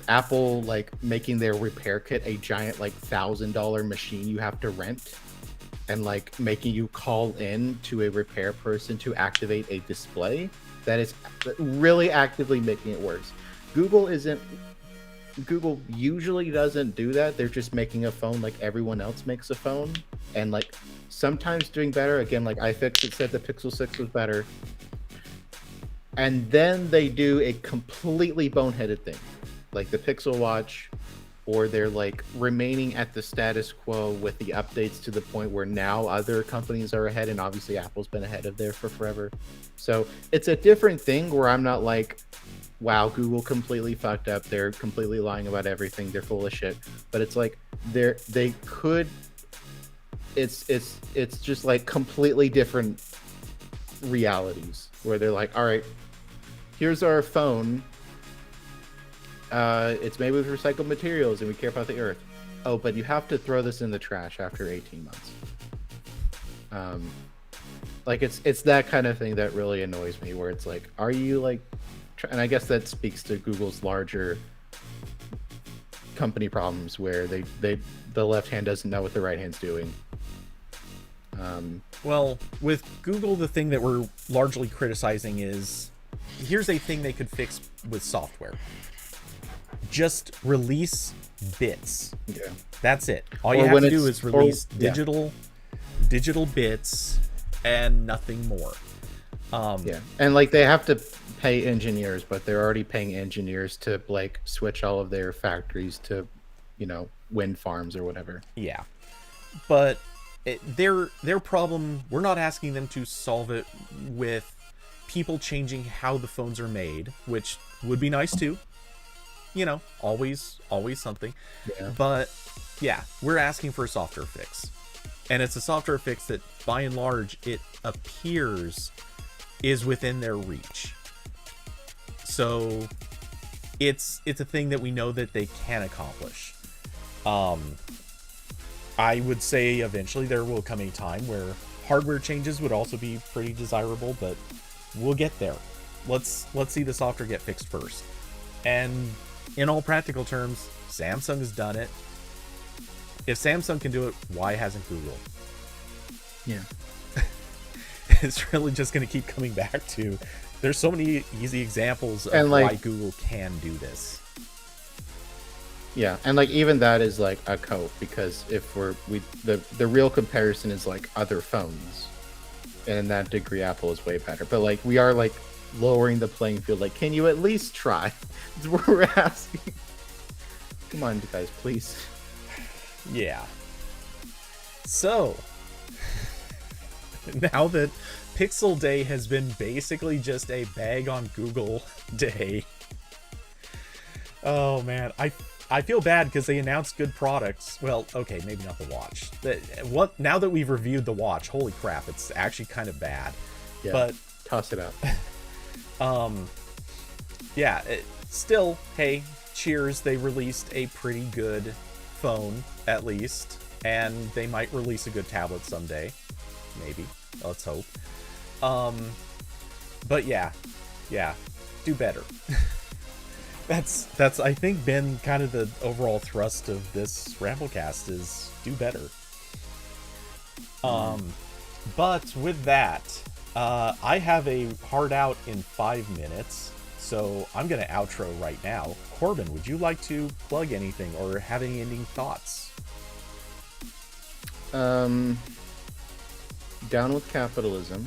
Apple like making their repair kit a giant like $1,000 machine you have to rent, and like making you call in to a repair person to activate a display that is really actively making it worse. Google usually doesn't do that. They're just making a phone like everyone else makes a phone, and like sometimes doing better. Again, like iFixit said the Pixel 6 was better, and then they do a completely boneheaded thing like the Pixel Watch, or they're like remaining at the status quo with the updates to the point where now other companies are ahead, and obviously Apple's been ahead of there for forever. So it's a different thing where I'm not like, wow, Google completely fucked up, they're completely lying about everything, they're full of shit. But it's like they could, it's just like completely different realities where they're like, all right, here's our phone, it's made with recycled materials and we care about the earth. Oh, but you have to throw this in the trash after 18 months. Like it's that kind of thing that really annoys me, where it's like, are you like, and I guess that speaks to Google's larger company problems where the left hand doesn't know what the right hand's doing. Well, with Google, the thing that we're largely criticizing is, here's a thing they could fix with software. Just release bits. Yeah. That's it. All you have to do is release digital bits and nothing more. Yeah. And like they have to pay engineers, but they're already paying engineers to like switch all of their factories to, wind farms or whatever. Yeah. But their problem, we're not asking them to solve it with people changing how the phones are made, which would be nice too. Always something. Yeah. But yeah, we're asking for a software fix. And it's a software fix that by and large it appears is within their reach. So it's a thing that we know that they can accomplish. I would say eventually there will come a time where hardware changes would also be pretty desirable, but we'll get there. Let's see the software get fixed first. And in all practical terms, Samsung has done it. If Samsung can do it, why hasn't Google? Yeah. It's really just going to keep coming back to, there's so many easy examples of why Google can do this. Yeah, and like even that is like a cope, because if the real comparison is like other phones, and in that degree Apple is way better. But like we are like lowering the playing field. Like, can you at least try? That's what we're asking. Come on, guys, please. Yeah. So now that Pixel Day has been basically just a bag on Google day. Oh man, I feel bad because they announced good products. Well, okay, maybe not the watch. Now that we've reviewed the watch, holy crap, it's actually kind of bad. Yeah, but toss it out. Yeah, still, hey, cheers, they released a pretty good phone, at least. And they might release a good tablet someday. Maybe. Let's hope. But yeah, do better. That's I think been kind of the overall thrust of this RambleCast is do better. But with that, I have a hard out in 5 minutes, so I'm gonna outro right now. Corbin, would you like to plug anything or have any ending thoughts? Down with capitalism.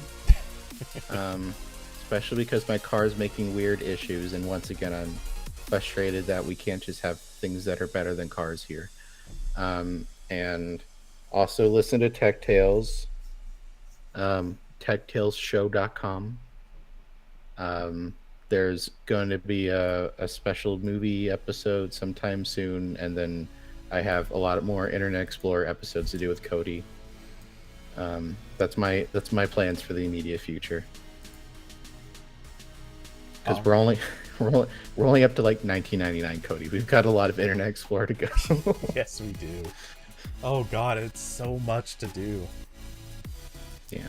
Especially because my car is making weird issues, and once again I'm frustrated that we can't just have things that are better than cars here. And also listen to Tech Tales, techtalesshow.com. there's going to be a special movie episode sometime soon, and then I have a lot more Internet Explorer episodes to do with Cody. That's my plans for the immediate future. Because we're only we're only up to like 1999, Cody. We've got a lot of Internet Explorer to go. Yes, we do. Oh god, it's so much to do. Yeah.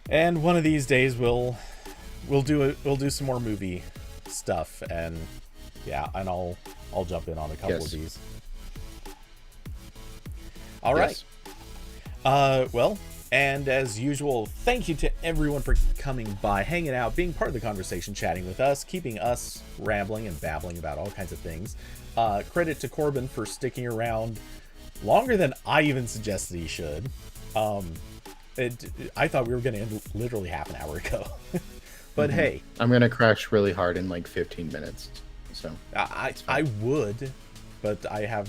And one of these days we'll do some more movie stuff, and yeah, and I'll jump in on a couple of these. All right. Well, and as usual, thank you to everyone for coming by, hanging out, being part of the conversation, chatting with us, keeping us rambling and babbling about all kinds of things. Credit to Corbin for sticking around longer than I even suggested he should. I thought we were going to end literally half an hour ago. But hey. I'm going to crash really hard in like 15 minutes. So I would, but I have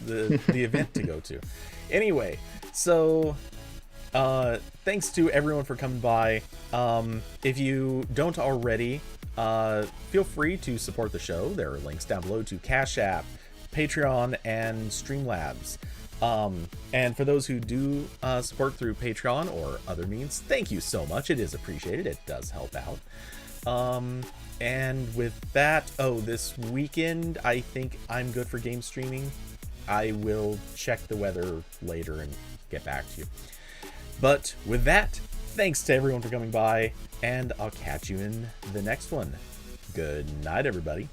the event to go to. Anyway, so thanks to everyone for coming by. If you don't already, feel free to support the show. There are links down below to Cash App, Patreon, and Streamlabs. And for those who do support through Patreon or other means, thank you so much. It is appreciated. It does help out. And with that, this weekend, I think I'm good for game streaming. I will check the weather later and get back to you. But with that, thanks to everyone for coming by, and I'll catch you in the next one. Good night, everybody.